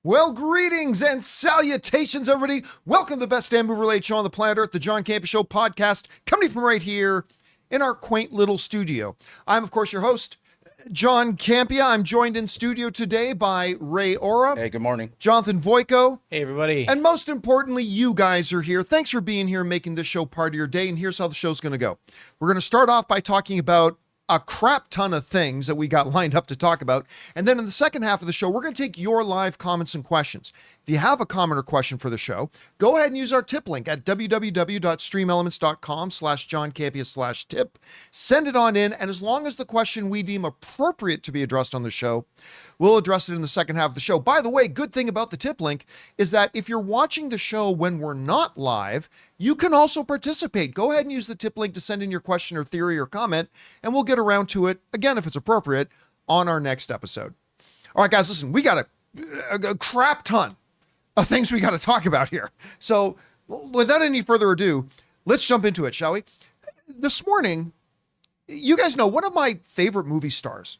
Well, greetings and salutations, everybody. Welcome to the best damn movie-related show on the planet Earth, the John Campea Show podcast, coming from right here in our quaint little studio. I'm, of course, your host, John Campea. I'm joined in studio today by Ray Ora. Hey, good morning. Jonathan Voico. Hey, everybody. And most importantly, you guys are here. Thanks for being here and making this show part of your day. And here's how the show's going to go. We're going to start off by talking about a crap ton of things that we got lined up to talk about. And then in the second half of the show, we're going to take your live comments and questions. If you have a comment or question for the show, go ahead and use our tip link at www.streamelements.com/JohnCampea/tip. Send it on in. And as long as the question we deem appropriate to be addressed on the show, we'll address it in the second half of the show. By the way, good thing about the tip link is that if you're watching the show when we're not live, you can also participate. Go ahead and use the tip link to send in your question or theory or comment, and we'll get around to it, again, if it's appropriate, on our next episode. All right, guys, listen, we got a crap ton of things we got to talk about here. So without any further ado, let's jump into it, shall we? This morning, you guys know one of my favorite movie stars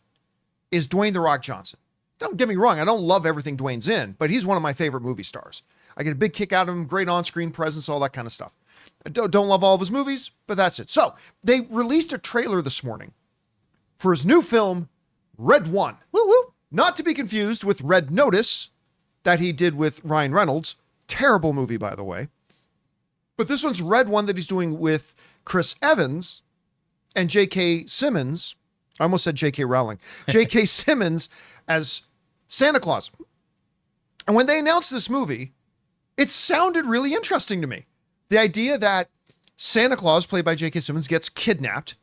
is Dwayne "The Rock" Johnson. Don't get me wrong, I don't love everything Dwayne's in, but he's one of my favorite movie stars. I get a big kick out of him, great on-screen presence, all that kind of stuff. I don't love all of his movies, but that's it. So, they released a trailer this morning for his new film, Red One. Woo woo! Not to be confused with Red Notice that he did with Ryan Reynolds. Terrible movie, by the way. But this one's Red One that he's doing with Chris Evans and J.K. Simmons. I almost said J.K. Rowling. J.K. Simmons as Santa Claus. And when they announced this movie, it sounded really interesting to me. The idea that Santa Claus, played by J.K. Simmons, gets kidnapped,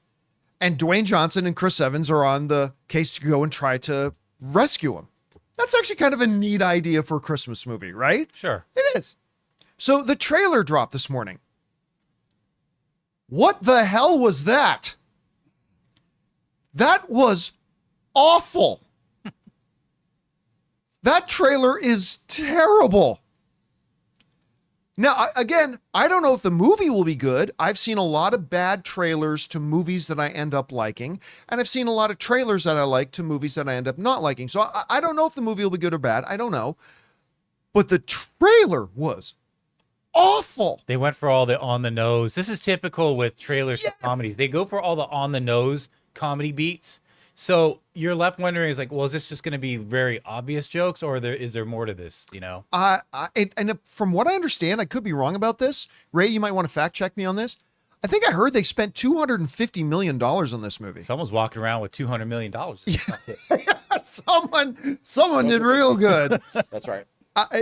and Dwayne Johnson and Chris Evans are on the case to go and try to rescue him. That's actually kind of a neat idea for a Christmas movie, right? Sure. It is. So the trailer dropped this morning. What the hell was that? That was awful. That trailer is terrible. Now, again, I don't know if the movie will be good. I've seen a lot of bad trailers to movies that I end up liking, and I've seen a lot of trailers that I like to movies that I end up not liking. So I don't know if the movie will be good or bad. I don't know. But the trailer was awful. They went for all the on the nose. This is typical with trailers for comedies. They go for all the on the nose comedy beats. So you're left wondering, is like, well, is this just going to be very obvious jokes, or is there more to this, you know? And from what I understand, I could be wrong about this. Ray, you might want to fact check me on this. I think I heard they spent $250 million on this movie. Someone's walking around with $200 million. Someone did real good. That's right.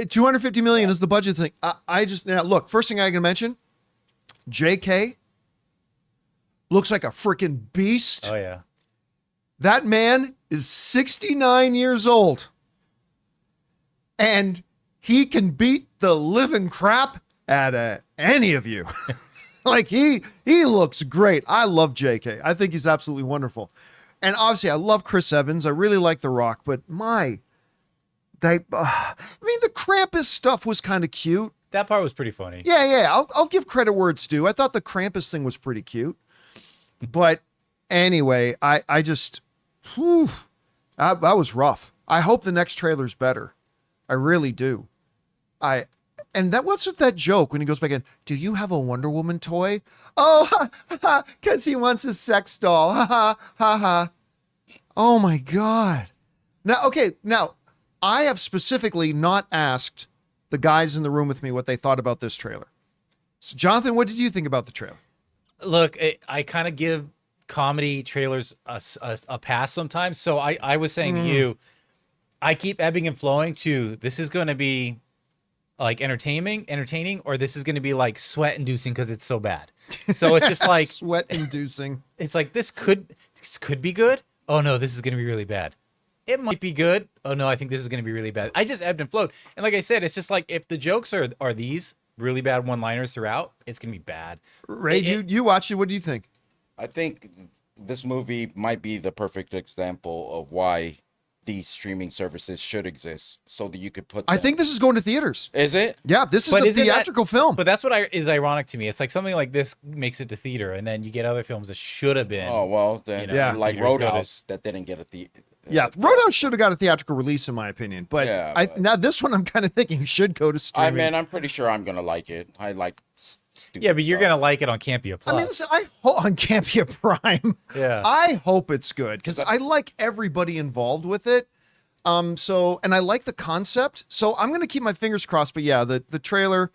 250 million is the budget thing. Now look, first thing I can mention, JK looks like a freaking beast. Oh, yeah. That man is 69 years old, and he can beat the living crap out of any of you. Like he looks great. I love JK. I think he's absolutely wonderful. And obviously I love Chris Evans. I really like The Rock, but the Krampus stuff was kind of cute. That part was pretty funny. Yeah. I'll give credit where it's due. I thought the Krampus thing was pretty cute. But anyway, I just, that was rough. I hope the next trailer's better. I really do. And what's with that joke when he goes back in, do you have a Wonder Woman toy? Oh, because he wants a sex doll. Ha ha. Oh my God. Now, I have specifically not asked the guys in the room with me what they thought about this trailer. So Jonathan, what did you think about the trailer? Look, I kind of give comedy trailers a pass sometimes. So I was saying to you, I keep ebbing and flowing to this is going to be like entertaining, or this is going to be like sweat inducing because it's so bad. So it's just like sweat inducing. It's like this could be good. Oh no, this is going to be really bad. It might be good. Oh no, I think this is going to be really bad. I just ebbed and flowed. And like I said, it's just like if the jokes are these really bad one-liners throughout, it's going to be bad. Ray, you watched it. What do you think? I think this movie might be the perfect example of why these streaming services should exist, so that you could put them. I think this is going to theaters. Is it? Yeah, this is a theatrical film. But that's what is ironic to me. It's like something like this makes it to theater, and then you get other films that should have been. Oh, well, then, Yeah. like theaters Roadhouse, that didn't get Yeah, Roadhouse should have got a theatrical release, in my opinion. But, Yeah, now this one, I'm kind of thinking should go to streaming. I'm pretty sure I'm gonna like it. I like stupid Yeah, but you're stuff. gonna like it on Campea Plus. I mean, listen, I hope on Campea Prime. Yeah. I hope it's good because I like everybody involved with it. And I like the concept. So I'm gonna keep my fingers crossed. But yeah, the trailer,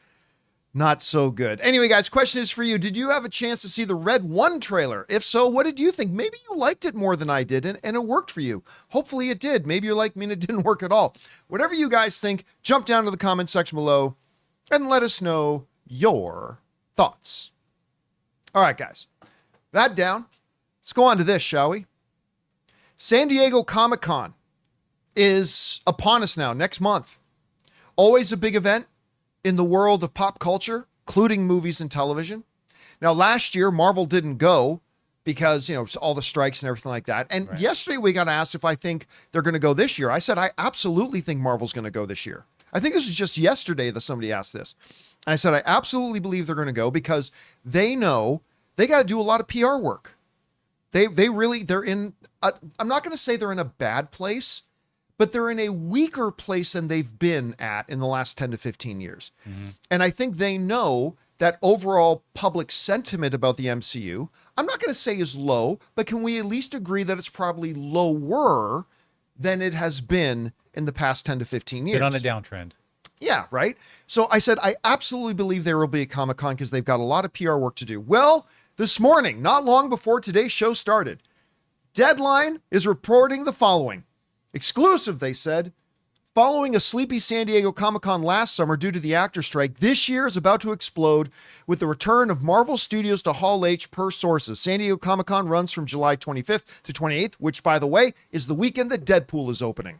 not so good. Anyway, guys, question is for you. Did you have a chance to see the Red 1 trailer? If so, what did you think? Maybe you liked it more than I did and it worked for you. Hopefully it did. Maybe you're like me and it didn't work at all. Whatever you guys think, jump down to the comment section below and let us know your thoughts. All right, guys, that down. Let's go on to this, shall we? San Diego Comic-Con is upon us now, next month. Always a big event in the world of pop culture, including movies and television. Now, last year, Marvel didn't go because, all the strikes and everything like that. And yesterday we got asked if I think they're going to go this year. I said, I absolutely think Marvel's going to go this year. I think this was just yesterday that somebody asked this. And I said, I absolutely believe they're going to go because they know they got to do a lot of PR work. They're in, I'm not going to say they're in a bad place, but they're in a weaker place than they've been at in the last 10 to 15 years. Mm-hmm. And I think they know that overall public sentiment about the MCU, I'm not going to say is low, but can we at least agree that it's probably lower than it has been in the past 10 to 15 years? Been on a downtrend. Yeah, right? So I said, I absolutely believe there will be a Comic-Con because they've got a lot of PR work to do. Well, this morning, not long before today's show started, Deadline is reporting the following. Exclusive, they said. Following a sleepy San Diego Comic-Con last summer due to the actor strike, this year is about to explode with the return of Marvel Studios to Hall H per sources. San Diego Comic-Con runs from July 25th to 28th, which, by the way, is the weekend that Deadpool is opening.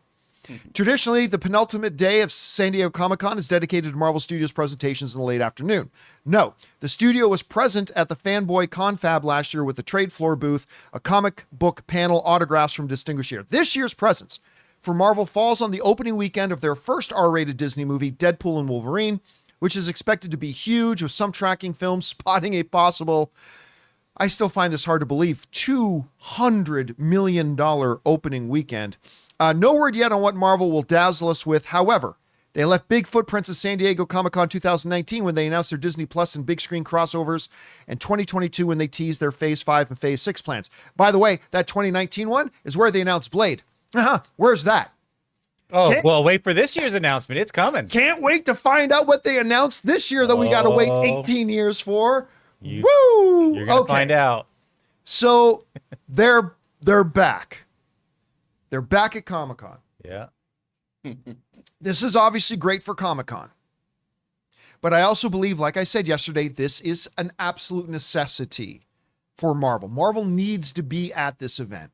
Traditionally, the penultimate day of San Diego Comic-Con is dedicated to Marvel Studios presentations in the late afternoon. No, the studio was present at the Fanboy Confab last year with a trade floor booth, a comic book panel, autographs from distinguished here. This year's presence for Marvel falls on the opening weekend of their first R-rated Disney movie, Deadpool and Wolverine, which is expected to be huge, with some tracking films spotting a possible, I still find this hard to believe, $200 million opening weekend. No word yet on what Marvel will dazzle us with. However, they left big footprints at San Diego Comic-Con 2019 when they announced their Disney Plus and big screen crossovers, and 2022 when they teased their Phase 5 and Phase 6 plans. By the way, that 2019 one is where they announced Blade. Where's that? Oh, well, wait for this year's announcement. It's coming. Can't wait to find out what they announced this year that we got to wait 18 years for. Woo! Woo! You're going to find out. So they're back. They're back at Comic-Con. Yeah. This is obviously great for Comic-Con. But I also believe, like I said yesterday, this is an absolute necessity for Marvel. Marvel needs to be at this event.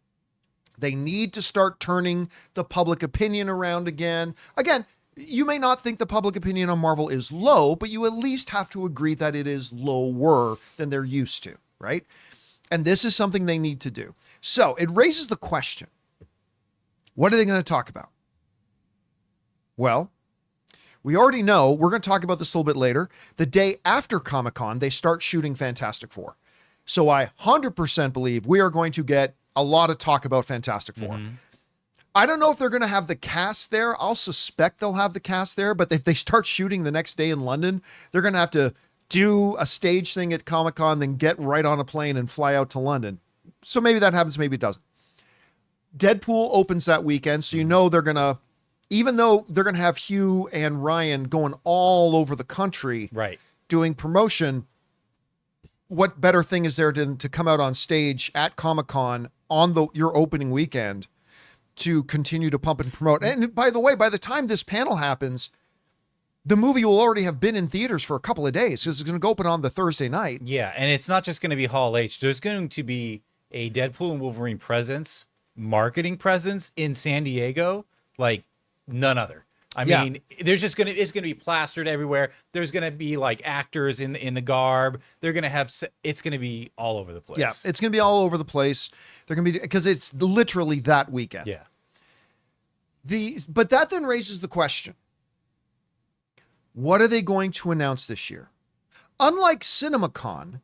They need to start turning the public opinion around again. Again, you may not think the public opinion on Marvel is low, but you at least have to agree that it is lower than they're used to, right? And this is something they need to do. So it raises the question, what are they going to talk about? Well, we already know, we're going to talk about this a little bit later. The day after Comic-Con, they start shooting Fantastic Four. So I 100% believe we are going to get a lot of talk about Fantastic Four. Mm-hmm. I don't know if they're going to have the cast there. I'll suspect they'll have the cast there, but if they start shooting the next day in London, they're going to have to do a stage thing at Comic-Con, then get right on a plane and fly out to London. So maybe that happens, maybe it doesn't. Deadpool opens that weekend, so you know they're going to, even though they're going to have Hugh and Ryan going all over the country, right, doing promotion, what better thing is there to come out on stage at Comic-Con on your opening weekend to continue to pump and promote? And by the way, by the time this panel happens, the movie will already have been in theaters for a couple of days because it's going to go open on the Thursday night. Yeah, and it's not just going to be Hall H. There's going to be a Deadpool and Wolverine presence, marketing presence in San Diego like none other. I mean, there's just it's going to be plastered everywhere. There's going to be like actors in the garb. They're going to have, it's going to be all over the place. Yeah, it's going to be all over the place. They're going to be, because it's literally that weekend. Yeah. But that then raises the question, what are they going to announce this year? Unlike CinemaCon,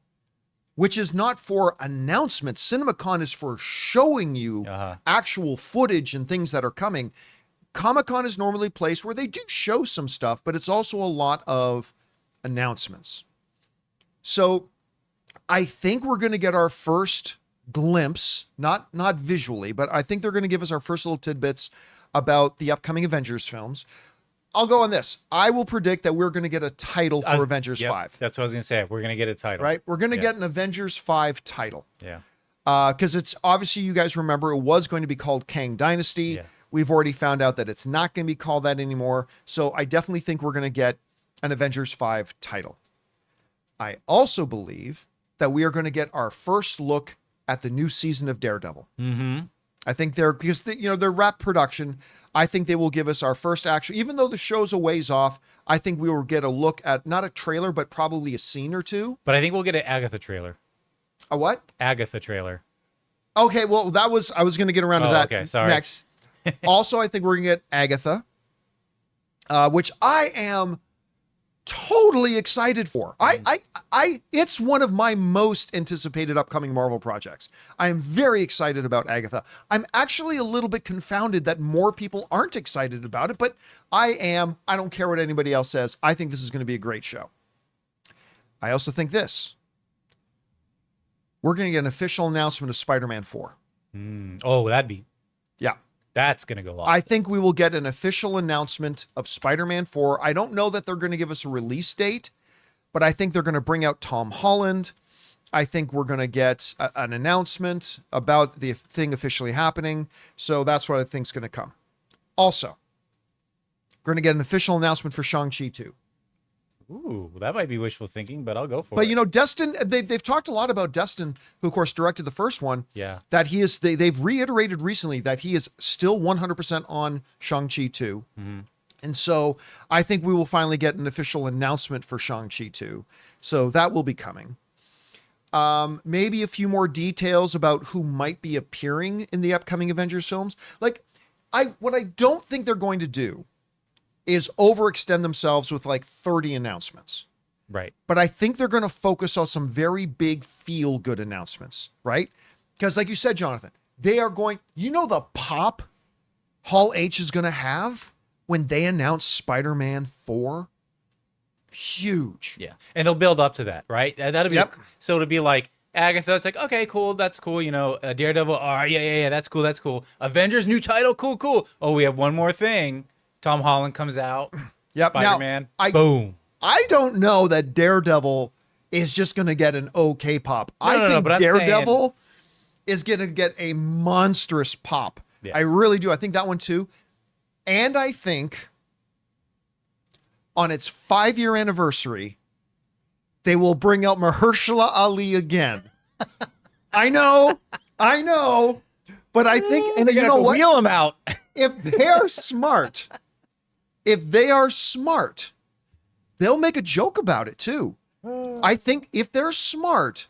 which is not for announcements. CinemaCon is for showing you actual footage and things that are coming. Comic-Con is normally a place where they do show some stuff, but it's also a lot of announcements. So I think we're going to get our first glimpse, not visually, but I think they're going to give us our first little tidbits about the upcoming Avengers films. I'll go on this. I will predict that we're going to get a title for Avengers 5. That's what I was going to say. We're going to get a title. Right? We're going to get an Avengers 5 title. Yeah. Because it's obviously, you guys remember, it was going to be called Kang Dynasty. Yeah. We've already found out that it's not going to be called that anymore. So I definitely think we're going to get an Avengers 5 title. I also believe that we are going to get our first look at the new season of Daredevil. Mm-hmm. I think because they're wrap production. I think they will give us our first actual, even though the show's a ways off, I think we will get a look at not a trailer, but probably a scene or two. But I think we'll get an Agatha trailer. A what? Agatha trailer. Okay, well, I was going to get around to that next. Also, I think we're going to get Agatha, which I am totally excited for. It's one of my most anticipated upcoming Marvel projects. I am very excited about Agatha. I'm actually a little bit confounded that more people aren't excited about it, but I am. I don't care what anybody else says. I think this is going to be a great show. I also think this. We're going to get an official announcement of Spider-Man 4. Oh, that'd be... Yeah. That's going to go off. I think we will get an official announcement of Spider-Man 4. I don't know that they're going to give us a release date, but I think they're going to bring out Tom Holland. I think we're going to get an announcement about the thing officially happening. So that's what I think is going to come. Also, we're going to get an official announcement for Shang-Chi 2. Ooh, that might be wishful thinking, but I'll go for it. But you know, Destin, they've talked a lot about Destin, who of course directed the first one. Yeah. That he is, they've reiterated recently that he is still 100% on Shang-Chi 2. Mm-hmm. And so I think we will finally get an official announcement for Shang-Chi 2. So that will be coming. Maybe a few more details about who might be appearing in the upcoming Avengers films. Like, what I don't think they're going to do is overextend themselves with like 30 announcements. Right. But I think they're going to focus on some very big feel-good announcements, right? Because like you said, Jonathan, they are going, the pop Hall H is going to have when they announce Spider-Man 4? Huge. Yeah. And they'll build up to that, right? That'll be, so it'll be like, Agatha, it's like, okay, cool, that's cool, Daredevil, yeah, that's cool. Avengers, new title, cool. Oh, we have one more thing. Tom Holland comes out. Yep. Spider-Man. Now, Boom. I don't know that Daredevil is just going to get an okay pop. I think Daredevil is going to get a monstrous pop. Yeah. I really do. I think that one too. And I think on its 5-year anniversary, they will bring out Mahershala Ali again. I know. But I think, and you know what? Wheel him out. If they are smart, they'll make a joke about it too. I think if they're smart,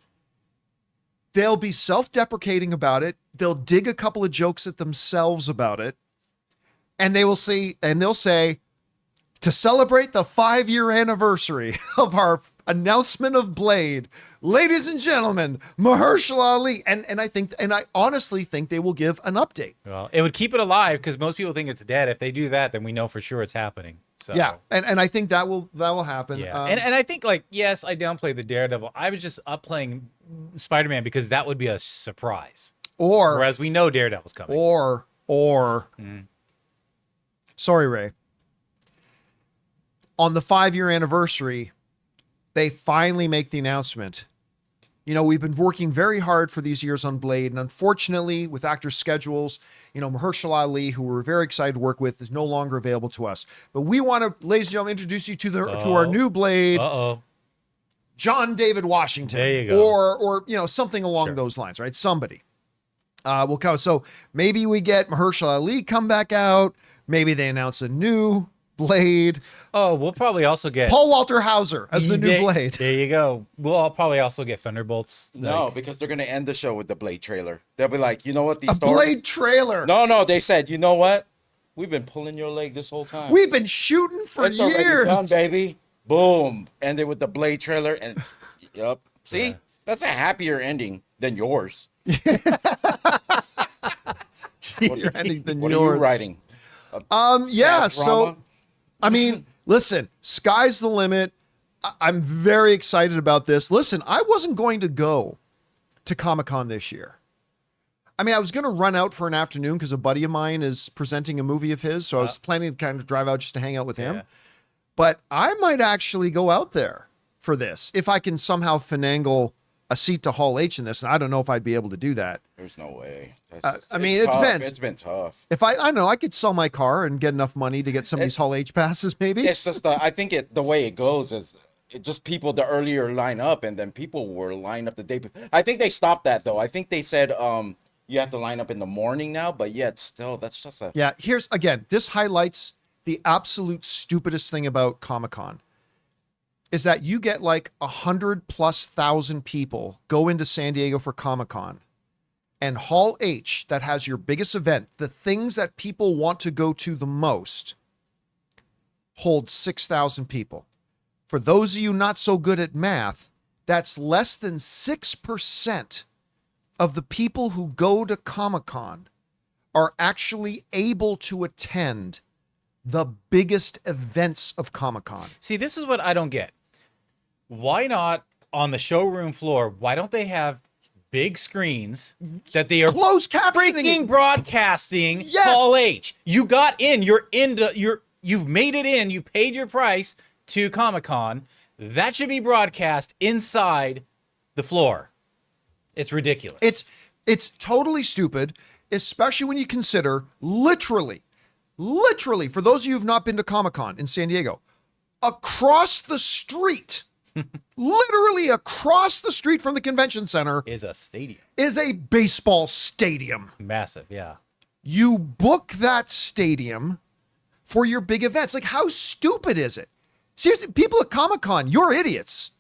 they'll be self-deprecating about it. They'll dig a couple of jokes at themselves about it. And they'll say, to celebrate the 5-year anniversary of our announcement of Blade, ladies and gentlemen, Mahershala Ali. And I honestly think they will give an update. Well, it would keep it alive because most people think it's dead. If they do that, then we know for sure it's happening. So yeah, and I think that will happen. Yeah, and I think yes, I downplayed the Daredevil. I was just up playing Spider-Man because that would be a surprise. Whereas we know Daredevil's coming. Sorry, Ray. On the 5-year anniversary, they finally make the announcement. We've been working very hard for these years on Blade, and unfortunately, with actors' schedules, Mahershala Ali, who we're very excited to work with, is no longer available to us. But we want to, ladies and gentlemen, introduce you to our new Blade, John David Washington. There you go. Or something along those lines, right? Somebody will come. So maybe we get Mahershala Ali come back out. Maybe they announce a new Blade. Oh, we'll probably also get Paul Walter Hauser as the new Blade. There you go. We'll probably also get Thunderbolts. No, because they're going to end the show with the Blade trailer. They'll be like, you know what? These Blade trailer. No, they said, you know what? We've been pulling your leg this whole time. We've been shooting for years. Already done, baby. Boom. Ended with the Blade trailer. And, yup. See? That's a happier ending than yours. You're ending than What are yours. you writing? Yeah. Sad So, drama? I mean, listen, sky's the limit. I'm very excited about this. Listen, I wasn't going to go to Comic-Con this year. I mean, I was going to run out for an afternoon because a buddy of mine is presenting a movie of his. So I was planning to kind of drive out just to hang out with him. Yeah. But I might actually go out there for this if I can somehow finagle a seat to Hall H in this. And I don't know if I'd be able to do that. There's no way. I mean, it's it tough. depends. It's been tough. If I know I could sell my car and get enough money to get some of these Hall H passes, maybe. It's just I think the way it goes is it just people the earlier line up, and then people were lined up the day before. I think they stopped that though. I think they said you have to line up in the morning now, but yet still that's just a Yeah, here's again, this highlights the absolute stupidest thing about Comic-Con is that you get like 100,000+ people go into San Diego for Comic-Con, and Hall H, that has your biggest event, the things that people want to go to the most, holds 6,000 people. For those of you not so good at math, that's less than 6% of the people who go to Comic-Con are actually able to attend the biggest events of Comic-Con. See, this is what I don't get. Why not on the showroom floor? Why don't they have big screens that they are Closed captioning. freaking broadcasting? Yes! Hall H. You got in. You've made it in. You paid your price to Comic-Con. That should be broadcast inside the floor. It's ridiculous. It's totally stupid, especially when you consider literally, for those of you who've not been to Comic-Con in San Diego, across the street, literally across the street from the convention center is a stadium. is a baseball stadium. Massive, yeah. You book that stadium for your big events. Like, how stupid is it? Seriously, people at Comic-Con, you're idiots.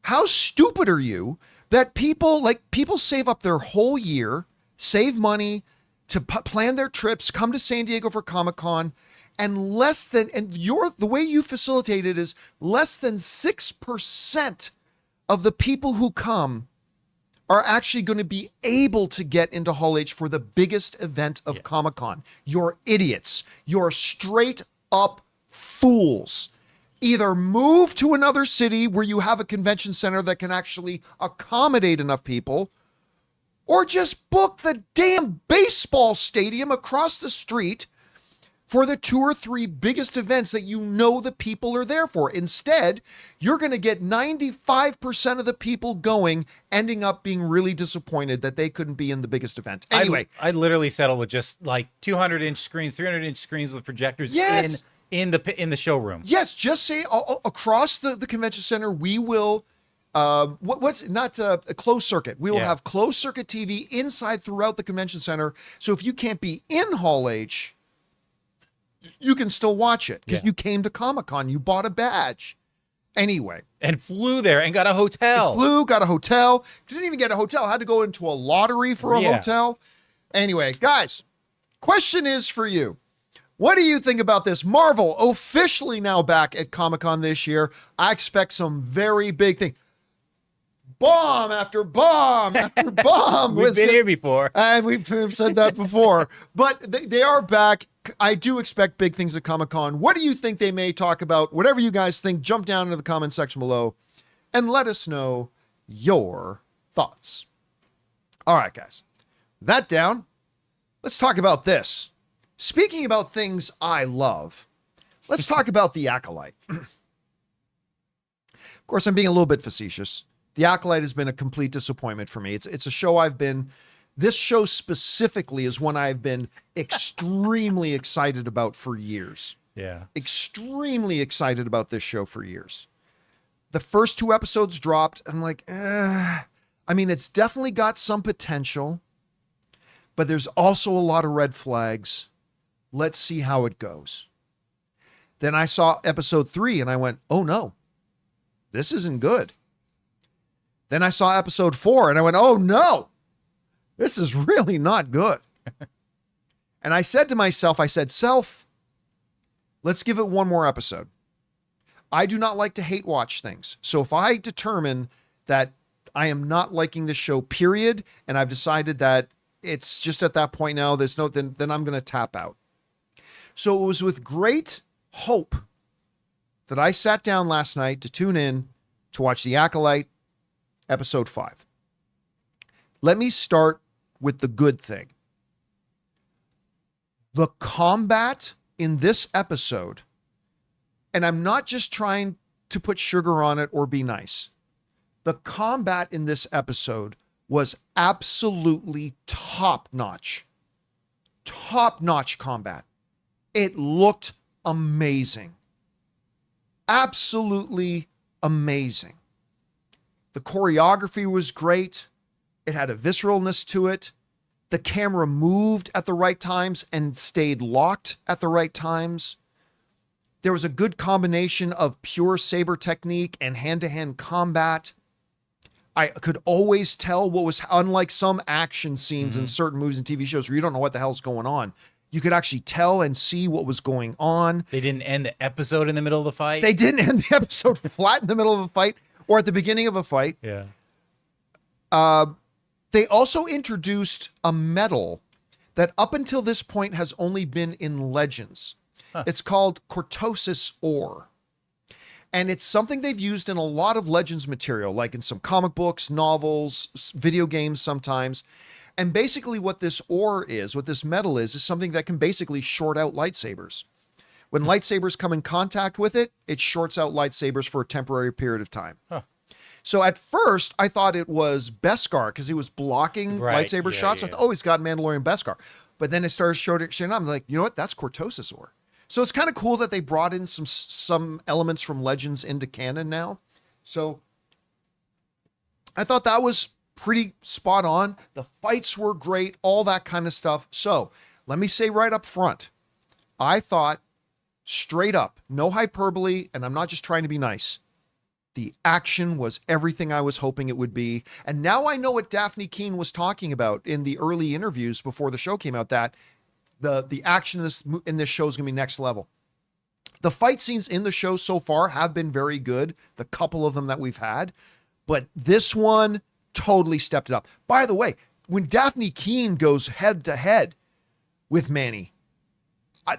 How stupid are you that people save up their whole year, save money to plan their trips, come to San Diego for Comic-Con, and the way you facilitate it is less than 6% of the people who come are actually going to be able to get into Hall H for the biggest event of Comic-Con. You're idiots. You're straight up fools. Either move to another city where you have a convention center that can actually accommodate enough people, or just book the damn baseball stadium across the street for the 2 or 3 biggest events that you know the people are there for. Instead, you're going to get 95% of the people going, ending up being really disappointed that they couldn't be in the biggest event. Anyway, I literally settled with just like 200-inch screens, 300-inch screens with projectors Yes. in the showroom. yes, just say across the convention center, we will, a closed circuit. We will Yeah. have closed circuit TV inside throughout the convention center. So if you can't be in Hall H, you can still watch it because Yeah. you came to Comic-Con, you bought a badge. Anyway, And flew there and got a hotel. got a hotel. Didn't even get a hotel. Had to go into a lottery for a Yeah. hotel. Anyway, guys, question is for you. What do you think about this? Marvel officially now back at Comic-Con this year. I expect some very big things. Bomb after bomb after bomb. We've been here before. And we've said that before. But they are back. I do expect big things at Comic-Con. What do you think they may talk about? Whatever you guys think, jump down into the comment section below and let us know your thoughts. All right, guys. That down. Let's talk about this. Speaking about things I love, let's talk about The Acolyte. Of course, I'm being a little bit facetious. The Acolyte has been a complete disappointment for me. It's a show this show specifically is one I've been extremely excited about for years. Yeah. Extremely excited about this show for years. The first 2 episodes dropped. I'm like, I mean, it's definitely got some potential, but there's also a lot of red flags. Let's see how it goes. Then I saw episode 3 and I went, oh no, this isn't good. Then I saw episode 4 and I went, oh no, this is really not good. And I said to myself, self, let's give it one more episode. I do not like to hate watch things. So if I determine that I am not liking the show, period. And I've decided that it's just at that point now, there's no, then I'm going to tap out. So it was with great hope that I sat down last night to tune in to watch The Acolyte, episode 5. Let me start with the good thing. The combat in this episode, and I'm not just trying to put sugar on it or be nice. The combat in this episode was absolutely top-notch. Top-notch combat. It looked amazing. Absolutely amazing. The choreography was great. It had a visceralness to it. The camera moved at the right times and stayed locked at the right times. There was a good combination of pure saber technique and hand-to-hand combat. I could always tell what was, unlike some action scenes in certain movies and TV shows where you don't know what the hell's going on. You could actually tell and see what was going on. They didn't end the episode in the middle of the fight. They didn't end the episode flat in the middle of a fight or at the beginning of a fight. Yeah. They also introduced a metal that up until this point has only been in Legends. It's called cortosis ore. And it's something they've used in a lot of Legends material, like in some comic books, novels, video games sometimes. And basically what this ore is, what this metal is something that can basically short out lightsabers. When lightsabers come in contact with it, it shorts out lightsabers for a temporary period of time. So at first, I thought it was Beskar because he was blocking lightsaber shots. I thought, oh, he's got Mandalorian Beskar. But then it started showing up. I'm like, you know what? That's cortosis ore. So it's kind of cool that they brought in some elements from Legends into canon now. So I thought that was pretty spot on. The fights were great, all that kind of stuff. So let me say right up front, I thought straight up, no hyperbole, and I'm not just trying to be nice. The action was everything I was hoping it would be. And now I know what Daphne Keane was talking about in the early interviews before the show came out, that the action in this show is going to be next level. The fight scenes in the show so far have been very good, the couple of them that we've had, but this one totally stepped it up. By the way, when Daphne Keane goes head to head with Manny,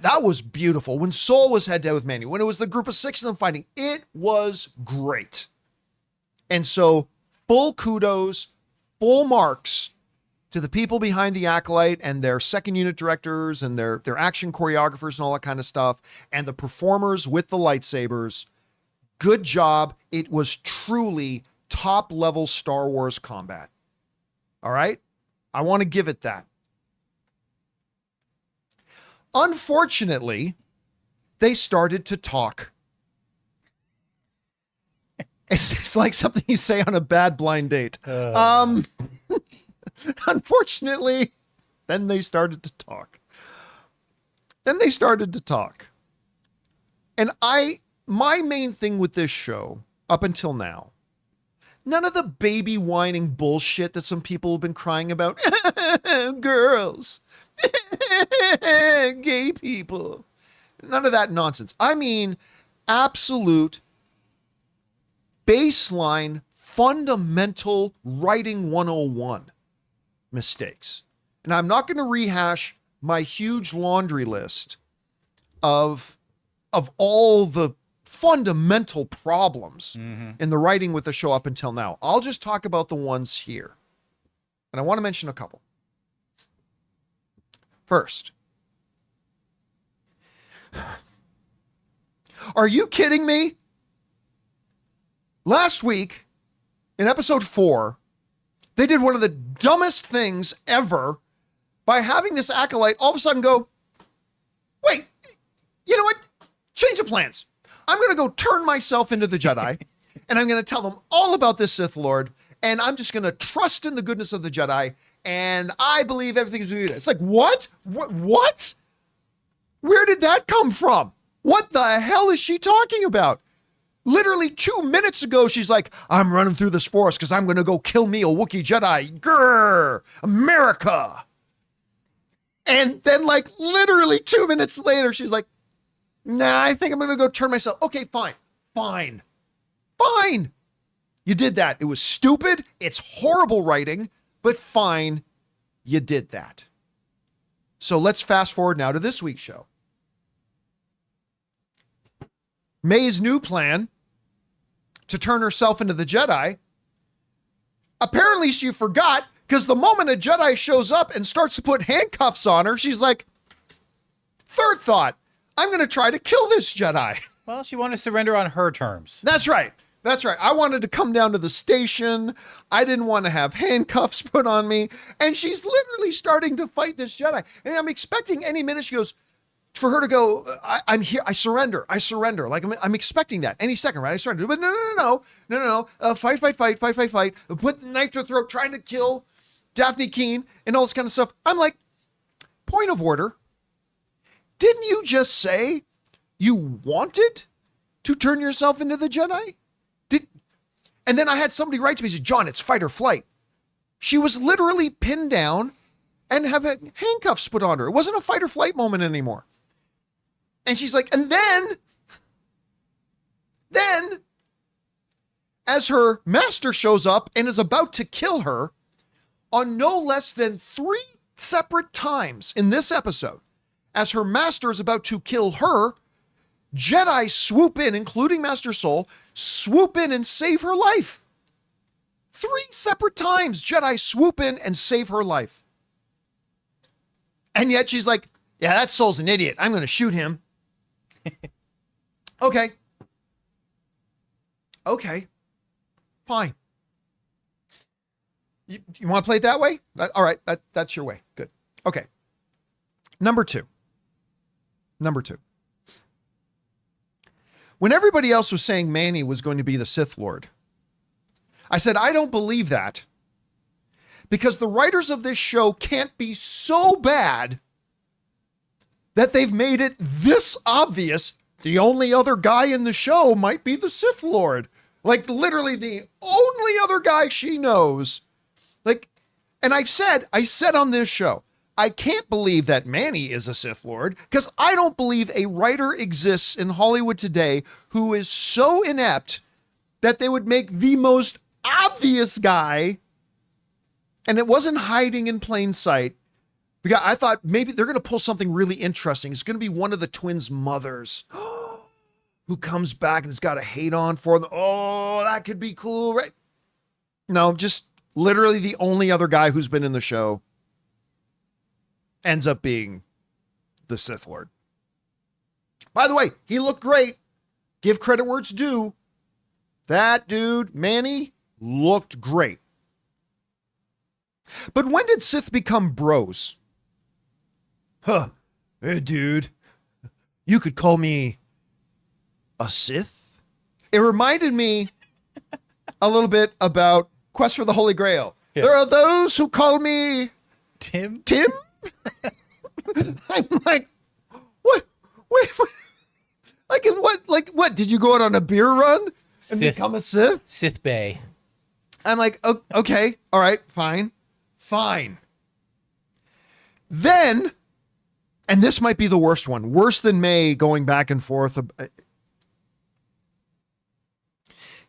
that was beautiful. When Soul was head to head with Manny, when it was the group of 6 of them fighting, it was great. And so full kudos, full marks to the people behind the Acolyte and their second unit directors and their action choreographers and all that kind of stuff, and the performers with the lightsabers. Good job. It was truly top level Star Wars combat. All right. I want to give it that. Unfortunately, they started to talk. It's like something you say on a bad blind date. Unfortunately, then they started to talk. And my main thing with this show up until now, none of the baby whining bullshit that some people have been crying about. Girls, gay people, none of that nonsense. I mean, absolute baseline, fundamental writing 101 mistakes. And I'm not going to rehash my huge laundry list of all the fundamental problems in the writing with the show up until now. I'll just talk about the ones here. And I want to mention a couple. First, are you kidding me? Last week, in episode 4, they did one of the dumbest things ever by having this Acolyte all of a sudden go, wait, you know what? Change of plans. I'm going to go turn myself into the Jedi, and I'm going to tell them all about this Sith Lord, and I'm just going to trust in the goodness of the Jedi, and I believe everything's going to be good. It's like, what? What? Where did that come from? What the hell is she talking about? Literally 2 minutes ago, she's like, I'm running through this forest because I'm going to go kill me a Wookiee Jedi. Grrr, America. And then like literally 2 minutes later, she's like, nah, I think I'm going to go turn myself. Okay, fine. You did that. It was stupid. It's horrible writing, but fine. You did that. So let's fast forward now to this week's show. May's new plan to turn herself into the Jedi. Apparently she forgot, because the moment a Jedi shows up and starts to put handcuffs on her, she's like, third thought, I'm going to try to kill this Jedi. Well, she wanted to surrender on her terms. That's right. That's right. I wanted to come down to the station. I didn't want to have handcuffs put on me. And she's literally starting to fight this Jedi. And I'm expecting any minute she goes, for her to go, I'm here. I surrender. Like I'm expecting that any second, right? I surrender. But no. Fight. Put the knife to her throat, trying to kill Daphne Keene and all this kind of stuff. I'm like, point of order. Didn't you just say you wanted to turn yourself into the Jedi? And then I had somebody write to me and say, John, it's fight or flight. She was literally pinned down and have handcuffs put on her. It wasn't a fight or flight moment anymore. And she's like, and then, as her master shows up and is about to kill her on no less than 3 separate times in this episode, as her master is about to kill her, Jedi swoop in, including Master Soul, swoop in and save her life. 3 separate times Jedi swoop in and save her life. And yet she's like, yeah, that Soul's an idiot. I'm going to shoot him. Okay. Fine. You want to play it that way? All right. That's your way. Good. Okay. Number two. When everybody else was saying Manny was going to be the Sith Lord, I said, I don't believe that, because the writers of this show can't be so bad that they've made it this obvious the only other guy in the show might be the Sith Lord. Like literally the only other guy she knows. Like, and I said on this show, I can't believe that Manny is a Sith Lord, because I don't believe a writer exists in Hollywood today who is so inept that they would make the most obvious guy, and it wasn't hiding in plain sight. I thought maybe they're going to pull something really interesting. It's going to be one of the twins' mothers who comes back and has got a hate on for them. Oh, that could be cool, right? No, just literally the only other guy who's been in the show ends up being the Sith Lord. By the way, he looked great. Give credit where it's due. That dude, Manny, looked great. But when did Sith become bros? Hey, dude, you could call me a Sith? It reminded me a little bit about Quest for the Holy Grail. Yeah. There are those who call me Tim? I'm like, what? Wait. What? Did you go out on a beer run and become a Sith? Sith Bay. I'm like, okay. All right, fine. Then, and this might be the worst one, worse than May going back and forth.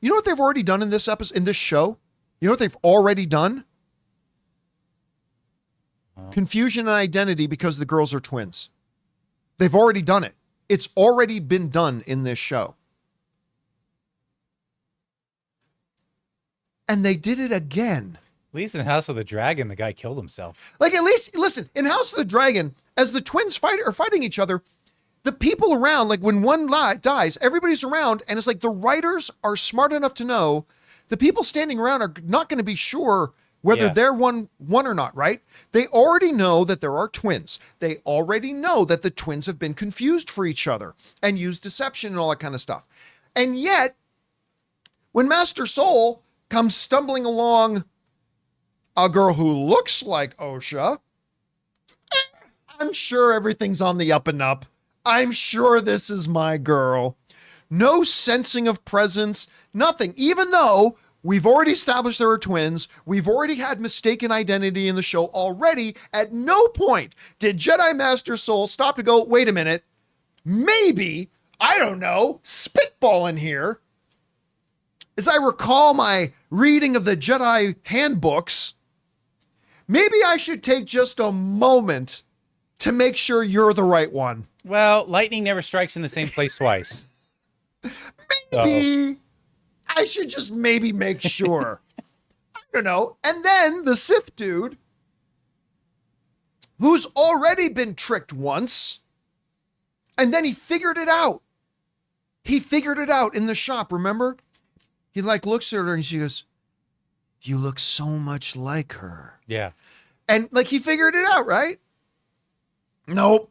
You know what they've already done in this episode, in this show? You know what they've already done? Confusion and identity because the girls are twins. They've already done it. It's already been done in this show. And they did it again. At least in House of the Dragon, the guy killed himself. Like, at least, listen, in House of the Dragon, as the twins are fighting each other, the people around, like when one dies, everybody's around, and it's like the writers are smart enough to know the people standing around are not going to be sure whether they're one or not, right? They already know that there are twins. They already know that the twins have been confused for each other and used deception and all that kind of stuff. And yet, when Master Soul comes stumbling along a girl who looks like Osha, I'm sure everything's on the up and up. I'm sure this is my girl. No sensing of presence, nothing. Even though we've already established there are twins, we've already had mistaken identity in the show already, at no point did Jedi Master Soul stop to go, wait a minute, maybe, I don't know, spitball in here. as I recall my reading of the Jedi handbooks, maybe I should take just a moment to make sure you're the right one. Well, lightning never strikes in the same place twice. Maybe I should just maybe make sure. I don't know. And then the Sith dude, who's already been tricked once, and then he figured it out. He figured it out in the shop, remember? He like looks at her and she goes, "You look so much like her." Yeah. And like he figured it out, right? Nope.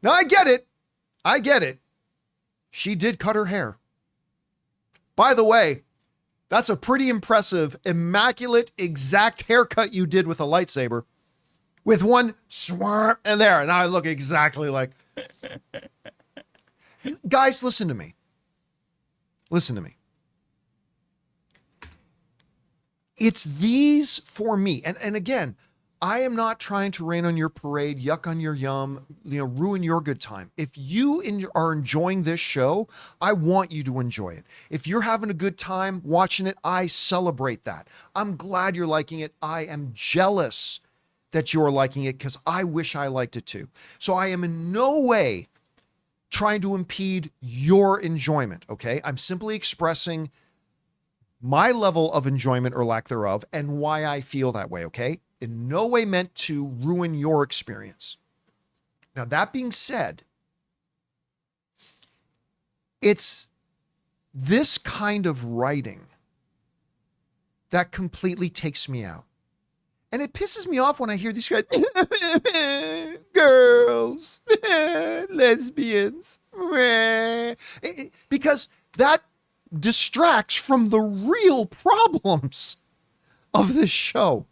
No, I get it. I get it. She did cut her hair. By the way, that's a pretty impressive, immaculate, exact haircut you did with a lightsaber. With one swirl and there. And I look exactly like. Guys, listen to me. Listen to me. It's these for me. And again, I am not trying to rain on your parade, yuck on your yum, ruin your good time. If you are enjoying this show, I want you to enjoy it. If you're having a good time watching it, I celebrate that. I'm glad you're liking it. I am jealous that you're liking it because I wish I liked it too. So I am in no way trying to impede your enjoyment, okay? I'm simply expressing my level of enjoyment or lack thereof and why I feel that way, okay? In no way meant to ruin your experience. Now, that being said, it's this kind of writing that completely takes me out. And it pisses me off when I hear these guys, girls, lesbians, because that distracts from the real problems of this show.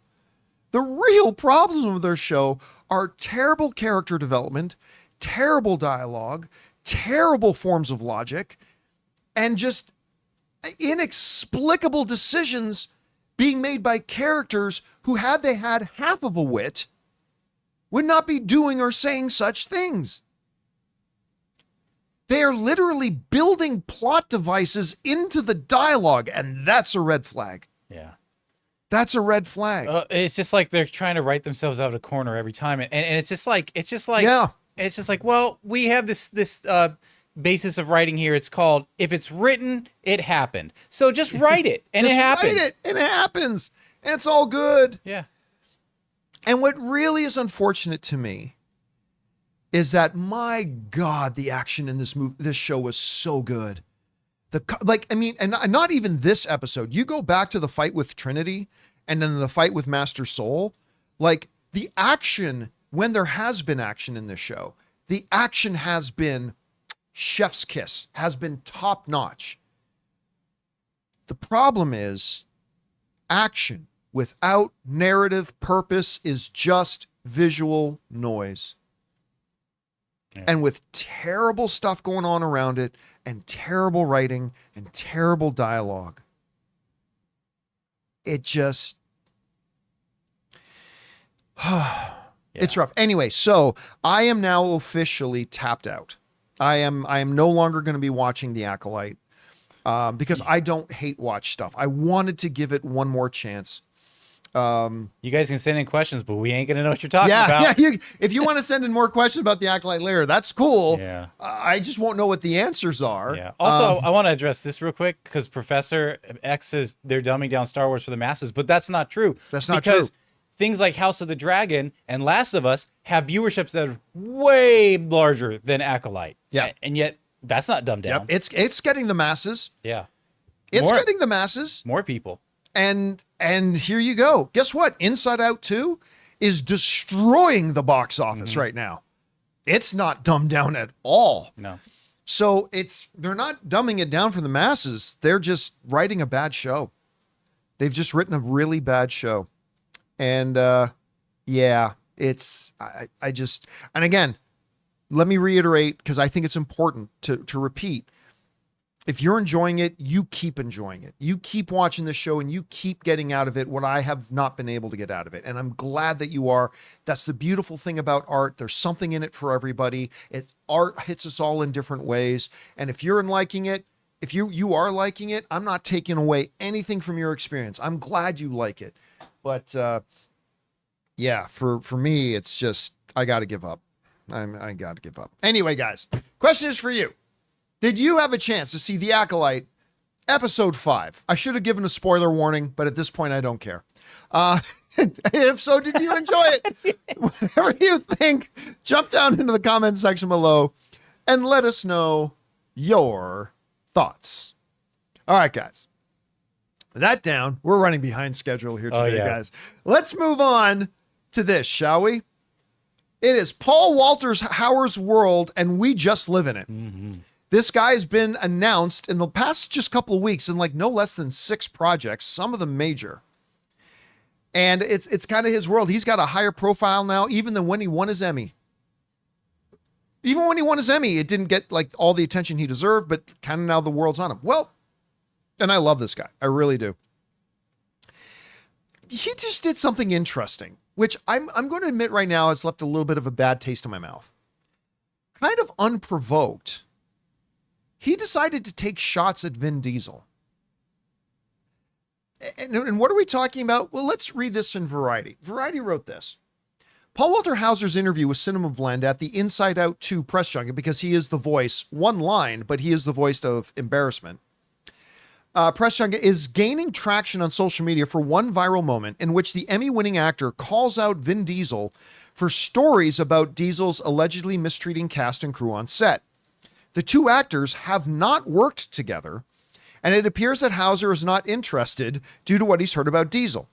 The real problems of their show are terrible character development, terrible dialogue, terrible forms of logic, and just inexplicable decisions being made by characters who, had they had half of a wit, would not be doing or saying such things. They are literally building plot devices into the dialogue, and that's a red flag. Yeah. That's a red flag. It's just like they're trying to write themselves out of a corner every time, and it's just like yeah. It's just like, well, we have this basis of writing here. It's called, if it's written, it happened. So just write it, and it happened. Write it, and it happens, and it's all good. Yeah. And what really is unfortunate to me is that, my God, the action in this show was so good. And not even this episode. You go back to the fight with Trinity and then the fight with Master Soul, like the action, when there has been action in this show, the action has been chef's kiss, has been top notch. The problem is action without narrative purpose is just visual noise. Yeah. And with terrible stuff going on around it, and terrible writing, and terrible dialogue, it just, it's rough. Anyway, so I am now officially tapped out. I am no longer going to be watching The Acolyte because I don't hate watch stuff. I wanted to give it one more chance. You guys can send in questions, but we ain't gonna know what you're talking about. Yeah. If you want to send in more questions about the Acolyte later, that's cool. Yeah. I just won't know what the answers are. Yeah. Also, I want to address this real quick because Professor X says they're dumbing down Star Wars for the masses, but that's not true. That's not because true. Things like House of the Dragon and Last of Us have viewerships that are way larger than Acolyte. Yeah. And yet that's not dumbed down. Yep. It's getting the masses. Yeah. It's getting the masses. More people. And here you go. Guess what? Inside Out 2 is destroying the box office right now. It's not dumbed down at all. No. So they're not dumbing it down for the masses. They're just writing a bad show. They've just written a really bad show. And yeah, and again, let me reiterate, because I think it's important to repeat. If you're enjoying it, you keep enjoying it. You keep watching the show and you keep getting out of it what I have not been able to get out of it. And I'm glad that you are. That's the beautiful thing about art. There's something in it for everybody. Art hits us all in different ways. And if you're liking it, if you are liking it, I'm not taking away anything from your experience. I'm glad you like it. But yeah, for me, it's just, I got to give up. I got to give up. Anyway, guys, question is for you. Did you have a chance to see The Acolyte episode 5? I should have given a spoiler warning, but at this point, I don't care. If so, did you enjoy it? Whatever you think, jump down into the comment section below and let us know your thoughts. All right, guys. With that down, we're running behind schedule here today, guys. Let's move on to this, shall we? It is Paul Walter Hauser's world, and we just live in it. Mm-hmm. This guy has been announced in the past just couple of weeks in like no less than 6 projects, some of them major. And it's kind of his world. He's got a higher profile now, even than when he won his Emmy. Even when he won his Emmy, it didn't get like all the attention he deserved, but kind of now the world's on him. Well, and I love this guy. I really do. He just did something interesting, which I'm going to admit right now has left a little bit of a bad taste in my mouth. Kind of unprovoked, he decided to take shots at Vin Diesel. And what are we talking about? Well, let's read this in Variety. Variety wrote this. Paul Walter Hauser's interview with Cinema Blend at the Inside Out 2 press junket, because he is the voice, one line, but he is the voice of embarrassment. Press junket is gaining traction on social media for one viral moment in which the Emmy-winning actor calls out Vin Diesel for stories about Diesel's allegedly mistreating cast and crew on set. The two actors have not worked together, and it appears that Hauser is not interested due to what he's heard about Diesel.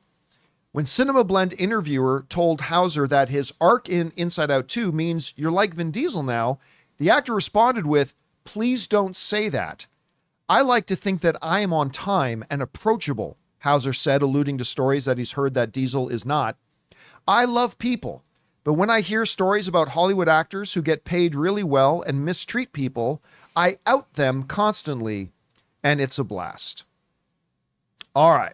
When Cinema Blend interviewer told Hauser that his arc in Inside Out 2 means you're like Vin Diesel now, the actor responded with, "Please don't say that. I like to think that I am on time and approachable," Hauser said, alluding to stories that he's heard that Diesel is not. "I love people, but when I hear stories about Hollywood actors who get paid really well and mistreat people, I out them constantly, and it's a blast." All right.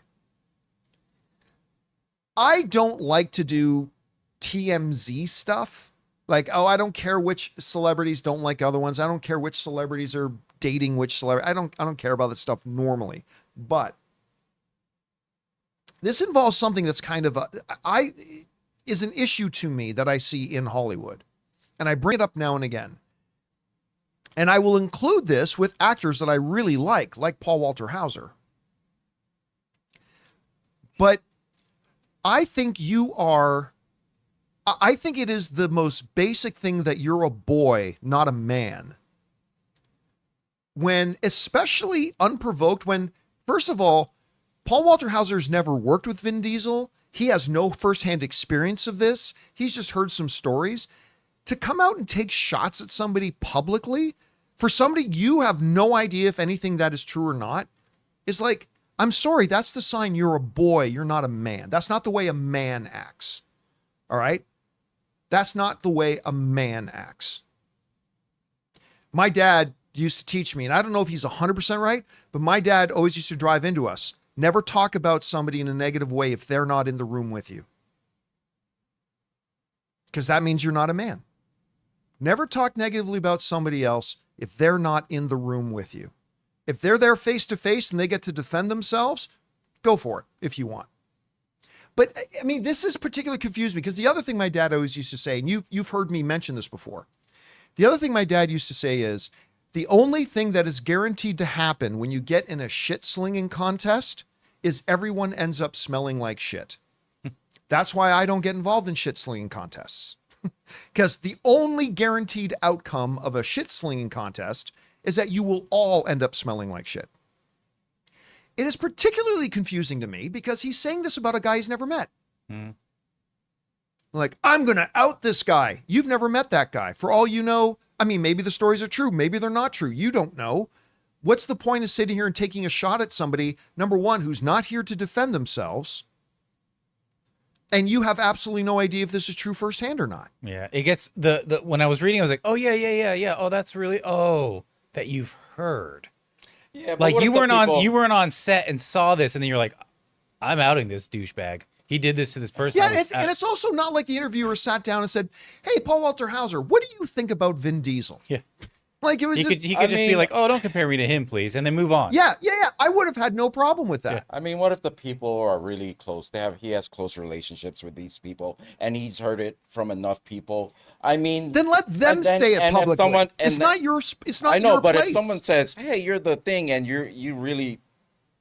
I don't like to do TMZ stuff. Like, oh, I don't care which celebrities don't like other ones. I don't care which celebrities are dating which celebrity. I don't care about this stuff normally. But this involves something that's kind of is an issue to me that I see in Hollywood. And I bring it up now and again. And I will include this with actors that I really like Paul Walter Hauser. But I think I think it is the most basic thing that you're a boy, not a man. When, especially Unprovoked, when, first of all, Paul Walter Hauser's never worked with Vin Diesel. He has no firsthand experience of this. He's just heard some stories. To come out and take shots at somebody publicly, for somebody you have no idea if anything that is true or not, is like, I'm sorry, that's the sign you're a boy, you're not a man. That's not the way a man acts. All right? That's not the way a man acts. My dad used to teach me, and I don't know if he's 100% right, but my dad always used to drive into us. Never talk about somebody in a negative way if they're not in the room with you. Because that means you're not a man. Never talk negatively about somebody else if they're not in the room with you. If they're there face to face and they get to defend themselves, go for it if you want. But I mean, this is particularly confused because the other thing my dad always used to say, and you've heard me mention this before. The other thing my dad used to say is, the only thing that is guaranteed to happen when you get in a shit slinging contest is everyone ends up smelling like shit. That's why I don't get involved in shit slinging contests. Because the only guaranteed outcome of a shit slinging contest is that you will all end up smelling like shit. It is particularly confusing to me because he's saying this about a guy he's never met. Like, I'm going to out this guy. You've never met that guy. For all you know, I mean, maybe the stories are true. Maybe they're not true. You don't know. What's the point of sitting here and taking a shot at somebody, number one, who's not here to defend themselves, and you have absolutely no idea if this is true firsthand or not? Yeah, it gets the when I was reading, I was like, oh yeah. Oh, that's really that you've heard. Yeah, but like what you if the weren't people- you weren't on set and saw this, and then you're like, I'm outing this douchebag. He did this to this person. Yeah, and it's also not like the interviewer sat down and said, "Hey, Paul Walter Hauser, what do you think about Vin Diesel?" Yeah. Like it was He just, could just be like, "Oh, don't compare me to him, please," and then move on. yeah. I would have had no problem with that. I mean, what if the people are really close? He has close relationships with these people, and he's heard it from enough people. I mean, Then let them say it publicly. It's not your. It's not. I know, your but place. if someone says, "Hey, you're the thing," and you really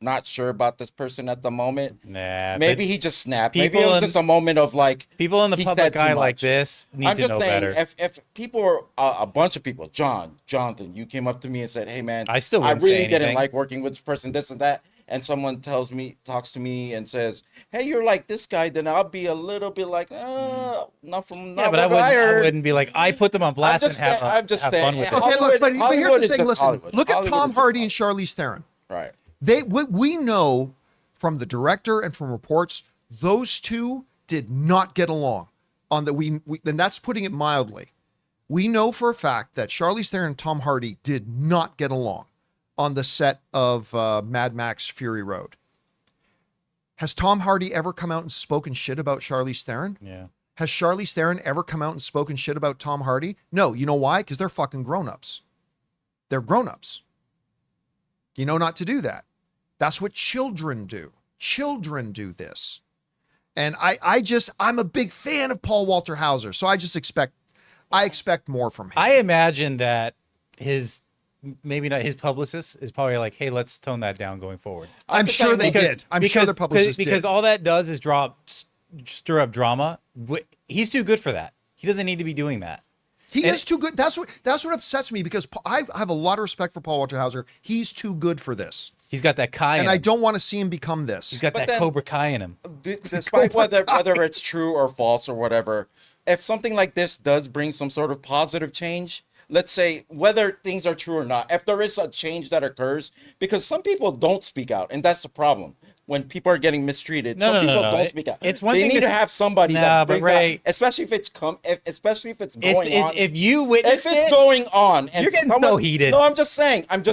not sure about this person at the moment, maybe he just snapped. Maybe it was just a moment of like people in the he public said too eye much. like this need to know better. If people are a bunch of people, Jonathan, you came up to me and said, "Hey, man, I still I wouldn't say really didn't anything. like working with this person, this and that," and someone talks to me and says, "Hey, you're like this guy," then I'll be a little bit like, not Yeah, but I wouldn't be like, I put them on blast and have fun with it. Okay, look, but here's Hollywood the is thing. just Listen, Hollywood. look at Hollywood Tom is just Hardy and Hollywood. Charlize Theron. Right. We know from the director and from reports, those two did not get along. And that's putting it mildly. We know for a fact that Charlize Theron and Tom Hardy did not get along on the set of Mad Max Fury Road. Has Tom Hardy ever come out and spoken shit about Charlize Theron? Yeah. Has Charlize Theron ever come out and spoken shit about Tom Hardy? No. You know why? Because they're fucking grown-ups. They're grown-ups. You know not to do that. That's what children do. Children do this. And I'm a big fan of Paul Walter Hauser, so I expect more from him. I imagine that maybe not his publicist is probably like, hey, let's tone that down going forward. I'm sure they did. I'm sure their publicist did. Because all that does is stir up drama. He's too good for that. He doesn't need to be doing that. He is too good. That's what upsets me, because I have a lot of respect for Paul Walter Hauser. He's too good for this. He's got that Kai in him. And I don't want to see him become this. He's got that Cobra Kai in him. Despite whether it's true or false or whatever, if something like this does bring some sort of positive change, let's say whether things are true or not, if there is a change that occurs, because some people don't speak out, and that's the problem. When people are getting mistreated, some people don't speak out. It's one they thing need to have somebody that brings Ray, out, especially if it's going on. If you witness if it's going on, and you're getting so heated. No, I'm just saying. I'm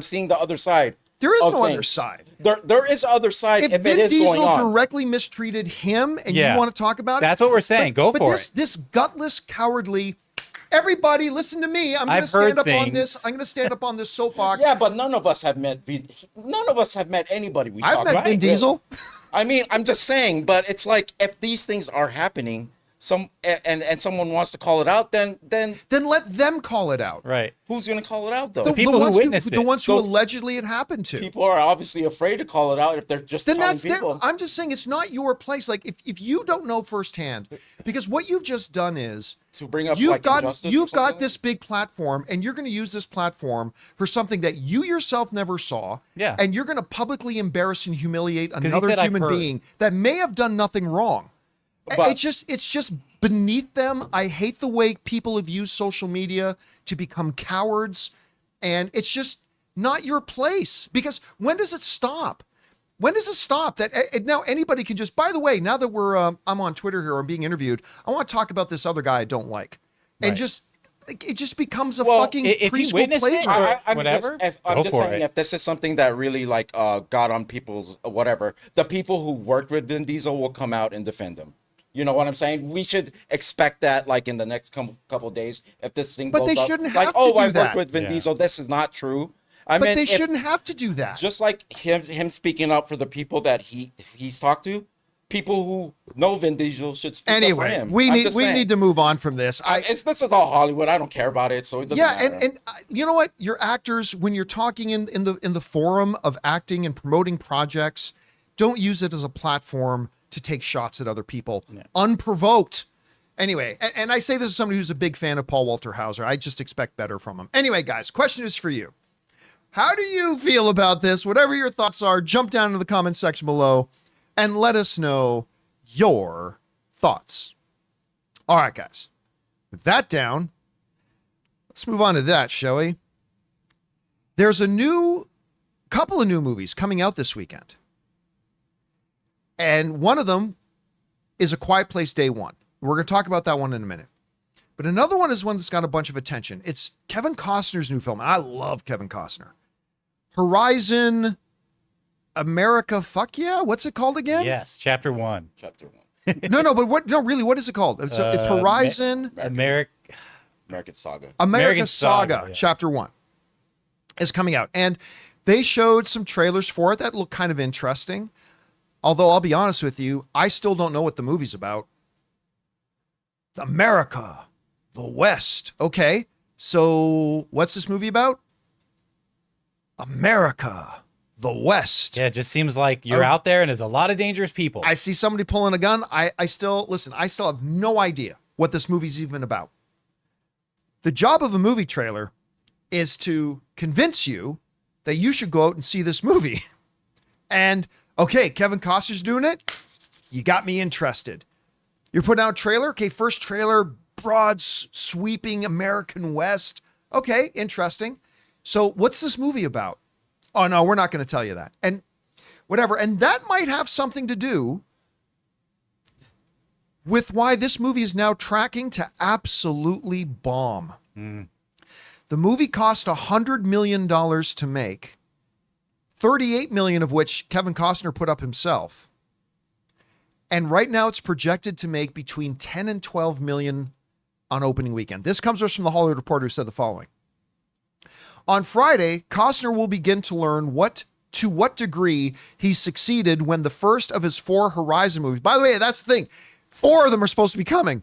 seeing the other side. There is no other side. There is other side if Vin it is going Diesel on. directly mistreated him, and you want to talk about it, that's what we're saying. Go for it. This gutless, cowardly. Everybody, listen to me. I'm going to stand up on this. I'm going to stand up on this soapbox. Yeah, but none of us have met anybody we talk I've met Vin Diesel. I mean, I'm just saying, but it's like if these things are happening, and someone wants to call it out, then let them call it out. Right. Who's going to call it out though? The people who witnessed it. The ones who allegedly it happened to. People are obviously afraid to call it out if they're just then telling that's people. I'm just saying it's not your place. Like if you don't know firsthand, because what you've just done is to bring up you've got this big platform, and you're going to use this platform for something that you yourself never saw. Yeah. And you're going to publicly embarrass and humiliate another human being that may have done nothing wrong. It's just beneath them. I hate the way people have used social media to become cowards, and it's just not your place. Because when does it stop? When does it stop that now anybody can just? By the way, now that I'm on Twitter here, I'm being interviewed. I want to talk about this other guy I don't like, and it just becomes a fucking preschool playground. I'm just saying, if this is something that really got on people's whatever, the people who worked with Vin Diesel will come out and defend him. You know what I'm saying? We should expect that, in the next couple of days, if this thing goes up. But they shouldn't have to do I that. worked with Vin Diesel. This is not true. But they shouldn't have to do that. Just like him speaking up for the people that he's talked to, people who know Vin Diesel should speak up for him. we need to move on from this. This is all Hollywood. I don't care about it, so it doesn't matter. and you know what? Your actors, when you're talking in the forum of acting and promoting projects, don't use it as a platform to take shots at other people unprovoked. Anyway, and I say this as somebody who's a big fan of Paul Walter Hauser. I just expect better from him. Anyway, guys, question is for you. How do you feel about this? Whatever your thoughts are, jump down into the comment section below and let us know your thoughts. All right, guys. With that down, let's move on to that, shall we? There's a couple of new movies coming out this weekend. And one of them is A Quiet Place Day One. We're going to talk about that one in a minute. But another one is one that's got a bunch of attention. It's Kevin Costner's new film. I love Kevin Costner. Horizon America Fuck Yeah? What's it called again? Yes, Chapter 1. Chapter 1. No, but what is it called? It's Horizon America. American Saga. American Saga, yeah. Chapter 1 is coming out. And they showed some trailers for it that look kind of interesting. Although I'll be honest with you, I still don't know what the movie's about. America, the West. Okay, so what's this movie about? America, the West. Yeah, it just seems like you're out there and there's a lot of dangerous people. I see somebody pulling a gun. I still have no idea what this movie's even about. The job of a movie trailer is to convince you that you should go out and see this movie. And okay, Kevin Costner's doing it. You got me interested. You're putting out a trailer. Okay, first trailer, broad, sweeping American West. Okay, interesting. So what's this movie about? Oh no, we're not going to tell you that. And whatever. And that might have something to do with why this movie is now tracking to absolutely bomb. The movie cost $100 million to make, $38 million of which Kevin Costner put up himself. And right now it's projected to make between 10 and 12 million on opening weekend. This comes to us from the Hollywood Reporter, who said the following. On Friday, Costner will begin to learn to what degree he succeeded when the first of his 4 Horizon movies, by the way, that's the thing, 4 of them are supposed to be coming.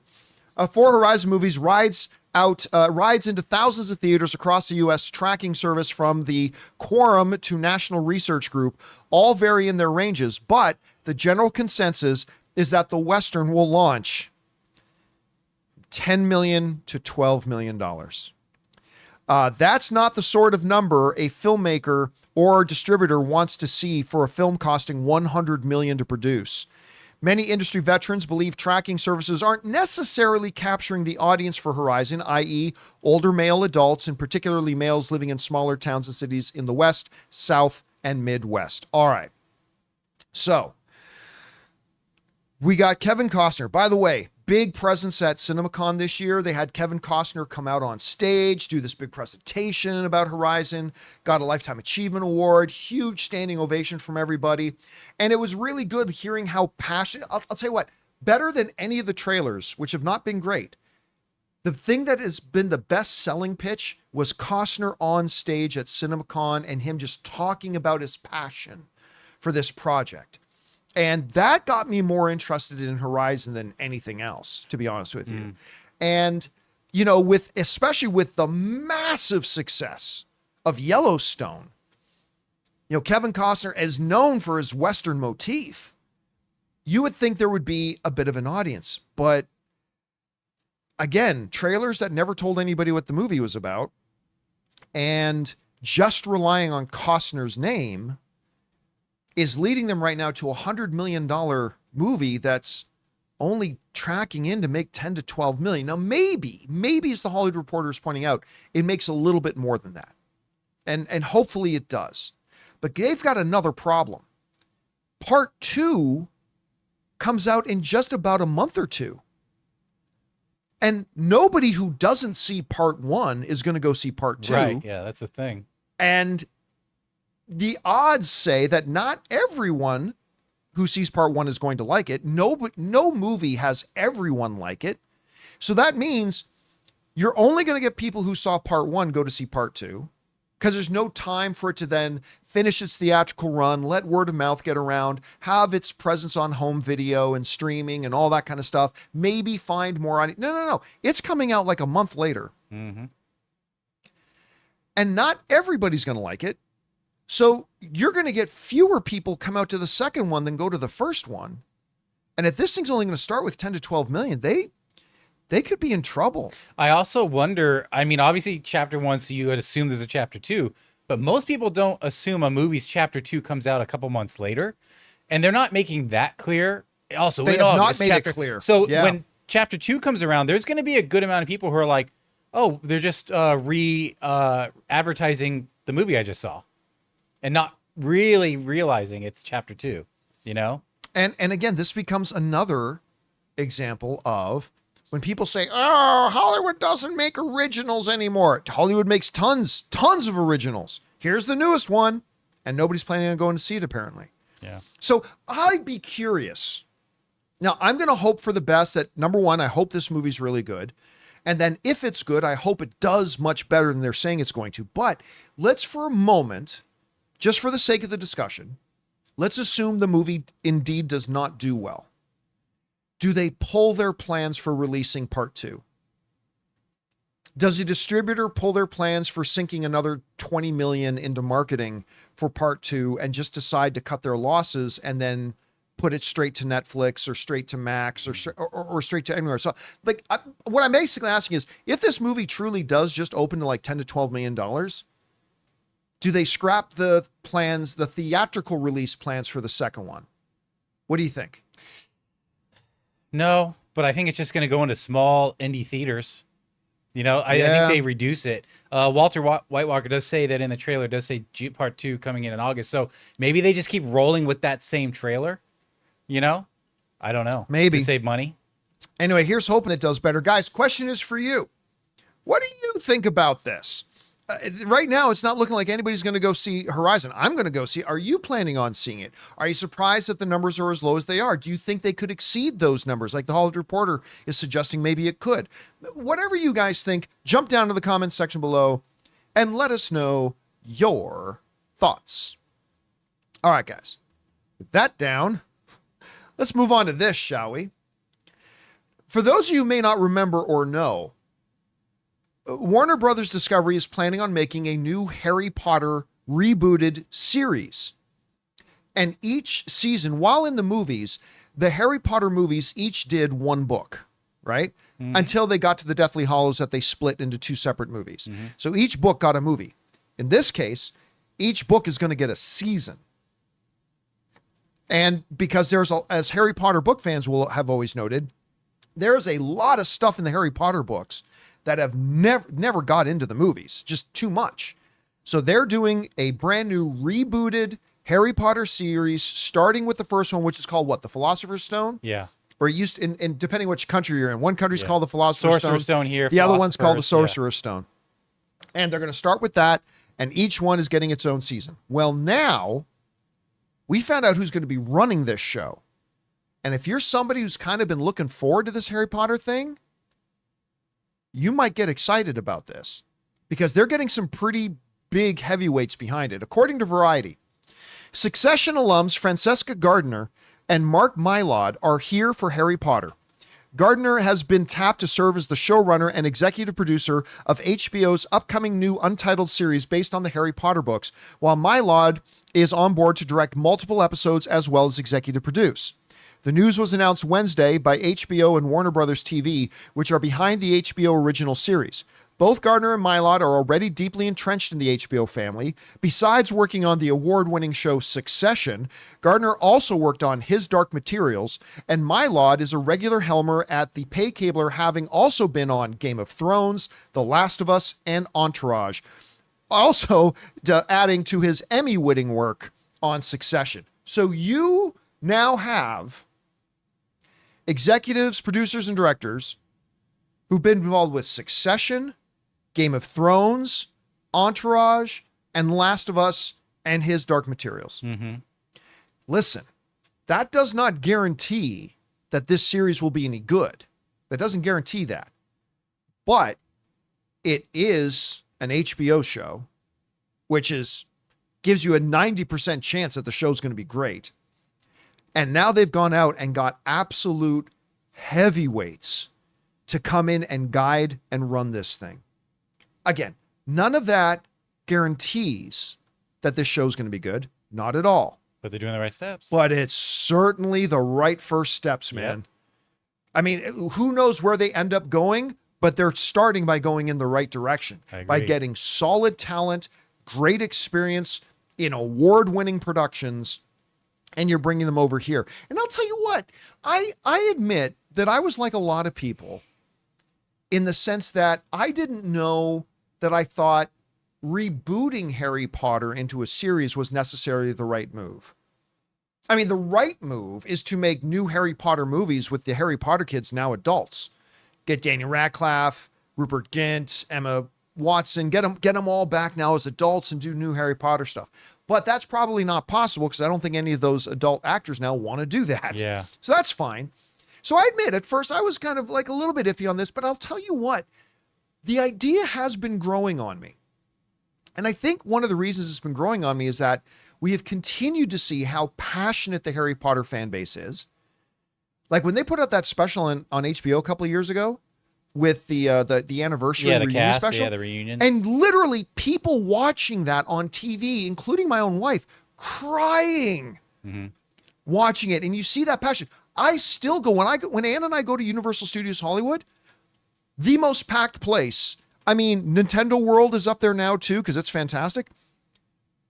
4 Horizon movies rides into thousands of theaters across the U.S. tracking service from the Quorum to National Research Group, all vary in their ranges, but the general consensus is that the Western will launch $10 million to $12 million. That's not the sort of number a filmmaker or distributor wants to see for a film costing $100 million to produce. Many industry veterans believe tracking services aren't necessarily capturing the audience for Horizon, i.e. older male adults, and particularly males living in smaller towns and cities in the West, South, and Midwest. All right. So we got Kevin Costner. By the way, big presence at CinemaCon this year. They had Kevin Costner come out on stage, do this big presentation about Horizon, got a Lifetime Achievement Award, huge standing ovation from everybody. And it was really good hearing how passionate, I'll tell you what, better than any of the trailers, which have not been great. The thing that has been the best selling pitch was Costner on stage at CinemaCon and him just talking about his passion for this project. And that got me more interested in Horizon than anything else, to be honest with you. And, you know, especially with the massive success of Yellowstone, you know, Kevin Costner is known for his Western motif. You would think there would be a bit of an audience, but again, trailers that never told anybody what the movie was about and just relying on Costner's name is leading them right now to a $100 million movie that's only tracking in to make 10 to 12 million. Now, maybe as the Hollywood Reporter is pointing out, it makes a little bit more than that. And hopefully it does. But they've got another problem. Part 2 comes out in just about a month or two. And nobody who doesn't see part 1 is going to go see part 2. Right, yeah, that's the thing. And the odds say that not everyone who sees part 1 is going to like it. No movie has everyone like it. So that means you're only going to get people who saw part 1 go to see part 2, because there's no time for it to then finish its theatrical run, let word of mouth get around, have its presence on home video and streaming and all that kind of stuff, maybe find more on it. No. It's coming out like a month later. Mm-hmm. And not everybody's going to like it. So you're going to get fewer people come out to the second one than go to the first one. And if this thing's only going to start with 10 to 12 million, they could be in trouble. I also wonder, I mean, obviously chapter 1, so you would assume there's a chapter 2, but most people don't assume a movie's chapter 2 comes out a couple months later. And they're not making that clear. Also, They have not made it clear. So Yeah. when chapter 2 comes around, there's going to be a good amount of people who are like, oh, they're just advertising the movie I just saw, and not really realizing it's chapter 2, you know? And again, this becomes another example of when people say, oh, Hollywood doesn't make originals anymore. Hollywood makes tons of originals. Here's the newest one. And nobody's planning on going to see it, apparently. Yeah. So I'd be curious. Now, I'm going to hope for the best that, number one, I hope this movie's really good. And then if it's good, I hope it does much better than they're saying it's going to. But let's for a moment, just for the sake of the discussion, let's assume the movie indeed does not do well. Do they pull their plans for releasing part 2? Does a distributor pull their plans for sinking another 20 million into marketing for part 2 and just decide to cut their losses and then put it straight to Netflix or straight to Max or straight to anywhere? So like, what I'm basically asking is, if this movie truly does just open to like 10 to 12 million dollars, do they scrap the plans, the theatrical release plans for the second one? What do you think? No, but I think it's just going to go into small indie theaters. You know, I think they reduce it. Walter White Walker does say that in the trailer, does say part 2 coming in August. So maybe they just keep rolling with that same trailer. You know, I don't know. Maybe. To save money. Anyway, here's hoping it does better. Guys, question is for you. What do you think about this? Right now, it's not looking like anybody's going to go see Horizon. I'm going to go see. Are you planning on seeing it? Are you surprised that the numbers are as low as they are? Do you think they could exceed those numbers? Like the Hollywood Reporter is suggesting maybe it could. Whatever you guys think, jump down to the comments section below and let us know your thoughts. All right, guys. With that down, let's move on to this, shall we? For those of you who may not remember or know, Warner Brothers Discovery is planning on making a new Harry Potter rebooted series. And each season, while in the movies, the Harry Potter movies each did one book, right? Until they got to the Deathly Hallows that they split into 2 separate movies. So each book got a movie. In this case, each book is going to get a season. And because as Harry Potter book fans will have always noted, there's a lot of stuff in the Harry Potter books that have never got into the movies, just too much. So they're doing a brand new rebooted Harry Potter series, starting with the first one, which is called what? The Philosopher's Stone? Yeah. Or it used in depending which country you're in. One country's called the Philosopher's Sorcerer's Stone here. The other one's called the Philosopher's, Sorcerer's Stone. And they're going to start with that, and each one is getting its own season. Well, now we found out who's going to be running this show. And if you're somebody who's kind of been looking forward to this Harry Potter thing, you might get excited about this because they're getting some pretty big heavyweights behind it. According to Variety, Succession alums Francesca Gardner and Mark Mylod are here for Harry Potter. Gardner has been tapped to serve as the showrunner and executive producer of HBO's upcoming new untitled series based on the Harry Potter books, while Mylod is on board to direct multiple episodes as well as executive produce. The news was announced Wednesday by HBO and Warner Brothers TV, which are behind the HBO original series. Both Gardner and Mylod are already deeply entrenched in the HBO family. Besides working on the award-winning show Succession, Gardner also worked on His Dark Materials, and Mylod is a regular helmer at the pay cabler, having also been on Game of Thrones, The Last of Us, and Entourage. Also, adding to his Emmy-winning work on Succession. So you now have executives, producers, and directors who've been involved with Succession, Game of Thrones, Entourage, and Last of Us, and His Dark Materials. Listen, that does not guarantee that this series will be any good. That doesn't guarantee that. But it is an HBO show, which gives you a 90% chance that the show's going to be great. And now they've gone out and got absolute heavyweights to come in and guide and run this thing. Again, none of that guarantees that this show's going to be good. Not at all. But they're doing the right steps. But it's certainly the right first steps, man. Yep. I mean, who knows where they end up going, but they're starting by going in the right direction. By getting solid talent, great experience in award-winning productions, and you're bringing them over here. And I'll tell you what, I admit that I was like a lot of people in the sense that I didn't know that I thought rebooting Harry Potter into a series was necessarily the right move. I mean, the right move is to make new Harry Potter movies with the Harry Potter kids now adults. Get Daniel Radcliffe, Rupert Grint, Emma Watson, get them all back now as adults and do new Harry Potter stuff. But that's probably not possible because I don't think any of those adult actors now want to do that. Yeah. So that's fine. So I admit, at first I was kind of like a little bit iffy on this, but I'll tell you what, the idea has been growing on me. And I think one of the reasons it's been growing on me is that we have continued to see how passionate the Harry Potter fan base is. Like when they put out that special on HBO a couple of years ago with the anniversary reunion cast, special. the reunion. And literally people watching that on TV, including my own wife, crying, watching it. And you see that passion. I still go, when Ann and I go to Universal Studios Hollywood, the most packed place. I mean, Nintendo World is up there now too, because it's fantastic.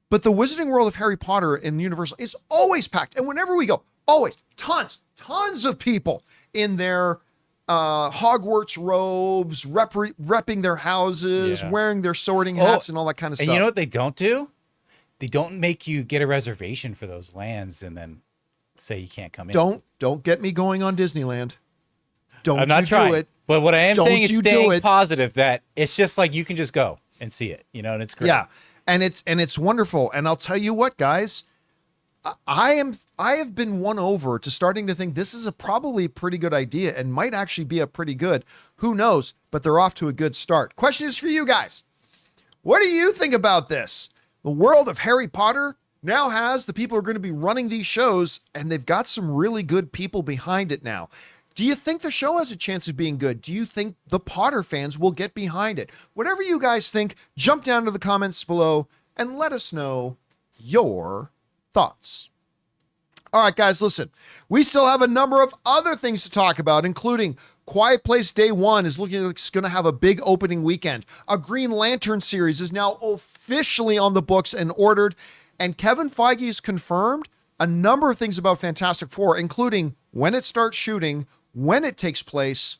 But the Wizarding World of Harry Potter in Universal is always packed. And whenever we go, always tons of people in their Hogwarts robes, repping their houses, wearing their sorting hats and all that kind of stuff. And you know what they don't do? They don't make you get a reservation for those lands and then say you can't come in. Don't get me going on Disneyland. I'm not trying. Do it. But what I am saying is staying it. positive that it's just like you can just go and see it, and it's great. Yeah. And it's wonderful. And I'll tell you what, guys, I have been won over to starting to think this is probably a pretty good idea and might actually be a pretty good, who knows, but they're off to a good start. Question is for you guys. What do you think about this? The world of Harry Potter now has the people who are going to be running these shows, and they've got some really good people behind it now. Do you think the show has a chance of being good? Do you think the Potter fans will get behind it? Whatever you guys think, jump down to the comments below and let us know your thoughts. All right, guys, listen. We still have a number of other things to talk about, including Quiet Place Day 1 is looking like it's going to have a big opening weekend. A Green Lantern series is now officially on the books and ordered. And Kevin Feige has confirmed a number of things about Fantastic Four, including when it starts shooting, when it takes place,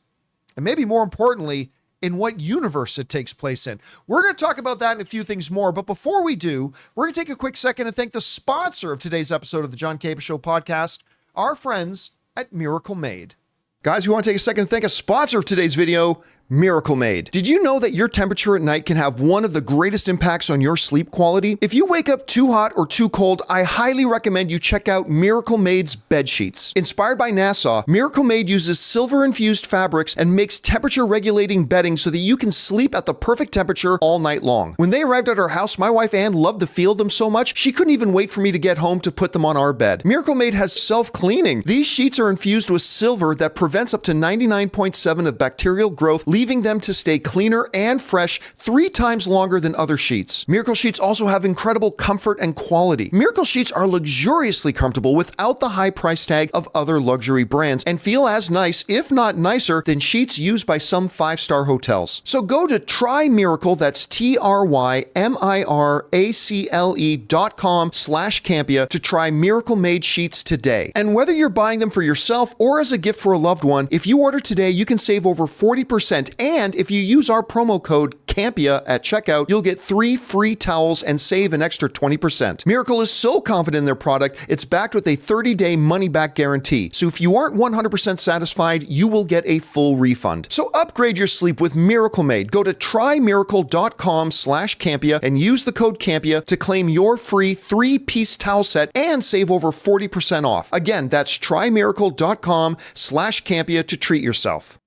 and maybe more importantly, in what universe it takes place in. We're going to talk about that and a few things more, but before we do, we're going to take a quick second and thank the sponsor of today's episode of the John Campea Show podcast, our friends at Miracle Made. Guys, we want to take a second and thank a sponsor of today's video, Miracle Made. Did you know that your temperature at night can have one of the greatest impacts on your sleep quality? If you wake up too hot or too cold, I highly recommend you check out Miracle Made's bed sheets. Inspired by NASA, Miracle Made uses silver-infused fabrics and makes temperature-regulating bedding so that you can sleep at the perfect temperature all night long. When they arrived at our house, my wife Ann loved the feel of them so much, she couldn't even wait for me to get home to put them on our bed. Miracle Made has self-cleaning. These sheets are infused with silver that prevents up to 99.7% of bacterial growth, leaving them to stay cleaner and fresh 3 times longer than other sheets. Miracle Sheets also have incredible comfort and quality. Miracle Sheets are luxuriously comfortable without the high price tag of other luxury brands and feel as nice, if not nicer, than sheets used by some 5-star hotels. So go to TryMiracle, that's TryMiracle.com/Campea to try Miracle Made sheets today. And whether you're buying them for yourself or as a gift for a loved one, if you order today, you can save over 40%. And if you use our promo code Campea at checkout, you'll get 3 free towels and save an extra 20%. Miracle is so confident in their product, it's backed with a 30-day money-back guarantee. So if you aren't 100% satisfied, you will get a full refund. So upgrade your sleep with Miracle Made. Go to TryMiracle.com/Campea and use the code Campea to claim your free 3-piece towel set and save over 40% off. Again, that's TryMiracle.com/Campea to treat yourself.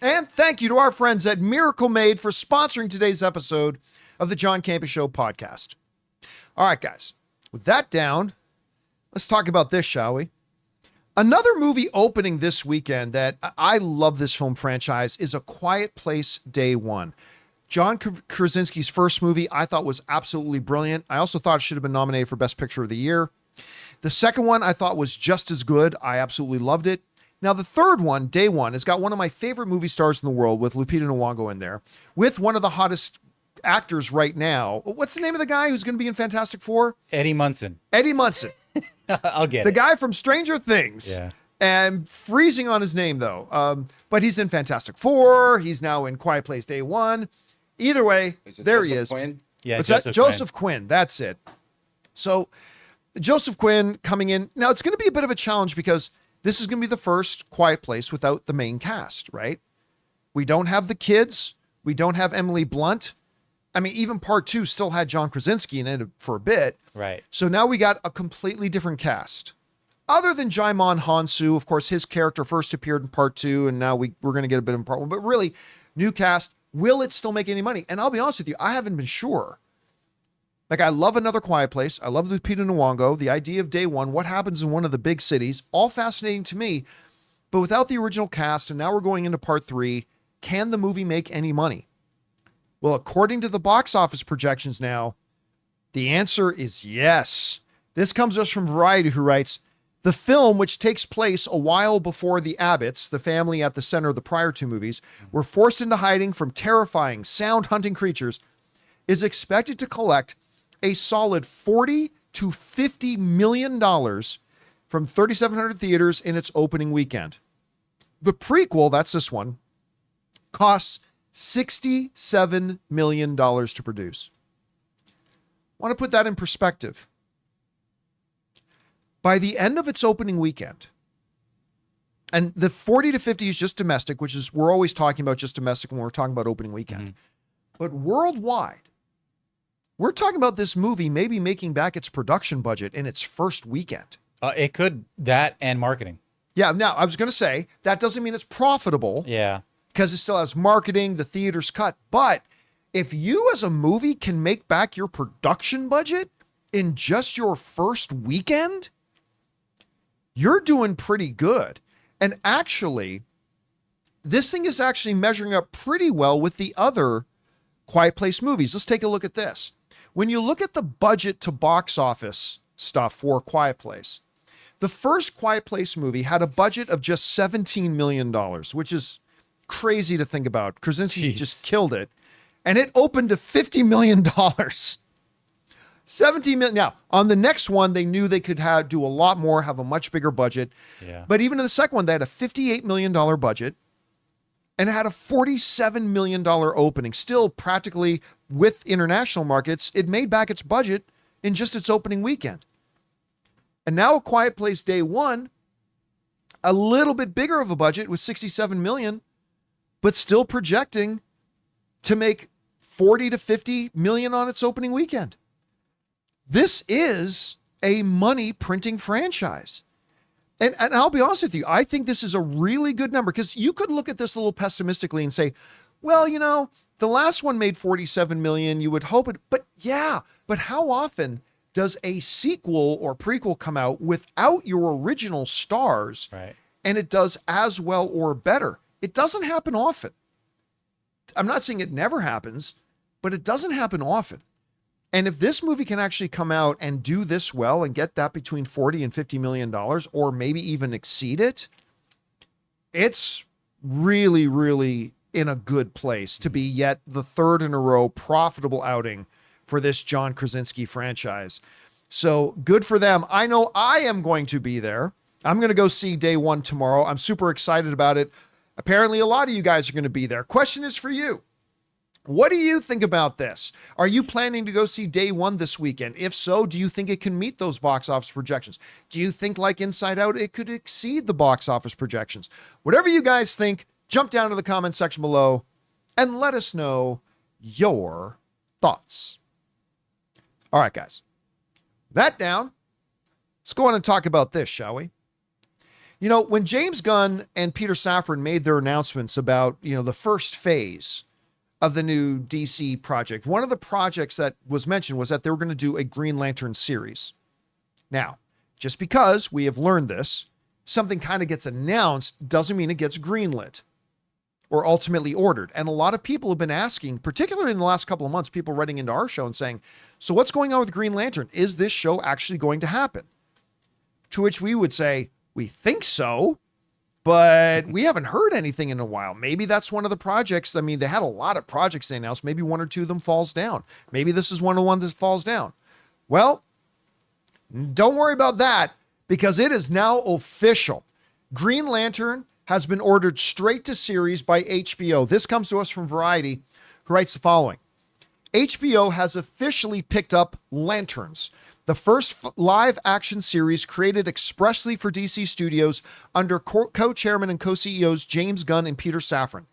And thank you to our friends at Miracle Made for sponsoring today's episode of the John Campea Show podcast. All right, guys, with that down, let's talk about this, shall we? Another movie opening this weekend that I love this film franchise is A Quiet Place Day 1. John Krasinski's first movie I thought was absolutely brilliant. I also thought it should have been nominated for Best Picture of the Year. The second one I thought was just as good. I absolutely loved it. Now, the third one, Day 1, has got one of my favorite movie stars in the world with Lupita Nyong'o in there, with one of the hottest actors right now. What's the name of the guy who's going to be in Fantastic Four? Eddie Munson. Eddie Munson. I'll get the it. guy from Stranger Things. Yeah. And freezing on his name, though. But he's in Fantastic Four. He's now in Quiet Place Day 1. Either way, there he is. Quinn? Yeah, Joseph Quinn. That's it. So Joseph Quinn coming in. Now, it's going to be a bit of a challenge because this is going to be the first Quiet Place without the main cast, right? We don't have the kids. We don't have Emily Blunt. I mean, even part 2 still had John Krasinski in it for a bit. Right. So now we got a completely different cast. other than Jaimon Hansu, of course, his character first appeared in part 2, and now we're going to get a bit in part 1. But really, new cast, will it still make any money? And I'll be honest with you, I haven't been sure. Like, I love Another Quiet Place. I love Lupita Nyong'o. The idea of Day One, what happens in one of the big cities, all fascinating to me. But without the original cast, and now we're going into part 3, can the movie make any money? Well, according to the box office projections now, the answer is yes. This comes to us from Variety, who writes, the film, which takes place a while before the Abbotts, the family at the center of the prior 2 movies, were forced into hiding from terrifying, sound-hunting creatures, is expected to collect a solid $40 to $50 million from 3,700 theaters in its opening weekend. The prequel, that's this one, costs $67 million to produce. I want to put that in perspective. By the end of its opening weekend, and the 40 to 50 is just domestic, which is, we're always talking about just domestic when we're talking about opening weekend. But worldwide, we're talking about this movie maybe making back its production budget in its first weekend. It could, that and marketing. Yeah, now I was going to say, that doesn't mean it's profitable. Yeah. Because it still has marketing, the theater's cut. But if you as a movie can make back your production budget in just your first weekend, you're doing pretty good. And actually, this thing is actually measuring up pretty well with the other Quiet Place movies. Let's take a look at this. When you look at the budget to box office stuff for Quiet Place, the first Quiet Place movie had a budget of just $17 million, which is crazy to think about. Krasinski just killed it. And it opened to $50 million. 17 million. Now, on the next one, they knew they could do a lot more, have a much bigger budget. Yeah. But even in the second one, they had a $58 million budget and it had a $47 million opening. Still, practically with international markets, it made back its budget in just its opening weekend. And now A Quiet Place Day One, a little bit bigger of a budget with $67 million, but still projecting to make 40 to 50 million on its opening weekend. This is a money printing franchise. And I'll be honest with you, I think this is a really good number, because you could look at this a little pessimistically and say, well, you know, the last one made 47 million. You would hope it, but yeah, but how often does a sequel or prequel come out without your original stars, Right. and it does as well or better? It doesn't happen often. I'm not saying it never happens, but it doesn't happen often. And if this movie can actually come out and do this well and get that between 40 and $50 million, or maybe even exceed it, it's really, really in a good place to be yet the third in a row profitable outing for this John Krasinski franchise. So good for them. I know I am going to be there. I'm going to go see Day One tomorrow. I'm super excited about it. Apparently, a lot of you guys are going to be there. Question is for you. What do you think about this? Are you planning to go see Day One this weekend? If so, do you think it can meet those box office projections? Do you think, like Inside Out, it could exceed the box office projections? Whatever you guys think, jump down to the comment section below and let us know your thoughts. All right, guys. That down. Let's go on and talk about this, shall we? You know, when James Gunn and Peter Safran made their announcements about, you know, the first phase of the new DC project, one of the projects that was mentioned was that they were going to do a Green Lantern series. Now, just because we have learned this, something kind of gets announced doesn't mean it gets greenlit or ultimately ordered. And a lot of people have been asking, particularly in the last couple of months, people writing into our show and saying, so what's going on with Green Lantern? Is this show actually going to happen? To which we would say, we think so, but we haven't heard anything in a while. Maybe that's one of the projects. I mean, they had a lot of projects they announced. Maybe one or two of them falls down. Maybe this is one of the ones that falls down. Well, don't worry about that, because it is now official. Green Lantern has been ordered straight to series by HBO. This comes to us from Variety, who writes the following. HBO has officially picked up Lanterns, the first live action series created expressly for DC Studios under co-chairman and co-CEOs James Gunn and Peter Safran.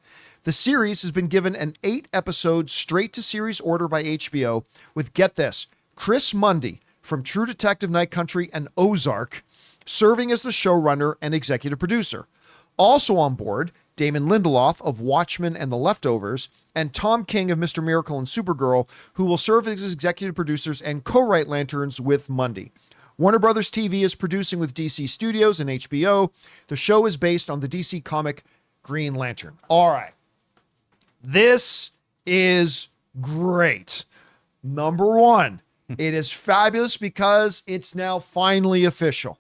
The series has been given an 8-episode straight-to-series order by HBO with, get this, Chris Mundy from True Detective Night Country and Ozark serving as the showrunner and executive producer. Also on board, Damon Lindelof of Watchmen and The Leftovers, and Tom King of Mr. Miracle and Supergirl, who will serve as executive producers and co-write Lanterns with Mundy. Warner Brothers TV is producing with DC Studios and HBO. The show is based on the DC comic Green Lantern. All right. This is great. Number one, it is fabulous because it's now finally official.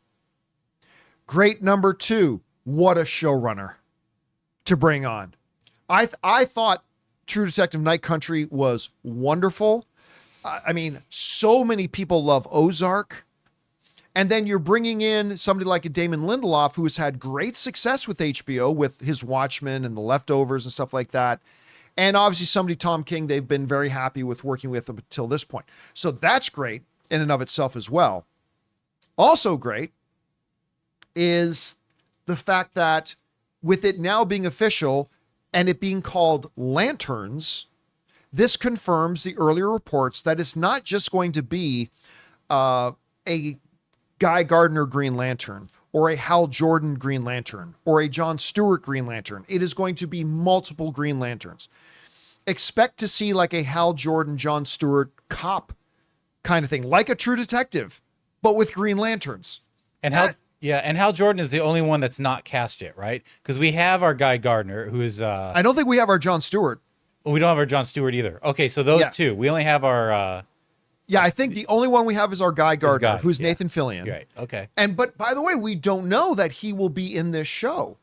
Great number two, what a showrunner to bring on. I thought True Detective Night Country was wonderful. I mean, so many people love Ozark. And then you're bringing in somebody like a Damon Lindelof, who has had great success with HBO with his Watchmen and The Leftovers and stuff like that. And obviously somebody, Tom King, they've been very happy with working with up until this point. So that's great in and of itself as well. Also great is the fact that with it now being official and it being called Lanterns, this confirms the earlier reports that it's not just going to be a Guy Gardner Green Lantern or a Hal Jordan Green Lantern or a John Stewart Green Lantern. It is going to be multiple Green Lanterns. Expect to see like a Hal Jordan, John Stewart cop kind of thing, like a True Detective, but with Green Lanterns. And Hal Jordan is the only one that's not cast yet, right? Because we have our Guy Gardner, who is I don't think we have our John Stewart. we don't have our John Stewart either. Okay, so those two. We only have our Yeah, I think the only one we have is our Guy Gardner, who's yeah. Nathan Fillion. Right. Okay. But by the way, we don't know that he will be in this show.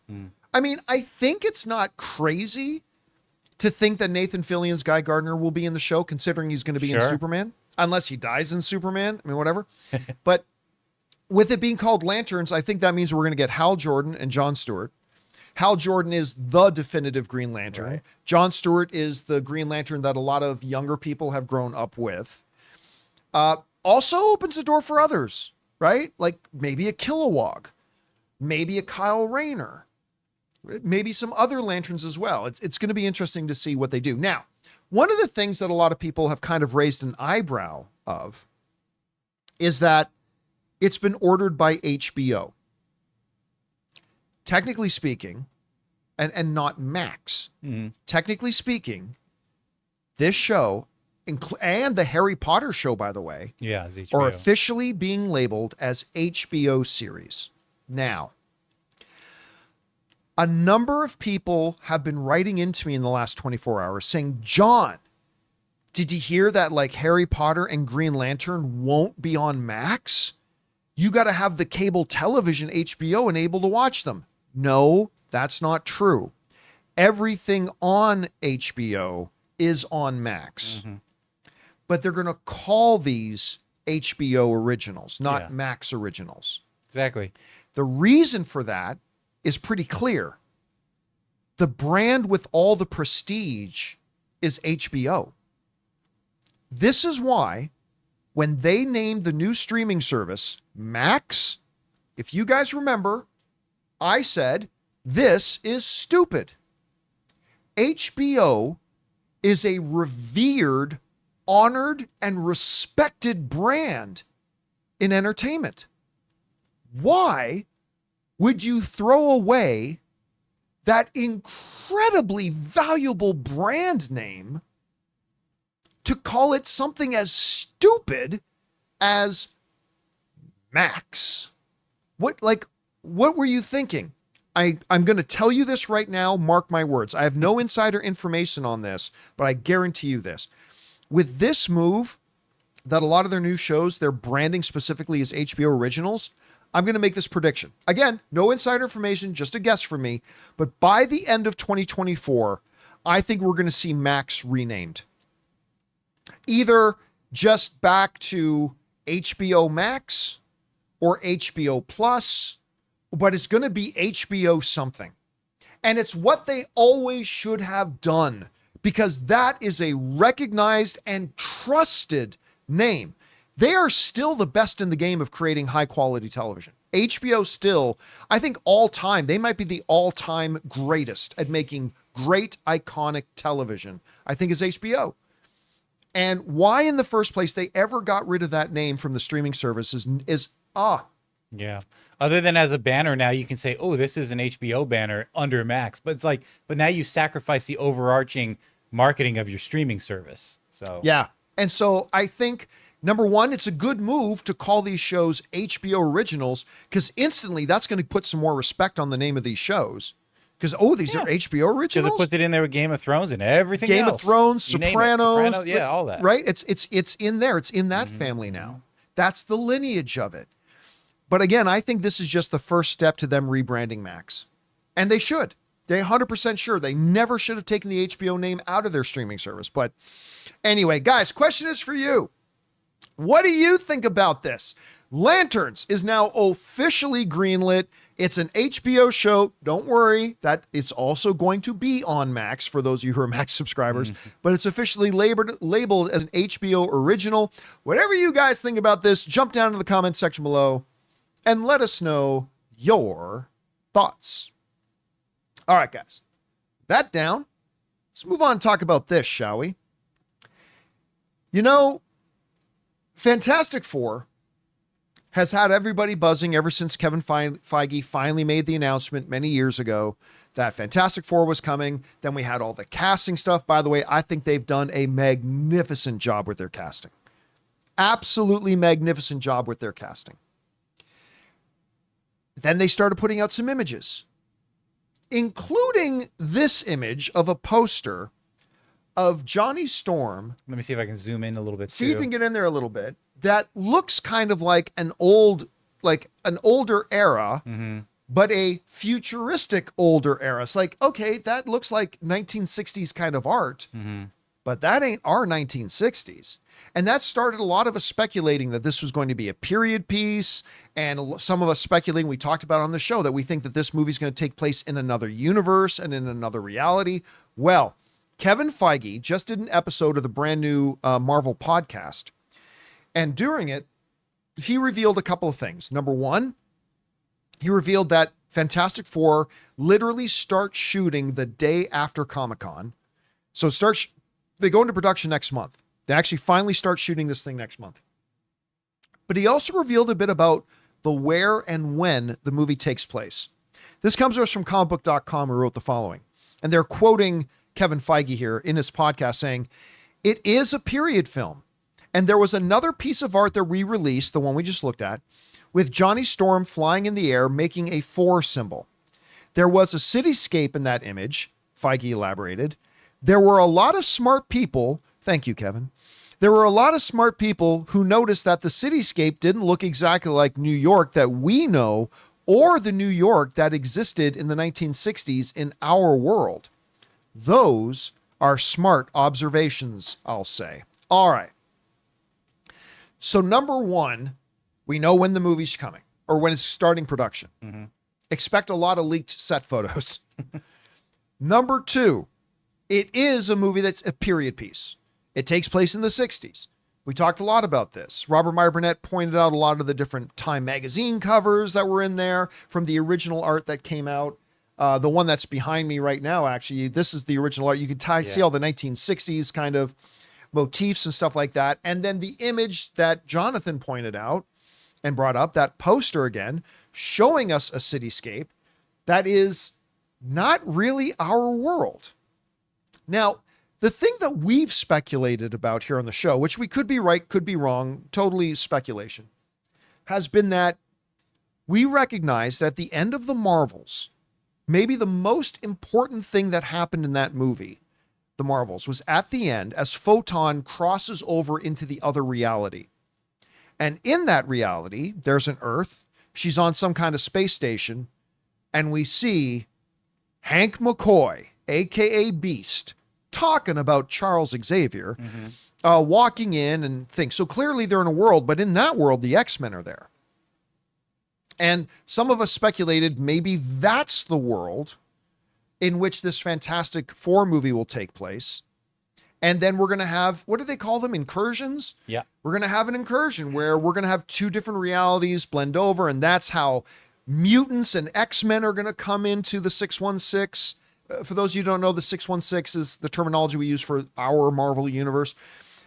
I mean, I think it's not crazy to think that Nathan Fillion's Guy Gardner will be in the show, considering he's going to be in Superman, unless he dies in Superman. I mean, whatever. But with it being called Lanterns, I think that means we're going to get Hal Jordan and John Stewart. Hal Jordan is the definitive Green Lantern. Right. John Stewart is the Green Lantern that a lot of younger people have grown up with. Also opens the door for others, right? Like maybe a Kilowog, maybe a Kyle Rayner, maybe some other Lanterns as well. It's going to be interesting to see what they do. Now, one of the things that a lot of people have kind of raised an eyebrow of is that it's been ordered by HBO. Technically speaking, and not Max. Technically speaking, this show and the Harry Potter show, by the way, is HBO. are officially being labeled as HBO series. Now, a number of people have been writing into me in the last 24 hours saying, John, did you hear that like Harry Potter and Green Lantern won't be on Max? You got to have the cable television HBO enabled to watch them. No, that's not true. Everything on HBO is on Max. But they're going to call these HBO originals, not Max originals. Exactly. The reason for that is pretty clear. The brand with all the prestige is HBO. This is why when they named the new streaming service Max, if you guys remember, I said, this is stupid. HBO is a revered, honored, and respected brand in entertainment. Why would you throw away that incredibly valuable brand name to call it something as stupid as Max? What were you thinking? I'm going to tell you this right now. Mark my words. I have no insider information on this, but I guarantee you this. With this move, that a lot of their new shows, they're branding specifically as HBO originals, I'm going to make this prediction. Again, no insider information, just a guess from me. But by the end of 2024, I think we're going to see Max renamed. Either just back to HBO Max or HBO Plus, but it's going to be HBO something. And it's what they always should have done, because that is a recognized and trusted name. They are still the best in the game of creating high quality television. HBO still, I think all time, they might be the all-time greatest at making great iconic television, I think, is HBO. And why in the first place they ever got rid of that name from the streaming services is Yeah. Other than as a banner now, you can say, "Oh, this is an HBO banner under Max," but it's like, but now you sacrifice the overarching marketing of your streaming service. So Yeah. And so I think, number one, it's a good move to call these shows HBO originals, because instantly that's going to put some more respect on the name of these shows. Because, oh, these are HBO because originals? it puts it in there with Game of Thrones and everything Game else. of Thrones, You name it. Sopranos, yeah, all that. right? It's in there. It's in that family now. That's the lineage of it. But again, I think this is just the first step to them rebranding Max. And they should. They're 100% sure. They never should have taken the HBO name out of their streaming service. But anyway, guys, question is for you. What do you think about this? Lanterns is now officially greenlit. It's an HBO show. Don't worry, that it's also going to be on Max for those of you who are Max subscribers, but it's officially labeled as an HBO original. Whatever you guys think about this, jump down to the comment section below and let us know your thoughts. All right, guys, that down. Let's move on and talk about this, shall we? You know, Fantastic Four has had everybody buzzing ever since Kevin Feige finally made the announcement many years ago that Fantastic Four was coming. Then we had all the casting stuff. By the way, I think they've done a magnificent job with their casting. Absolutely magnificent job with their casting. Then they started putting out some images, including this image of a poster of Johnny Storm. Let me see if I can zoom in a little bit. See if you can get in there a little bit. That looks kind of like an older era, but a futuristic older era. It's like, okay, that looks like 1960s kind of art, but that ain't our 1960s. And that started a lot of us speculating that this was going to be a period piece. And some of us speculating, we talked about on the show, that we think that this movie's going to take place in another universe and in another reality. Well, Kevin Feige just did an episode of the brand new Marvel podcast. And during it, he revealed a couple of things. Number one, he revealed that Fantastic Four literally starts shooting the day after Comic-Con. So they go into production next month. They actually finally start shooting this thing next month. But he also revealed a bit about the where and when the movie takes place. This comes to us from comicbook.com, who wrote the following. And they're quoting Kevin Feige here in his podcast saying, "It is a period film. And there was another piece of art that we released, the one we just looked at, with Johnny Storm flying in the air, making a 4 symbol. There was a cityscape in that image," Feige elaborated. "There were a lot of smart people," thank you, Kevin. "There were a lot of smart people who noticed that the cityscape didn't look exactly like New York that we know, or the New York that existed in the 1960s in our world. Those are smart observations, I'll say." All right. So number one, we know when the movie's coming or when it's starting production. Expect a lot of leaked set photos. Number two, it is a movie that's a period piece. It takes place in the 60s. We talked a lot about this. Robert Meyer Burnett pointed out a lot of the different Time magazine covers that were in there from the original art that came out. The one that's behind me right now, actually, this is the original art. You can see all the 1960s kind of motifs and stuff like that. And then the image that Jonathan pointed out and brought up, that poster again, showing us a cityscape that is not really our world. Now, the thing that we've speculated about here on the show, which we could be right, could be wrong, totally speculation, has been that we recognize that at the end of the Marvels, maybe the most important thing that happened in that movie, The Marvels, was at the end as Photon crosses over into the other reality. And in that reality, there's an Earth. She's on some kind of space station. And we see Hank McCoy, aka Beast, talking about Charles Xavier, walking in and things. So clearly they're in a world, but in that world, the X-Men are there. And some of us speculated maybe that's the world in which this Fantastic Four movie will take place. And then we're going to have, what do they call them? Incursions? Yeah. We're going to have an incursion where we're going to have two different realities blend over. And that's how mutants and X-Men are going to come into the 616. For those of you who don't know, the 616 is the terminology we use for our Marvel universe.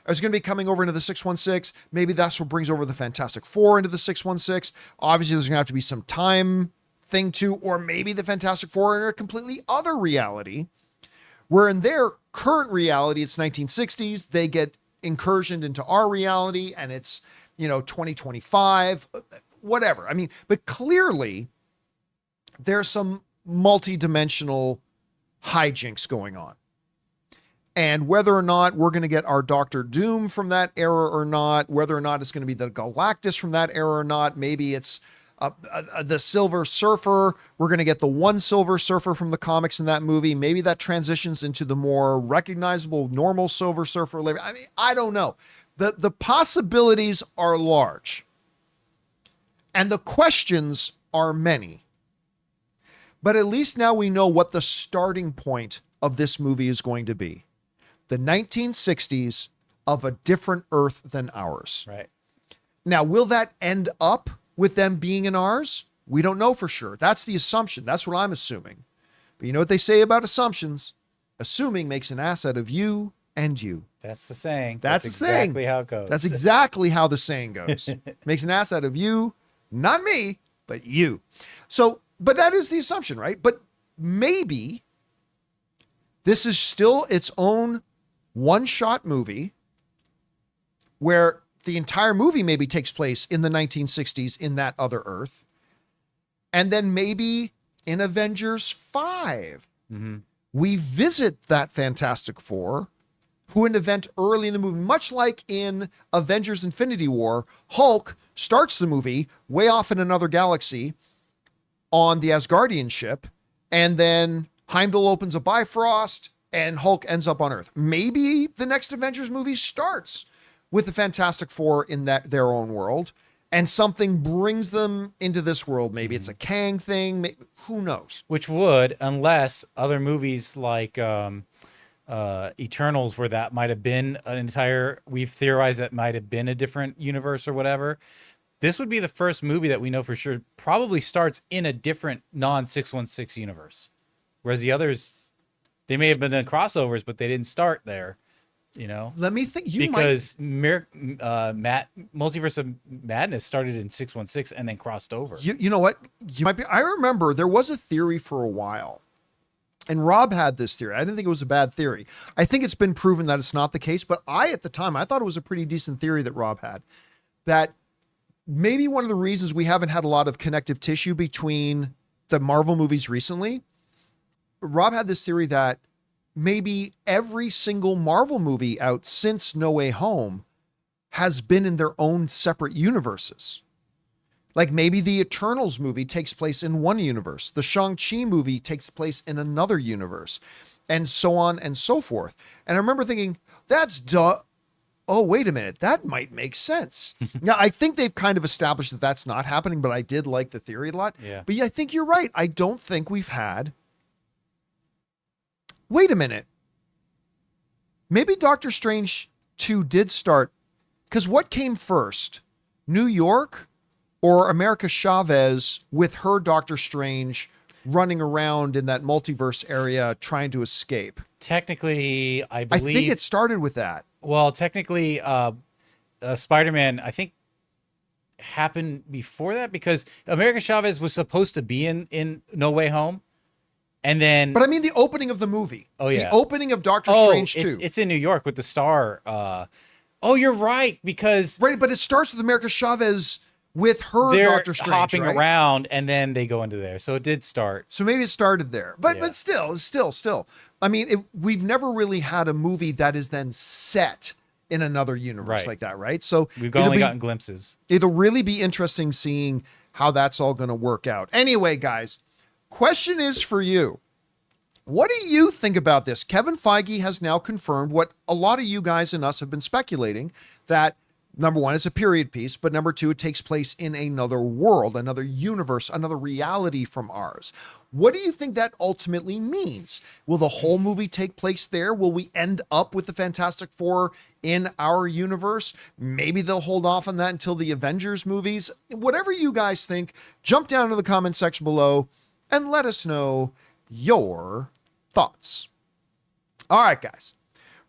is going to be coming over into the 616. Maybe that's what brings over the Fantastic Four into the 616. Obviously, there's going to have to be some time thing too, or maybe the Fantastic Four are in a completely other reality, where in their current reality, it's 1960s. They get incursioned into our reality, and it's, 2025, whatever. I mean, but clearly there's some multi-dimensional hijinks going on. And whether or not we're going to get our Doctor Doom from that era or not, whether or not it's going to be the Galactus from that era or not, maybe it's the Silver Surfer. We're going to get the one Silver Surfer from the comics in that movie. Maybe that transitions into the more recognizable normal Silver Surfer later. I mean, I don't know. The possibilities are large. And the questions are many. But at least now we know what the starting point of this movie is going to be. The 1960s of a different Earth than ours. Right. Now, will that end up with them being in ours? We don't know for sure. That's the assumption. That's what I'm assuming. But you know what they say about assumptions? Assuming makes an ass out of you and you. That's the saying. That's the saying. Exactly how it goes. That's exactly how the saying goes. Makes an ass out of you, not me, but you. So, but that is the assumption, right? But maybe this is still its own one-shot movie where the entire movie maybe takes place in the 1960s in that other Earth. And then maybe in Avengers 5, we visit that Fantastic Four, who an event early in the movie, much like in Avengers Infinity War, Hulk starts the movie way off in another galaxy on the Asgardian ship, and then Heimdall opens a Bifrost, and Hulk ends up on Earth. Maybe the next Avengers movie starts with the Fantastic Four in their own world, and something brings them into this world. Maybe it's a Kang thing. Who knows? Which would, unless other movies like Eternals, where that might have been an entire, we've theorized that might have been a different universe or whatever. This would be the first movie that we know for sure probably starts in a different non-616 universe. Whereas the others, they may have been in crossovers, but they didn't start there, Let me think. Multiverse of Madness started in 616 and then crossed over. You know what? You might be. I remember there was a theory for a while, and Rob had this theory. I didn't think it was a bad theory. I think it's been proven that it's not the case, but at the time, I thought it was a pretty decent theory that Rob had, that maybe one of the reasons we haven't had a lot of connective tissue between the Marvel movies recently, Rob had this theory that maybe every single Marvel movie out since No Way Home has been in their own separate universes. Like maybe the Eternals movie takes place in one universe. The Shang-Chi movie takes place in another universe, and so on and so forth. And I remember thinking, that's oh, wait a minute, that might make sense. Now, I think they've kind of established that that's not happening, but I did like the theory a lot. Yeah. But yeah, I think you're right. I don't think we've had... Wait a minute. Maybe Doctor Strange 2 did start... Because what came first? New York or America Chavez with her Doctor Strange running around in that multiverse area trying to escape? Technically, I think it started with that. Well, technically, Spider-Man, I think, happened before that because America Chavez was supposed to be in No Way Home. And then... But I mean the opening of the movie. Oh, yeah. The opening of Doctor Strange 2. It's in New York with the star. Oh, you're right, because... Right, but it starts with America Chavez with her Doctor Strange, hopping around, and then they go into there. So it did start. So maybe it started there. But still. I mean, we've never really had a movie that is then set in another universe like that, right? So we've only gotten glimpses. It'll really be interesting seeing how that's all going to work out. Anyway, guys, question is for you. What do you think about this? Kevin Feige has now confirmed what a lot of you guys and us have been speculating, that number one, it's a period piece, but number two, it takes place in another world, another universe, another reality from ours. What do you think that ultimately means? Will the whole movie take place there? Will we end up with the Fantastic Four in our universe? Maybe they'll hold off on that until the Avengers movies. Whatever you guys think, jump down to the comment section below and let us know your thoughts. All right, guys.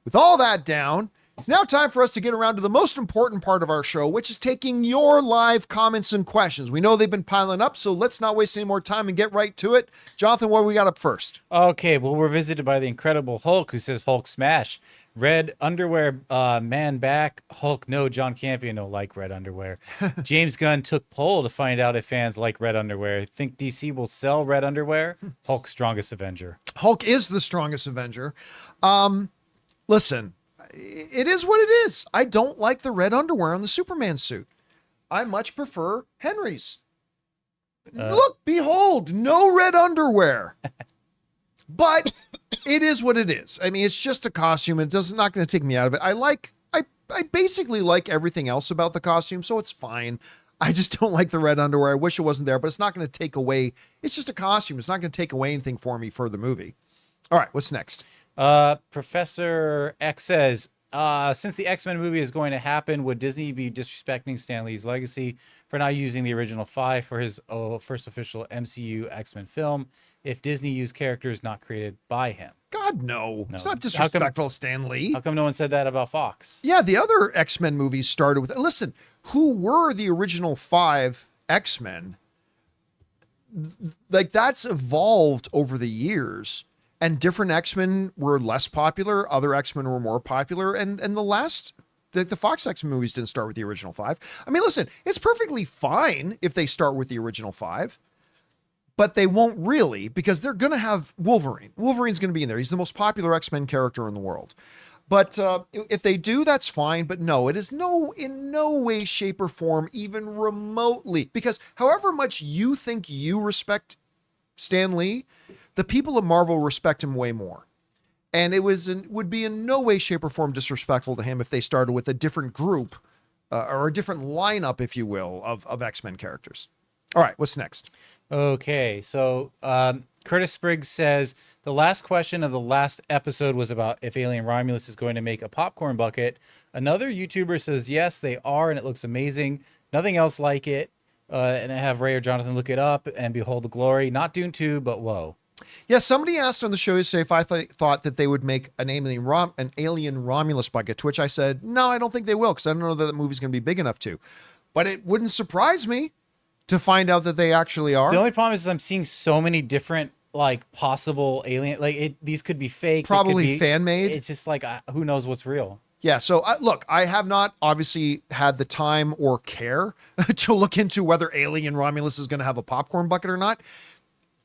With all that down, It's now time for us to get around to the most important part of our show, which is taking your live comments and questions. We know they've been piling up, so let's not waste any more time and get right to it. Jonathan, what do we got up first? Okay, well, we're visited by the Incredible Hulk, who says Hulk smash. Red underwear, man back. Hulk, no. John Campea, no like red underwear. James Gunn took poll to find out if fans like red underwear. Think DC will sell red underwear? Hulk, strongest Avenger. Hulk is the strongest Avenger. Listen, it is what it is. I don't like the red underwear on the Superman suit. I much prefer Henry's. Look, behold, no red underwear. But it is what it is. I mean, it's just a costume. It's not going to take me out of it. I basically like everything else about the costume, so it's fine. I just don't like the red underwear. I wish it wasn't there, but it's not going to take away. It's just a costume. It's not going to take away anything for me for the movie. All right, what's next? Professor X says, since the X-Men movie is going to happen, would Disney be disrespecting Stan Lee's legacy for not using the original 5 for his first official MCU X-Men film if Disney used characters not created by him? God, no. It's not disrespectful to Stan Lee. How come no one said that about Fox? Yeah, the other X-Men movies started with... Listen, who were the original 5 X-Men? Like, that's evolved over the years. And different X-Men were less popular. Other X-Men were more popular. And the Fox X-Men movies didn't start with the original 5. I mean, listen, it's perfectly fine if they start with the original 5. But they won't really, because they're going to have Wolverine. Wolverine's going to be in there. He's the most popular X-Men character in the world. But if they do, that's fine. But no, it is in no way, shape, or form even remotely. Because however much you think you respect Stan Lee, the people of Marvel respect him way more. And it would be in no way, shape, or form disrespectful to him if they started with a different group or a different lineup, if you will, of X-Men characters. All right, what's next? Okay, so Curtis Spriggs says, the last question of the last episode was about if Alien Romulus is going to make a popcorn bucket. Another YouTuber says, yes, they are, and it looks amazing. Nothing else like it. And I have Ray or Jonathan look it up and behold the glory. Not Dune 2, but whoa. Yeah, somebody asked on the show yesterday if I thought that they would make an Alien Romulus bucket, to which I said, no, I don't think they will, because I don't know that the movie's going to be big enough to. But it wouldn't surprise me to find out that they actually are. The only problem is I'm seeing so many different possible alien, these could be fake, probably fan made. It's just who knows what's real. Yeah, so look, I have not obviously had the time or care to look into whether Alien Romulus is going to have a popcorn bucket or not.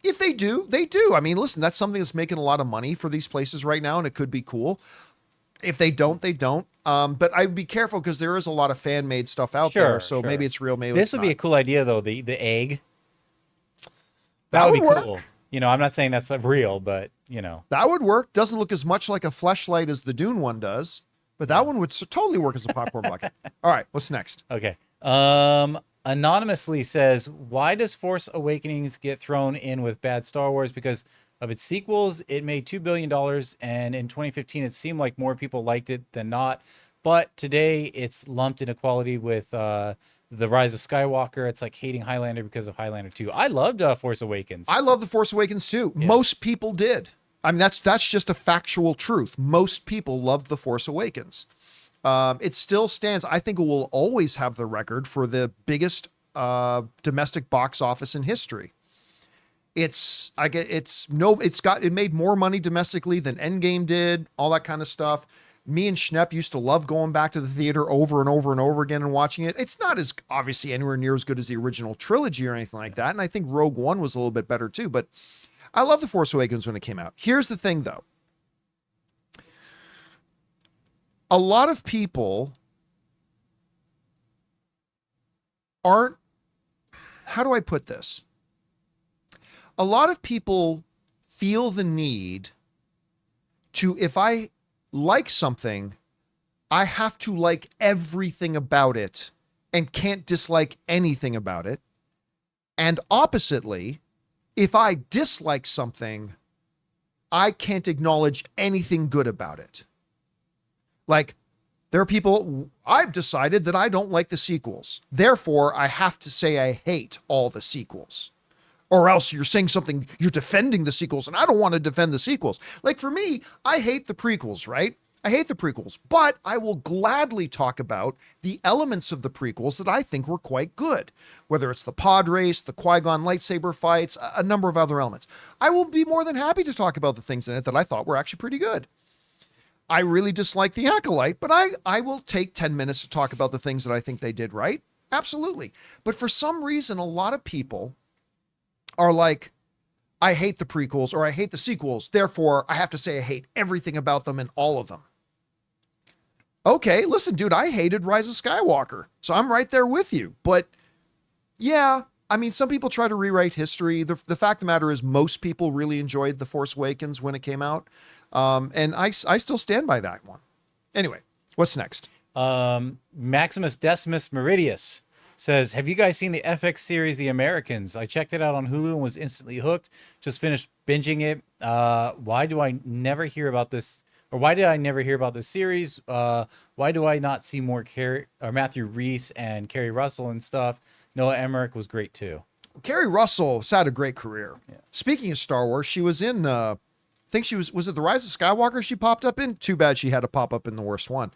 If they do, they do. I mean, listen, that's something that's making a lot of money for these places right now, and it could be cool. If they don't, they don't. But I'd be careful because there is a lot of fan-made stuff out there. So maybe it's real, maybe this would be a cool idea, though. The egg. That would be work. Cool. I'm not saying that's real, but that would work. Doesn't look as much like a fleshlight as the Dune one does, but that one would totally work as a popcorn bucket. All right, what's next? Okay. Anonymously says, why does Force Awakenings get thrown in with bad Star Wars? Because of its sequels, it made $2 billion, and in 2015, it seemed like more people liked it than not. But today, it's lumped in equality with The Rise of Skywalker. It's like hating Highlander because of Highlander 2. I loved Force Awakens. I love The Force Awakens, too. Yeah. Most people did. I mean, that's just a factual truth. Most people loved The Force Awakens. It still stands. I think it will always have the record for the biggest domestic box office in history. It made more money domestically than Endgame did, all that kind of stuff. Me and Schnepp used to love going back to the theater over and over and over again and watching it. It's not as obviously anywhere near as good as the original trilogy or anything like that. And I think Rogue One was a little bit better too, but I love The Force Awakens when it came out. Here's the thing though. A lot of people aren't, how do I put this? A lot of people feel the need to, if I like something, I have to like everything about it and can't dislike anything about it. And oppositely, if I dislike something, I can't acknowledge anything good about it. Like, there are people, I've decided that I don't like the sequels. Therefore, I have to say I hate all the sequels. Or else you're saying something, you're defending the sequels, and I don't want to defend the sequels. Like for me, I hate the prequels, right? I hate the prequels, but I will gladly talk about the elements of the prequels that I think were quite good. Whether it's the pod race, the Qui-Gon lightsaber fights, a number of other elements. I will be more than happy to talk about the things in it that I thought were actually pretty good. I really dislike the Acolyte, but I will take 10 minutes to talk about the things that I think they did right. Absolutely. But for some reason, a lot of people are like, I hate the prequels or I hate the sequels. Therefore, I have to say I hate everything about them and all of them. Okay, listen, dude, I hated Rise of Skywalker. So I'm right there with you. But yeah, I mean, some people try to rewrite history. The fact of the matter is most people really enjoyed The Force Awakens when it came out. And I still stand by that one. Anyway, what's next? Maximus Decimus Meridius says, have you guys seen the FX series The Americans? I checked it out on Hulu and was instantly hooked. Just finished binging it. Why do I never hear about this? Or why did I never hear about this series? Why do I not see more Matthew Rhys and Kerry Russell and stuff? Noah Emmerich was great too. Kerry Russell has had a great career. Yeah. Speaking of Star Wars, she was in, I think she was it The Rise of Skywalker she popped up in? Too bad she had to pop up in the worst one.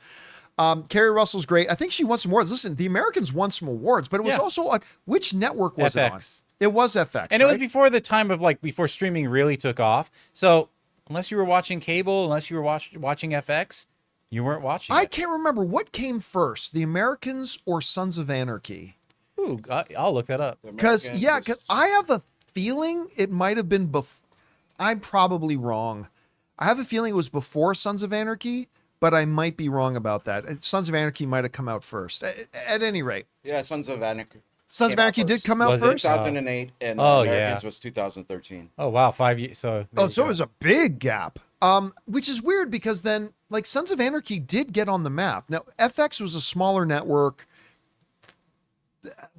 Kerry Russell's great. I think she won some awards. Listen, The Americans won some awards, but it was also on, which network was it on? It was FX, and it was before the time of before streaming really took off. So unless you were watching cable, unless you were watching FX, you weren't watching I can't remember what came first, The Americans or Sons of Anarchy. Ooh, I'll look that up. Because I have a feeling it might have been I'm probably wrong. I have a feeling it was before Sons of Anarchy, but I might be wrong about that. Sons of Anarchy might have come out first. At any rate. Yeah, Sons of Anarchy. Sons of Anarchy did come out first? 2008, and Americans was 2013. Oh, wow, 5 years. So it was a big gap. Which is weird because then, Sons of Anarchy did get on the map. Now, FX was a smaller network,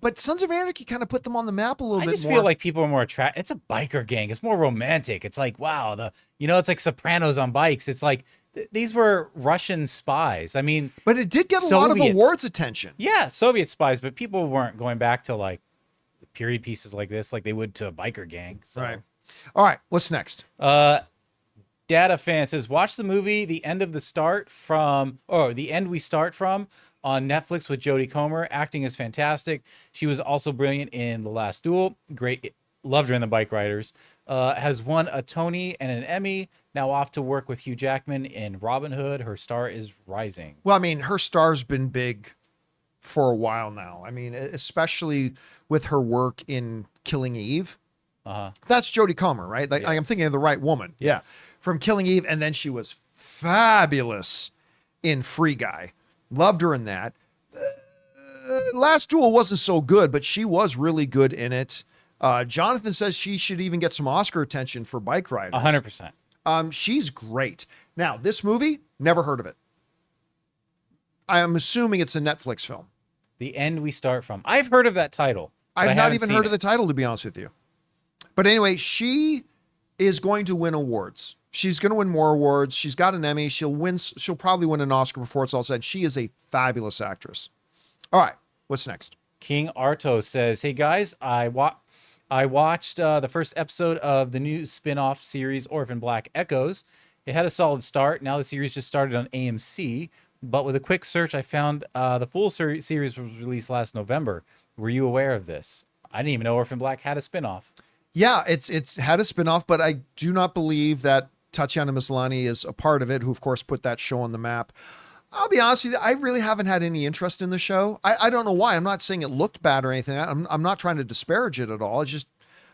but Sons of Anarchy kind of put them on the map a little bit more. I just feel like people are more attracted. It's a biker gang. It's more romantic. It's like, wow, it's like Sopranos on bikes. It's like, these were Russian spies. I mean, but it did get a lot of awards attention. Yeah, Soviet spies, but people weren't going back to period pieces like this, like they would to a biker gang. So. Right. All right. What's next? Data fan says, watch the movie The End We Start From on Netflix with Jodie Comer. Acting is fantastic. She was also brilliant in The Last Duel. Great. Loved her in The Bike Riders. Has won a Tony and an Emmy. Now off to work with Hugh Jackman in Robin Hood. Her star is rising. Well, I mean, her star's been big for a while now. I mean, especially with her work in Killing Eve. That's Jodie Comer, right? Yes. I'm thinking of the right woman. Yes. Yeah. From Killing Eve. And then she was fabulous in Free Guy. Loved her in that. Last Duel wasn't so good, but she was really good in it. Jonathan says she should even get some Oscar attention for Bike Riders. 100%. She's great. Now, this movie, never heard of it. I'm assuming it's a Netflix film. The End We Start From. I've heard of that title. I've not even heard of the title, to be honest with you. But anyway, she is going to win awards. She's going to win more awards. She's got an Emmy. She'll probably win an Oscar before it's all said. She is a fabulous actress. All right, what's next? King Arto says, hey guys, I watched the first episode of the new spin-off series Orphan Black Echoes. It had a solid start. Now the series just started on AMC, but with a quick search, I found the full series was released last November. Were you aware of this? I didn't even know Orphan Black had a spin-off. Yeah, it's had a spin-off, but I do not believe that Tatiana Maslany is a part of it, who of course put that show on the map. I'll be honest with you, I really haven't had any interest in the show. I don't know why. I'm not saying it looked bad or anything. I'm not trying to disparage it at all. It's just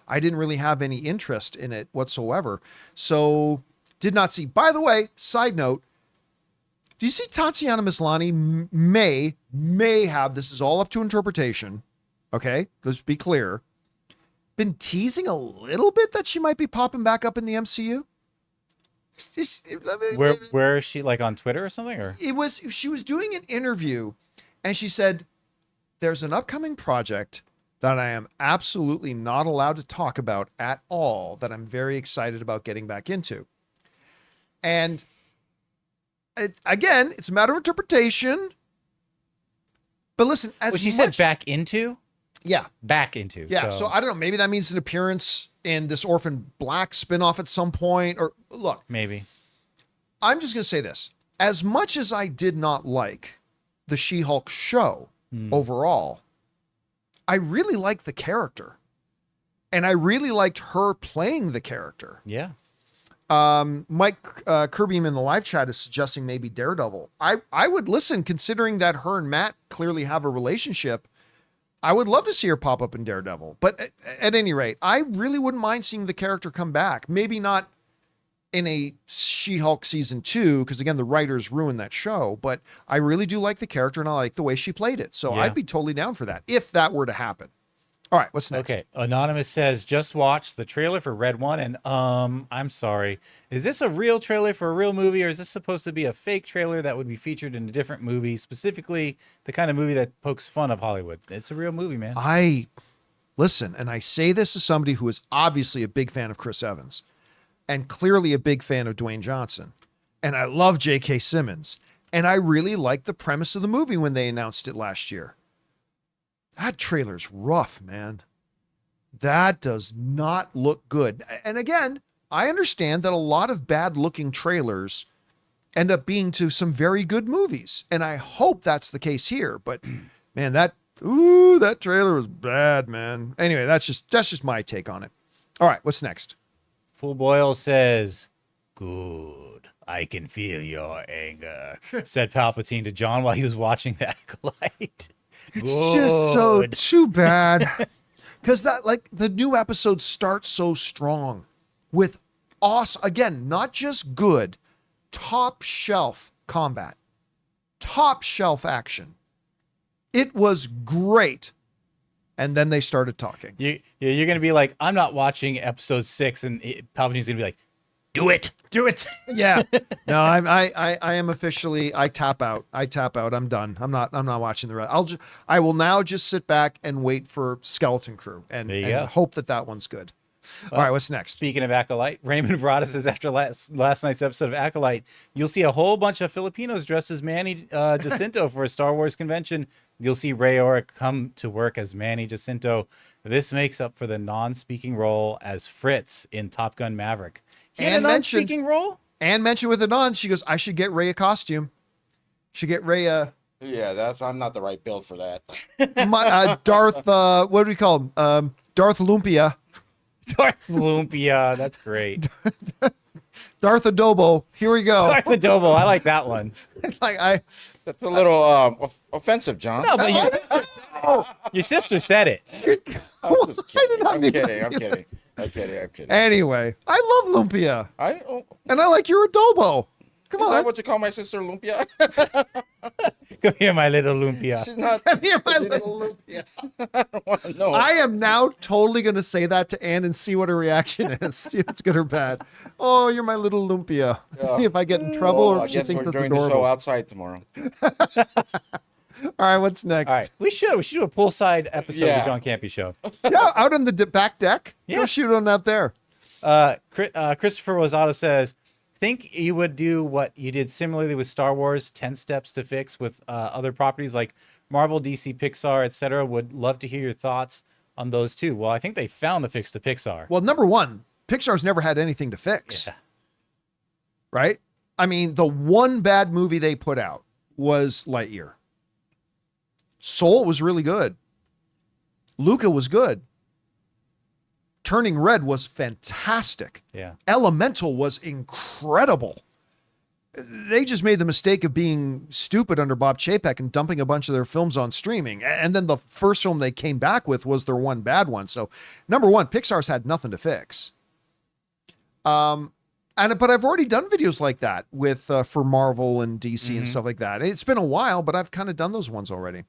I didn't really have any interest in it whatsoever. So did not see. By the way, side note, do you see Tatiana Maslany may have, this is all up to interpretation, okay? Let's be clear. Been teasing a little bit that she might be popping back up in the MCU? Where is she, on Twitter or something? Or she was doing an interview and she said, there's an upcoming project that I am absolutely not allowed to talk about at all that I'm very excited about getting back into. And again, it's a matter of interpretation. But listen, she said back into? Yeah. Back into. Yeah. So I don't know. Maybe that means an appearance in this Orphan Black spinoff at some point, or look, maybe. I'm just going to say this. as much as I did not like the She-Hulk show overall, I really liked the character. And I really liked her playing the character. Yeah. Mike Kirby in the live chat is suggesting maybe Daredevil. I would listen, considering that her and Matt clearly have a relationship. I would love to see her pop up in Daredevil. But at any rate, I really wouldn't mind seeing the character come back. Maybe not in a She-Hulk season 2, because again, the writers ruined that show. But I really do like the character, and I like the way she played it. So Yeah. I'd be totally down for that if that were to happen. All right, what's next? Okay. Anonymous says, just watched the trailer for Red One, and I'm sorry. Is this a real trailer for a real movie, or is this supposed to be a fake trailer that would be featured in a different movie, specifically the kind of movie that pokes fun of Hollywood? It's a real movie, man. Listen, and I say this as somebody who is obviously a big fan of Chris Evans and clearly a big fan of Dwayne Johnson. And I love J.K. Simmons. And I really liked the premise of the movie when they announced it last year. That trailer's rough, man. That does not look good. And again, I understand that a lot of bad looking trailers end up being to some very good movies. And I hope that's the case here. But man, that trailer was bad, man. Anyway, that's just my take on it. All right, what's next? Full Boil says, good. I can feel your anger, said Palpatine to John while he was watching the Acolyte. It's just so too bad. Because the new episode starts so strong with awesome, again, not just good, top shelf combat, top shelf action. It was great. And then they started talking. You're going to be like, I'm not watching episode 6, and Palpatine's going to be like, do it. Yeah. No, I am officially, I tap out. I'm done. I'm not watching the rest. I will now just sit back and wait for Skeleton Crew and hope that one's good. All right, what's next? Speaking of Acolyte, Raymond Verada says after last night's episode of Acolyte, you'll see a whole bunch of Filipinos dressed as Manny Jacinto for a Star Wars convention. You'll see Ray Oric come to work as Manny Jacinto. This makes up for the non-speaking role as Fritz in Top Gun Maverick. He had a non-speaking role? And mentioned with Anon, she goes, I should get Ray a costume. Should get Ray a... Yeah, I'm not the right build for that. Darth, what do we call him? Darth Lumpia. Darth Lumpia, that's great. Darth Adobo. Here we go. Darth Adobo, I like that one. That's a little offensive, John. No, but your sister said it. I'm just kidding. I'm kidding. Anyway, I love Lumpia. And I like your Adobo. Come is on. that what you call my sister, Lumpia? Come here, my little Lumpia. She's not. Come here, my little Lumpia. I don't want to know. I am now totally going to say that to Anne and see what her reaction is. See if it's good or bad. Oh, you're my little Lumpia. See if I get in trouble or I if she guess thinks we're that's doing the show adorable. outside tomorrow. All right, what's next? All right, we should do a poolside episode of the John Campea Show. Yeah, out on the back deck. Yeah. Go shoot on out there. Christopher Rosado says, think you would do what you did similarly with Star Wars, 10 steps to fix with other properties like Marvel, DC, Pixar, etc. Would love to hear your thoughts on those too. Well, I think they found the fix to Pixar. Well, number one, Pixar's never had anything to fix. Yeah. Right? I mean, the one bad movie they put out was Lightyear. Soul was really good. Luca was good. Turning Red was fantastic. Yeah. Elemental was incredible. They just made the mistake of being stupid under Bob Chapek and dumping a bunch of their films on streaming. And then the first film they came back with was their one bad one. So, number one, Pixar's had nothing to fix. But I've already done videos like that with for Marvel and DC and stuff like that. It's been a while, but I've kind of done those ones already.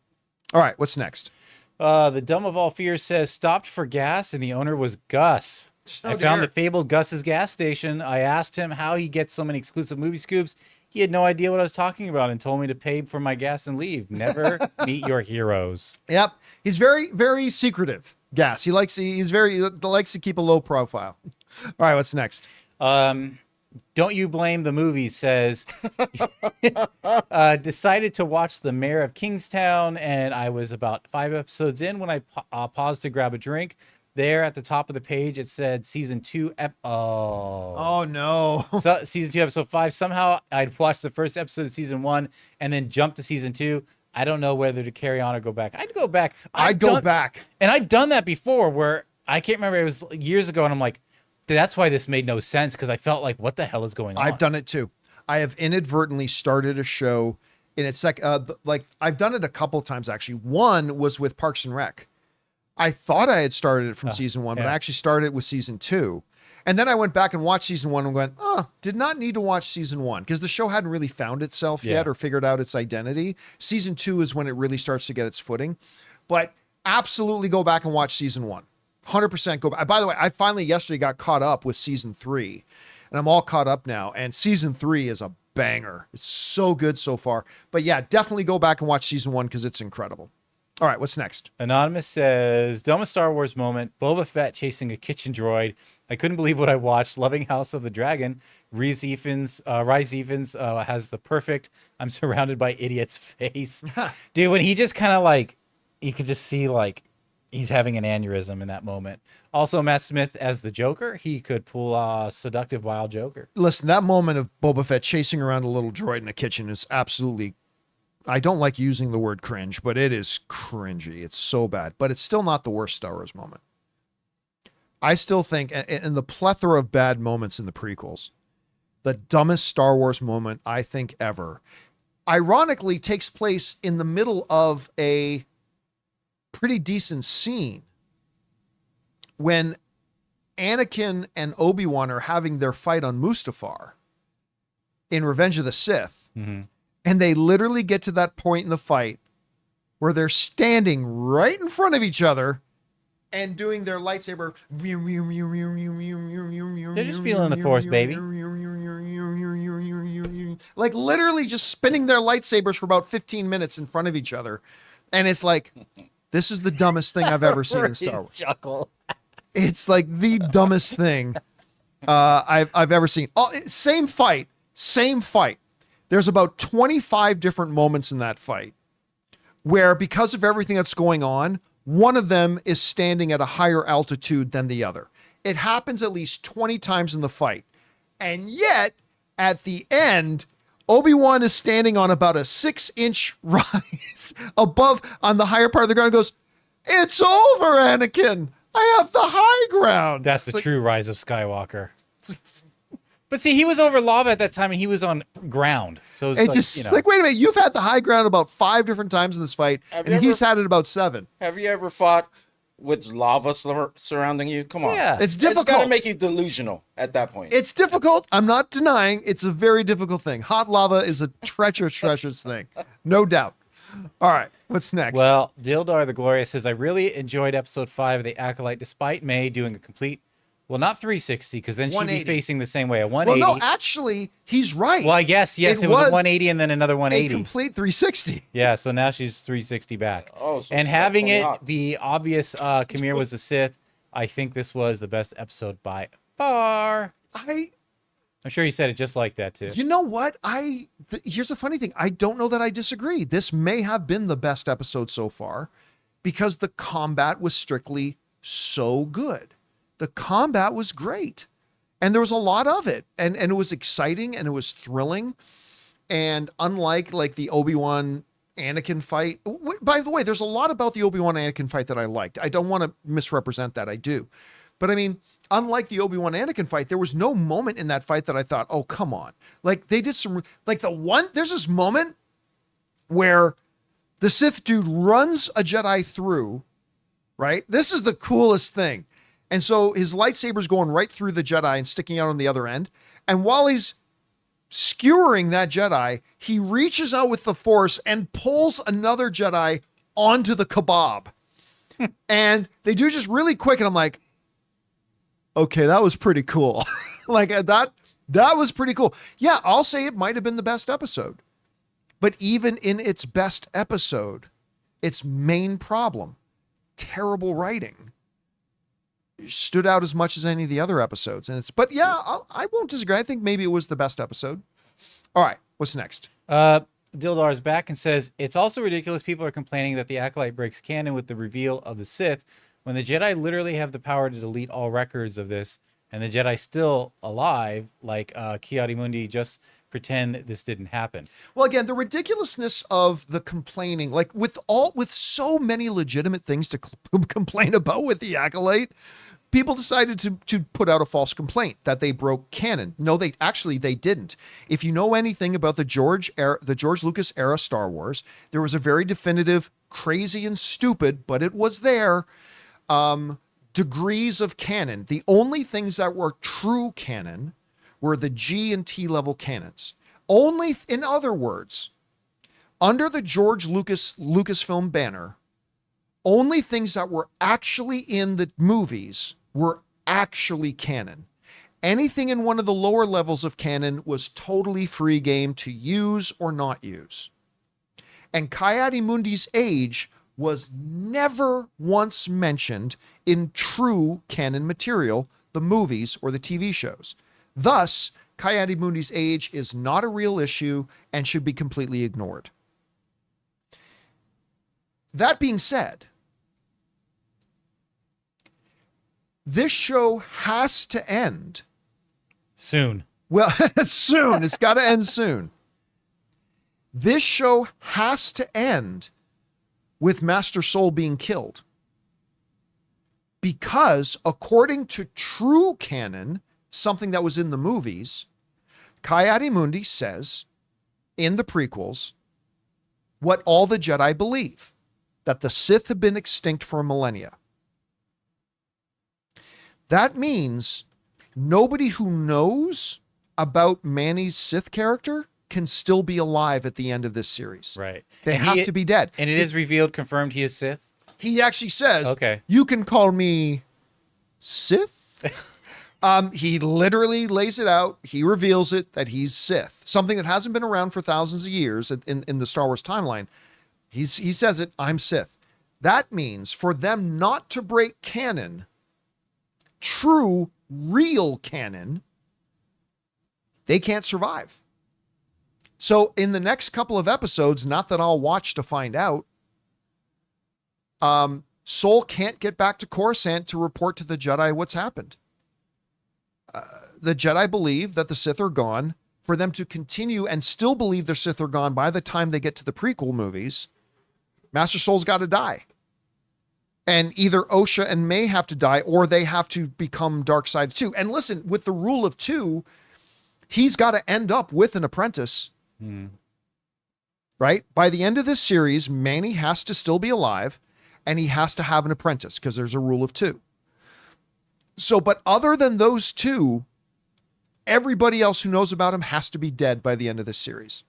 All right, what's next? The Dumb of All Fears says, stopped for gas, and the owner was Gus. Oh, I found dear. the fabled Gus's gas station. I asked him how he gets so many exclusive movie scoops. He had no idea what I was talking about and told me to pay for my gas and leave. Never meet your heroes. Yep. He's very, very secretive. Gas. He likes to keep a low profile. All right, what's next? Don't you blame the movie says, decided to watch The Mayor of Kingstown, and I was about 5 episodes in when I paused to grab a drink. there at the top of the page, it said season 2. Oh no. So, season 2, episode 5. Somehow I'd watched the first episode of season 1 and then jumped to season 2. I don't know whether to carry on or go back. I'd go back. I'd go back. And I've done that before where I can't remember. It was years ago. And I'm like, that's why this made no sense. Because I felt like, what the hell is going on? I've done it too. I have inadvertently started a show in its like I've done it a couple of times actually. One was with Parks and Rec. I thought I had started it from season 1, but I actually started it with season 2. And then I went back and watched season 1 and went, did not need to watch season 1 because the show hadn't really found itself yet or figured out its identity. Season 2 is when it really starts to get its footing. But absolutely go back and watch season 1. 100% go back. By the way, I finally yesterday got caught up with season 3. And I'm all caught up now. And season 3 is a banger. It's so good so far. But yeah, definitely go back and watch season 1 because it's incredible. All right, what's next? Anonymous says, dumbest Star Wars moment, Boba Fett chasing a kitchen droid. I couldn't believe what I watched. Loving House of the Dragon. Rhys Ifans has the perfect I'm surrounded by idiots face. Dude, when he just kind of like, you could just see like he's having an aneurysm in that moment. Also, Matt Smith as the Joker. He could pull a seductive wild Joker. Listen, that moment of Boba Fett chasing around a little droid in a kitchen is absolutely, I don't like using the word cringe, but it is cringy. It's so bad, but it's still not the worst Star Wars moment. I still think, in the plethora of bad moments in the prequels, the dumbest Star Wars moment I think ever, ironically takes place in the middle of a pretty decent scene when Anakin and Obi-Wan are having their fight on Mustafar in Revenge of the Sith. Mm-hmm. And they literally get to that point in the fight where they're standing right in front of each other and doing their lightsaber. They're just feeling the Force, baby. Like literally just spinning their lightsabers for about 15 minutes in front of each other. And it's like, this is the dumbest thing I've ever seen in Star Wars. Chuckle. It's like the dumbest thing I've ever seen. Same fight. There's about 25 different moments in that fight where, because of everything that's going on, one of them is standing at a higher altitude than the other. It happens at least 20 times in the fight. And yet, at the end, Obi-Wan is standing on about a 6-inch rise above on the higher part of the ground and goes, "It's over, Anakin. I have the high ground." That's the true rise of Skywalker. But see, he was over lava at that time, and he was on ground. So it's like, just like, wait a minute, you've had the high ground about 5 different times in this fight, and he's had it about 7. Have you ever fought with lava surrounding you? Come on. Yeah. It's difficult. It's got to make you delusional at that point. It's difficult. I'm not denying it's a very difficult thing. Hot lava is a treacherous thing. No doubt. All right, what's next? Well, Dildar the Glorious says, I really enjoyed episode 5 of The Acolyte, despite May doing a complete, well, not 360, because then she'd be facing the same way, a 180. Well, no, actually, he's right. Well, I guess, yes, it was a 180 and then another 180. A complete 360. Yeah, so now she's 360 back. Oh, so and having it hot. be obvious Khmer was the Sith, I think this was the best episode by far. I'm sure he said it just like that, too. You know what? Here's the funny thing. I don't know that I disagree. This may have been the best episode so far because the combat was strictly so good. The combat was great. And there was a lot of it. And it was exciting and it was thrilling. And unlike like the Obi-Wan Anakin fight, by the way, there's a lot about the Obi-Wan Anakin fight that I liked. I don't want to misrepresent that. I do. But I mean, unlike the Obi-Wan Anakin fight, there was no moment in that fight that I thought, oh, come on. Like they did some, like there's this moment where the Sith dude runs a Jedi through, right? This is the coolest thing. And so his lightsaber's going right through the Jedi and sticking out on the other end. And while he's skewering that Jedi, he reaches out with the Force and pulls another Jedi onto the kebab. And they do just really quick. And I'm like, okay, that was pretty cool. Like that was pretty cool. Yeah, I'll say it might have been the best episode. But even in its best episode, its main problem, terrible writing, stood out as much as any of the other episodes. But yeah, I won't disagree. I think maybe it was the best episode. All right, what's next? Dildar's back and says, it's also ridiculous people are complaining that the Acolyte breaks canon with the reveal of the Sith when the Jedi literally have the power to delete all records of this, and the Jedi still alive, like Ki-Adi-Mundi, just pretend that this didn't happen. Well, again, the ridiculousness of the complaining, like with so many legitimate things to complain about with the Acolyte, people decided to put out a false complaint that they broke canon. No, they didn't. If you know anything about the George Lucas era Star Wars, there was a very definitive, crazy and stupid, but it was there, degrees of canon. The only things that were true canon were the G and T level canons. Only, in other words, under the George Lucasfilm banner, only things that were actually in the movies were actually canon. Anything in one of the lower levels of canon was totally free game to use or not use. And Ki-Adi-Mundi's age was never once mentioned in true canon material, the movies or the TV shows. Thus, Ki-Adi-Mundi's age is not a real issue and should be completely ignored. That being said, this show has to end. Soon. Well, soon. It's got to end soon. This show has to end with Master Soul being killed. Because according to true canon, something that was in the movies, Ki-Adi-Mundi says in the prequels what all the Jedi believe, that the Sith have been extinct for millennia. That means nobody who knows about Manny's Sith character can still be alive at the end of this series. Right. They have to be dead. And it is revealed, confirmed he is Sith? He actually says, okay, you can call me Sith. He literally lays it out. He reveals it that he's Sith, something that hasn't been around for thousands of years in the Star Wars timeline. He says it, I'm Sith. That means for them not to break canon, true, real canon, they can't survive. So in the next couple of episodes, not that I'll watch to find out, Soul can't get back to Coruscant to report to the Jedi what's happened. The Jedi believe that the Sith are gone. For them to continue and still believe their Sith are gone by the time they get to the prequel movies, Master Soul's got to die. And either Osha and May have to die, or they have to become dark side too. And listen, with the rule of two, he's got to end up with an apprentice. Right? By the end of this series, Manny has to still be alive, and he has to have an apprentice because there's a rule of two. So, but other than those two, everybody else who knows about him has to be dead by the end of this series.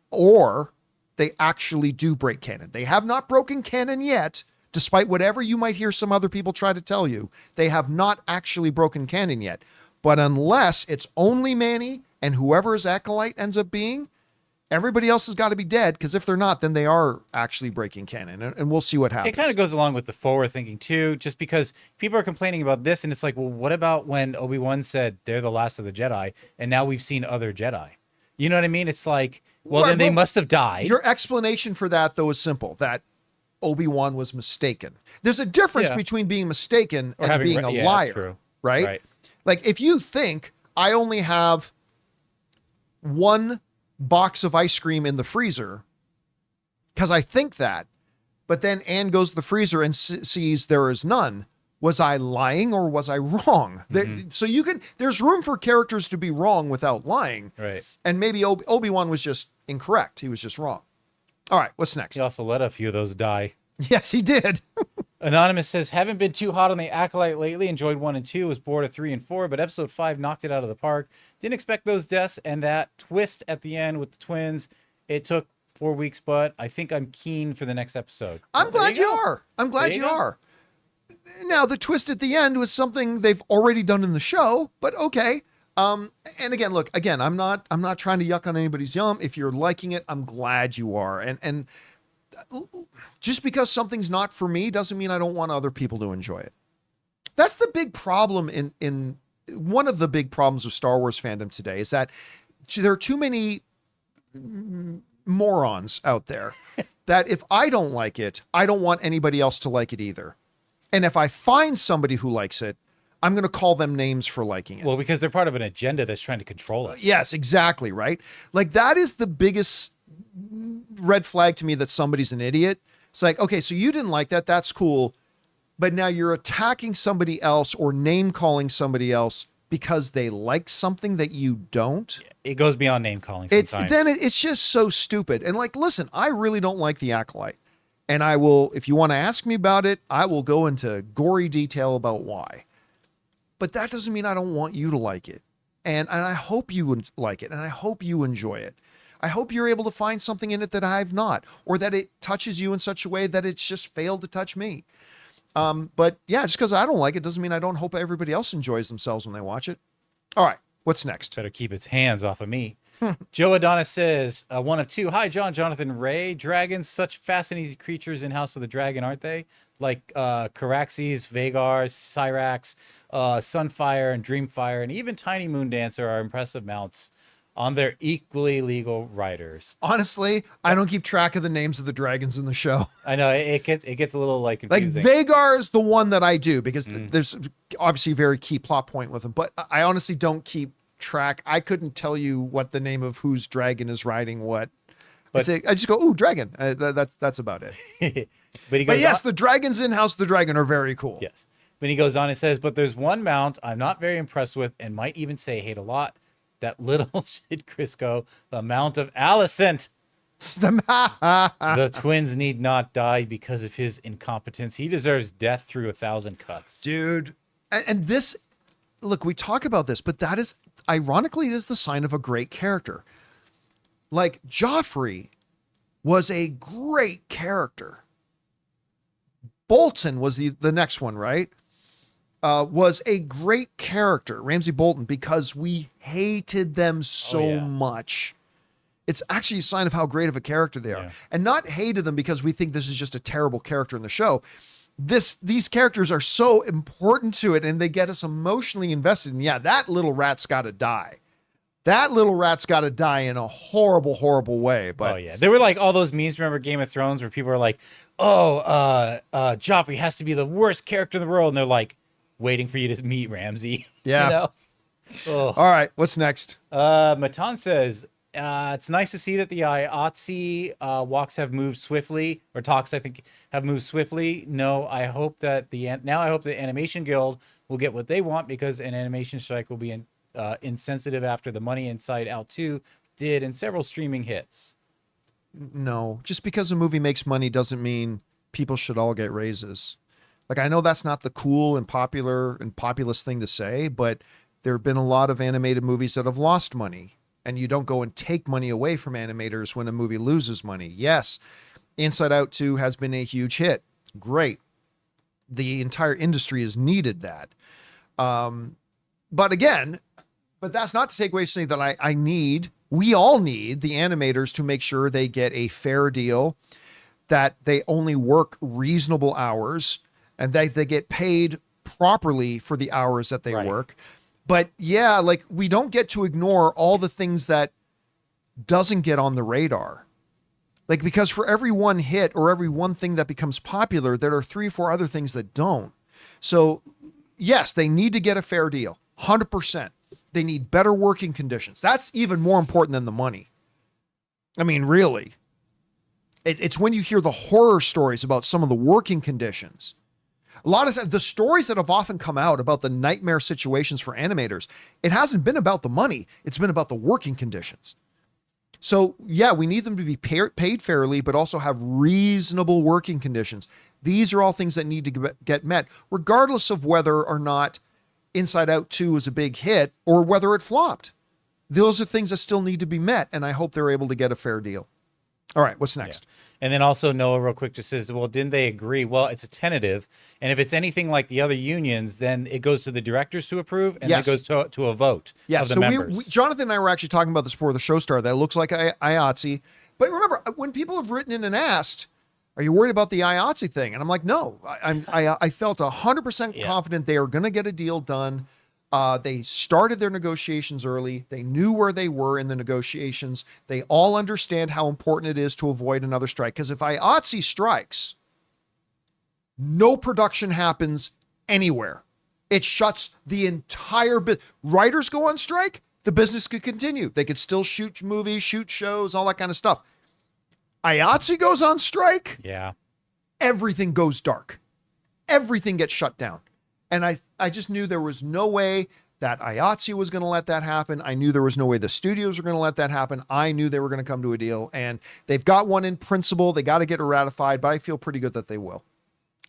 Or they actually do break canon. They have not broken canon yet, despite whatever you might hear some other people try to tell you. They have not actually broken canon yet. But unless it's only Manny and whoever his acolyte ends up being, everybody else has got to be dead, because if they're not, then they are actually breaking canon, and we'll see what happens. It kind of goes along with the forward thinking too, just because people are complaining about this, and it's like, well, what about when Obi-Wan said they're the last of the Jedi, and now we've seen other Jedi? You know what I mean? It's like, well, then they must have died. Your explanation for that, though, is simple, that Obi-Wan was mistaken. There's a difference between being mistaken and being a liar, right? Like, if you think I only have one box of ice cream in the freezer because I think that, but then Anne goes to the freezer and sees there is none. Was I lying or was I wrong? So there's room for characters to be wrong without lying. Right. And maybe Obi-Wan was just incorrect. He was just wrong. All right, what's next? He also let a few of those die. Yes, he did. Anonymous says, haven't been too hot on the Acolyte lately. Enjoyed 1 and 2, was bored of 3 and 4, but episode 5 knocked it out of the park. Didn't expect those deaths and that twist at the end with the twins. It took 4 weeks, but I think I'm keen for the next episode. I'm glad you are. I'm glad you are. Now, the twist at the end was something they've already done in the show, but okay. And again, look, I'm not trying to yuck on anybody's yum. If you're liking it, I'm glad you are. And just because something's not for me doesn't mean I don't want other people to enjoy it. That's the big problem in one of the big problems of Star Wars fandom today, is that there are too many morons out there that if I don't like it, I don't want anybody else to like it either. And if I find somebody who likes it, I'm going to call them names for liking it. Well, because they're part of an agenda that's trying to control us. Yes, exactly, right? Like that is the biggest red flag to me that somebody's an idiot. It's like, okay, so you didn't like that. That's cool. But now you're attacking somebody else or name calling somebody else because they like something that you don't. It goes beyond name calling sometimes. It's just so stupid. And like, listen, I really don't like the Acolyte. And I will, if you want to ask me about it, I will go into gory detail about why. But that doesn't mean I don't want you to like it. And I hope you would like it. And I hope you enjoy it. I hope you're able to find something in it that I've not, or that it touches you in such a way that it's just failed to touch me. But yeah, just because I don't like it doesn't mean I don't hope everybody else enjoys themselves when they watch it. All right, what's next? Better keep its hands off of me. Joe Adonis says, one of two. Hi, John, Jonathan, Ray. Dragons, such fascinating creatures in House of the Dragon, aren't they? Like Caraxes, Vagars, Cyrax, Sunfire, and Dreamfire, and even Tiny Moondancer are impressive mounts on their equally legal riders. Honestly, I don't keep track of the names of the dragons in the show. I know it gets a little like confusing. Like Vagar is the one that I do because there's obviously a very key plot point with him, but I honestly don't keep track. I couldn't tell you what the name of whose dragon is riding what. But I just go, ooh, dragon. That's about it. But yes, the dragons in House of the Dragon are very cool. Yes. But he goes on and says, but there's one mount I'm not very impressed with and might even say hate a lot. That little shit Crisco, the Mount of Alicent. The twins need not die because of his incompetence. He deserves death through 1,000 cuts. Dude. And this, look, we talk about this, but that is, ironically, it is the sign of a great character. Like, Joffrey was a great character. Bolton was the next one, right? Was a great character, Ramsay Bolton, because we hated them so much. It's actually a sign of how great of a character they are. And not hated them because we think this is just a terrible character in the show. These characters are so important to it and they get us emotionally invested. And yeah, that little rat's got to die. That little rat's got to die in a horrible, horrible way. But there were like all those memes. Remember Game of Thrones where people are like, Joffrey has to be the worst character in the world. And they're like, waiting for you to meet Ramsay. Yeah. You know? All right. What's next? Matan says, it's nice to see that the IATSE walks have moved swiftly, or talks, I think, have moved swiftly. No, I hope that the Animation Guild will get what they want because an animation strike will be insensitive after the Money Inside Out 2 did in several streaming hits. No, just because a movie makes money doesn't mean people should all get raises. Like, I know that's not the cool and popular and populist thing to say, but there have been a lot of animated movies that have lost money, and you don't go and take money away from animators when a movie loses money. Yes, Inside Out 2 has been a huge hit. Great. The entire industry has needed that. But that's not to take away saying that we all need the animators to make sure they get a fair deal, that they only work reasonable hours, and they get paid properly for the hours that they work. But yeah, like, we don't get to ignore all the things that doesn't get on the radar. Like, because for every one hit or every one thing that becomes popular, there are 3 or 4 other things that don't. So yes, they need to get a fair deal. 100%. They need better working conditions. That's even more important than the money. I mean, really. It's when you hear the horror stories about some of the working conditions. A lot of the stories that have often come out about the nightmare situations for animators, it hasn't been about the money. It's been about the working conditions. So yeah, we need them to be paid fairly, but also have reasonable working conditions. These are all things that need to get met, regardless of whether or not Inside Out 2 was a big hit or whether it flopped. Those are things that still need to be met, and I hope they're able to get a fair deal. All right, what's next? Yeah. And then also Noah real quick just says, well, didn't they agree? Well, it's a tentative. And if it's anything like the other unions, then it goes to the directors to approve and it goes to a vote of the members. Jonathan and I were actually talking about this before the show started. That looks like IATSE. But remember, when people have written in and asked, are you worried about the IATSE thing? And I'm like, no, I felt 100% confident they are going to get a deal done. They started their negotiations early. They knew where they were in the negotiations. They all understand how important it is to avoid another strike. Because if IATSE strikes, no production happens anywhere. It shuts the entire writers go on strike, the business could continue. They could still shoot movies, shoot shows, all that kind of stuff. IATSE goes on strike. Yeah. Everything goes dark. Everything gets shut down. And I just knew there was no way that IATSE was going to let that happen. I knew there was no way the studios were going to let that happen. I knew they were going to come to a deal, and they've got one in principle. They got to get it ratified, but I feel pretty good that they will.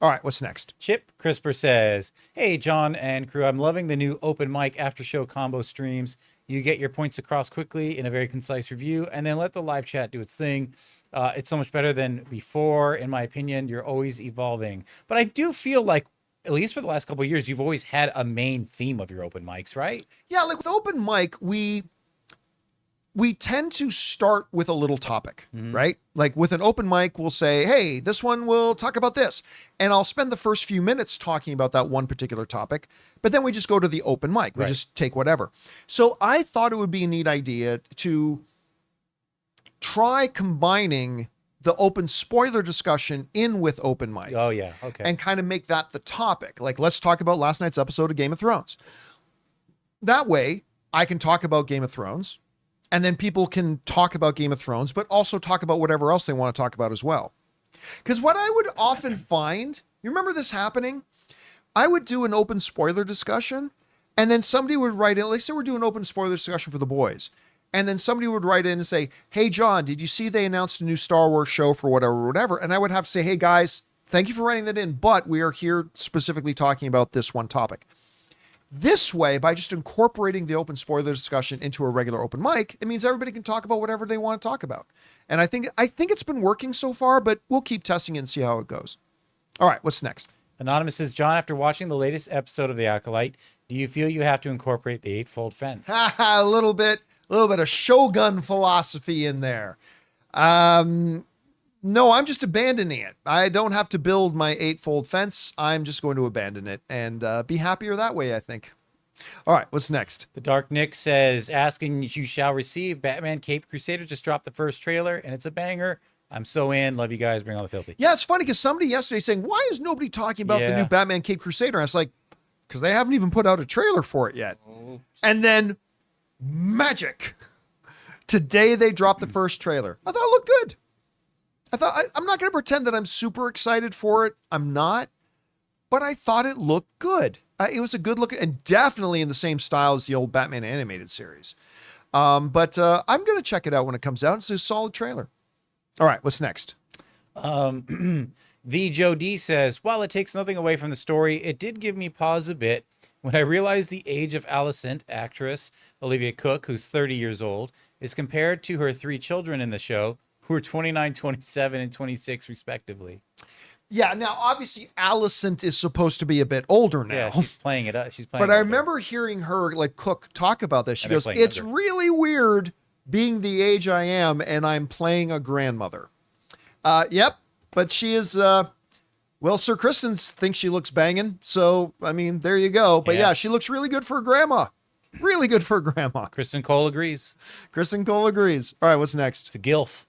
All right, what's next? Chip Crisper says, hey, John and crew, I'm loving the new open mic after show combo streams. You get your points across quickly in a very concise review, and then let the live chat do its thing. It's so much better than before, in my opinion. You're always evolving. But I do feel like, at least for the last couple of years, you've always had a main theme of your open mics, right? Yeah, like with open mic, we tend to start with a little topic, right? Like with an open mic, we'll say, hey, this one will talk about this. And I'll spend the first few minutes talking about that one particular topic, but then we just go to the open mic. We just take whatever. So I thought it would be a neat idea to try combining the open spoiler discussion in with open mic. Oh, yeah. Okay. And kind of make that the topic. Like, let's talk about last night's episode of Game of Thrones. That way, I can talk about Game of Thrones, and then people can talk about Game of Thrones, but also talk about whatever else they want to talk about as well. Because what I would often find, you remember this happening? I would do an open spoiler discussion, and then somebody would write in, like say we're doing open spoiler discussion for The Boys, and then somebody would write in and say, hey, John, did you see they announced a new Star Wars show for whatever? And I would have to say, hey, guys, thank you for writing that in, but we are here specifically talking about this one topic. This way, by just incorporating the open spoiler discussion into a regular open mic, it means everybody can talk about whatever they want to talk about. And I think it's been working so far, but we'll keep testing it and see how it goes. All right, what's next? Anonymous says, John, after watching the latest episode of The Acolyte, do you feel you have to incorporate the eightfold fence? A little bit of Shogun philosophy in there. No, I'm just abandoning it. I don't have to build my eightfold fence. I'm just going to abandon it and be happier that way, I think. All right, what's next? The Dark Nick says, asking you shall receive. Batman Cape Crusader just dropped the first trailer, and it's a banger. I'm so in. Love you guys. Bring all the filthy. Yeah, it's funny because somebody yesterday saying, why is nobody talking about the new Batman Cape Crusader? And I was like, because they haven't even put out a trailer for it yet. And then magic. Today they dropped the first trailer. I thought it looked good. I'm not going to pretend that I'm super excited for it. I'm not. But I thought it looked good. It was a good look, and definitely in the same style as the old Batman animated series. But I'm going to check it out when it comes out. It's a solid trailer. All right, what's next? The Joe D says, while it takes nothing away from the story, it did give me pause a bit when I realized the age of Alicent, actress Olivia Cooke, who's 30 years old, is compared to her three children in the show, who are 29, 27, and 26, respectively. Yeah, now, obviously, Alicent is supposed to be a bit older now. Yeah, she's playing it up. She's playing. But I remember hearing her, like, Cook talk about this. She goes, it's younger. really weird being the age I am, and I'm playing a grandmother. Yep, but she is, well, Sir Kristen thinks she looks banging, so, I mean, there you go. But yeah, she looks really good for a grandma. Really good for a grandma. Kristen Cole agrees. Kristen Cole agrees. All right, what's next? It's a gilf.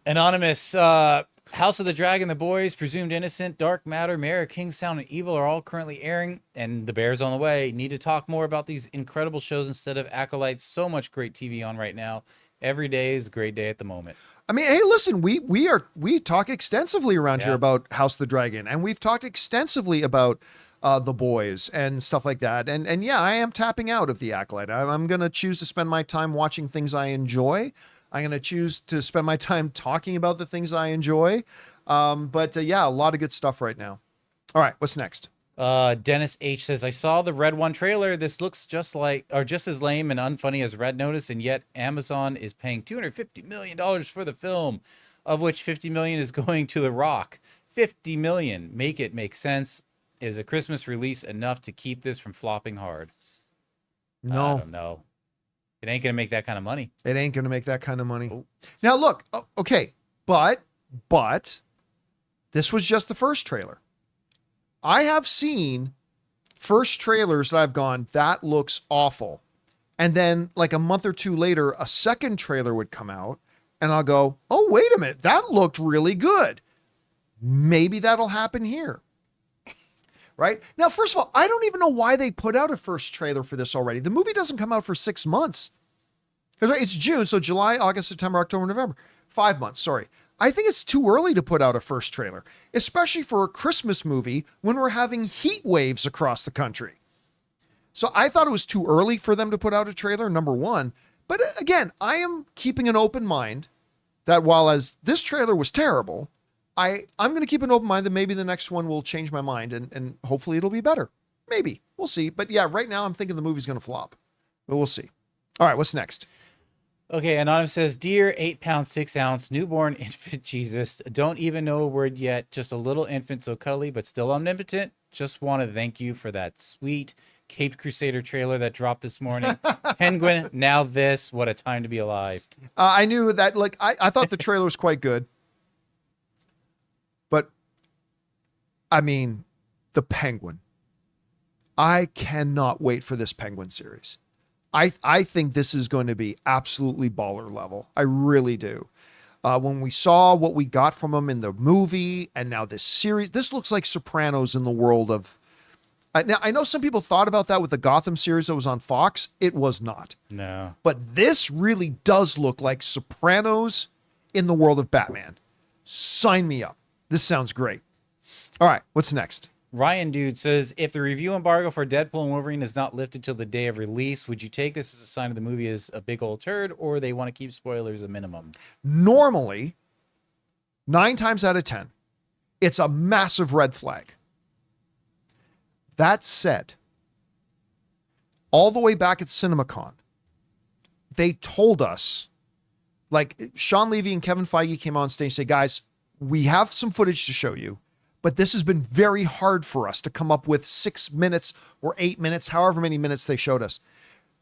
Anonymous, House of the Dragon, The Boys, Presumed Innocent, Dark Matter, Mayor of Kingstown, and Evil are all currently airing, and The Bear's on the way. Need to talk more about these incredible shows instead of Acolyte. So much great TV on right now. Every day is a great day at the moment. I mean, hey, listen, we talk extensively around here about House of the Dragon, and we've talked extensively about The Boys and stuff like that. And yeah, I am tapping out of the Acolyte. I'm going to choose to spend my time watching things I enjoy. I'm going to choose to spend my time talking about the things I enjoy. But yeah, a lot of good stuff right now. All right, what's next? Dennis H says, I saw the Red One trailer. This looks just as lame and unfunny as Red Notice, and yet Amazon is paying $250 million for the film, of which $50 million is going to The Rock. $50 million. Make it make sense. Is a Christmas release enough to keep this from flopping hard? No. I don't know. It ain't going to make that kind of money. It ain't going to make that kind of money. Oh. Now, look, okay, but this was just the first trailer. I have seen first trailers that I've gone, that looks awful. And then like a month or two later, a second trailer would come out and I'll go, oh, wait a minute, that looked really good. Maybe that'll happen here. Right? Now, first of all, I don't even know why they put out a first trailer for this already. The movie doesn't come out for 6 months. It's June, so July, August, September, October, November. 5 months, sorry. I think it's too early to put out a first trailer, especially for a Christmas movie when we're having heat waves across the country. So I thought it was too early for them to put out a trailer, number one. But again, I am keeping an open mind that while as this trailer was terrible, I'm going to keep an open mind that maybe the next one will change my mind and hopefully it'll be better. Maybe. We'll see. But yeah, right now I'm thinking the movie's going to flop. But we'll see. All right, what's next? Okay, Anonymous says, Dear 8-pound, 6-ounce, newborn infant Jesus, don't even know a word yet, just a little infant so cuddly, but still omnipotent. Just want to thank you for that sweet Caped Crusader trailer that dropped this morning. Penguin, now this, what a time to be alive. I knew that, I thought the trailer was quite good. But, I mean, the Penguin. I cannot wait for this Penguin series. I think this is going to be absolutely baller level. I really do. When we saw what we got from him in the movie and now this series, this looks like Sopranos in the world of... now, I know some people thought about that with the Gotham series that was on Fox. It was not. No. But this really does look like Sopranos in the world of Batman. Sign me up. This sounds great. All right, what's next? Ryan Dude says, if the review embargo for Deadpool and Wolverine is not lifted till the day of release, would you take this as a sign of the movie is a big old turd, or they want to keep spoilers a minimum? Normally, 9 times out of 10, it's a massive red flag. That said, all the way back at CinemaCon, they told us, like Sean Levy and Kevin Feige came on stage and said, guys, we have some footage to show you, but this has been very hard for us to come up with 6 minutes or 8 minutes, however many minutes they showed us.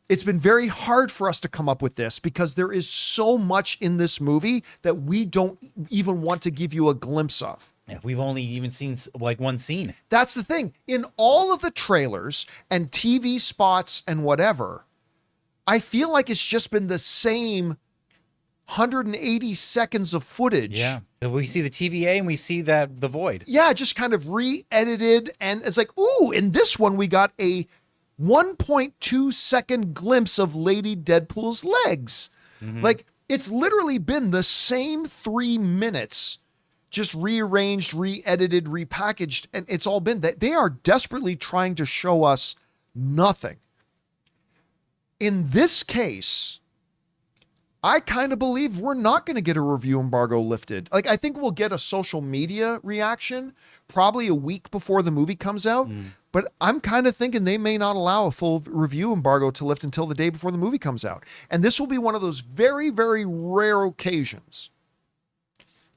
It's been very hard for us to come up with this because there is so much in this movie that we don't even want to give you a glimpse of. Yeah, we've only even seen like one scene. That's the thing. In all of the trailers and TV spots and whatever, I feel like it's just been the same 180 seconds of footage. Yeah. We see the TVA and we see the void. Yeah, just kind of re-edited. And it's like, ooh, in this one, we got a 1.2 second glimpse of Lady Deadpool's legs. Mm-hmm. Like, it's literally been the same 3 minutes, just rearranged, re-edited, repackaged. And it's all been that they are desperately trying to show us nothing. In this case, I kind of believe we're not going to get a review embargo lifted. Like, I think we'll get a social media reaction probably a week before the movie comes out. But I'm kind of thinking they may not allow a full review embargo to lift until the day before the movie comes out. And this will be one of those very, very rare occasions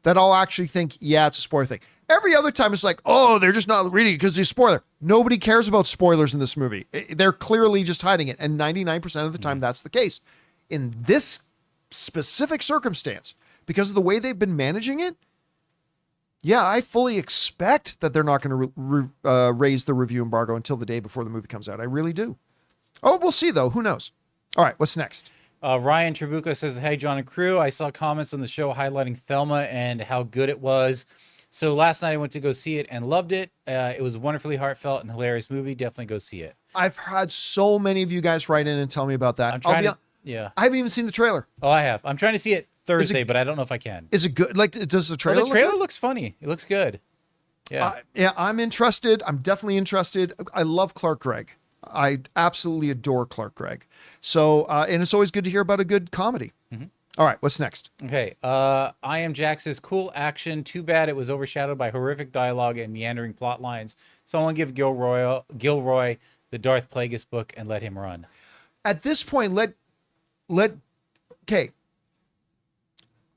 that I'll actually think, yeah, it's a spoiler thing. Every other time it's like, oh, they're just not reading it because it's a spoiler. Nobody cares about spoilers in this movie. They're clearly just hiding it. And 99% of the time, that's the case. In this specific circumstance, because of the way they've been managing it, yeah, I fully expect that they're not going to raise the review embargo until the day before the movie comes out. I really do. Oh, we'll see, though. Who knows? All right, what's next? Ryan Trabuca says, hey, John and crew, I saw comments on the show highlighting Thelma and how good it was. So last night I went to go see it and loved it. It was a wonderfully heartfelt and hilarious movie. Definitely go see it. I've had so many of you guys write in and tell me about that. Yeah. I haven't even seen the trailer. Oh, I have. I'm trying to see it Thursday, but I don't know if I can. Is it good? Like, does the trailer? The trailer looks funny. It looks good. Yeah. Yeah, I'm interested. I'm definitely interested. I love Clark Gregg. I absolutely adore Clark Gregg. So, and it's always good to hear about a good comedy. Mm-hmm. All right, what's next? Okay. I Am Jack says, cool action. Too bad it was overshadowed by horrific dialogue and meandering plot lines. Someone give Gilroy the Darth Plagueis book and let him run. At this point, okay.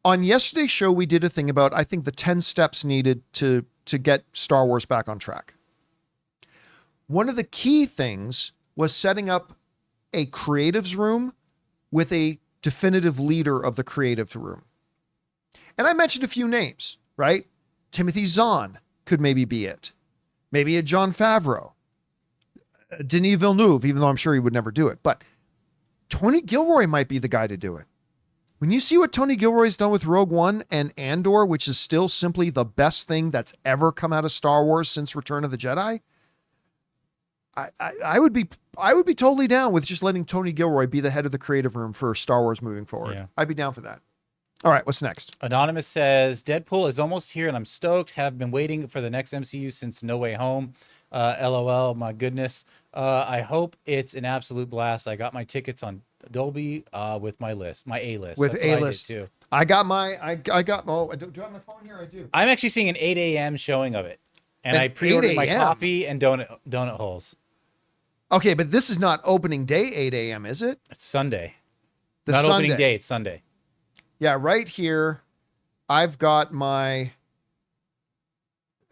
On yesterday's show, we did a thing about, I think, the 10 steps needed to get Star Wars back on track. One of the key things was setting up a creatives room with a definitive leader of the creative room. And I mentioned a few names, right? Timothy Zahn could maybe be it. Maybe a Jon Favreau. Denis Villeneuve, even though I'm sure he would never do it. But Tony Gilroy might be the guy to do it. When you see what Tony Gilroy's done with Rogue One and Andor, which is still simply the best thing that's ever come out of Star Wars since Return of the Jedi, I would be totally down with just letting Tony Gilroy be the head of the creative room for Star Wars moving forward. Yeah. I'd be down for that. All right, what's next? Anonymous says, Deadpool is almost here and I'm stoked. Have been waiting for the next MCU since No Way Home. LOL, my goodness. I hope it's an absolute blast. I got my tickets on Dolby with my list, my A-list. With That's what I did A-list. too. I got do I have my phone here? I do. I'm actually seeing an 8 a.m. showing of it. And An I pre-ordered 8 my a.m.? coffee and donut holes. Okay, but this is not opening day 8 a.m., is it? It's Sunday. The Not Sunday. opening day, it's Sunday. Yeah, right here. I've got my.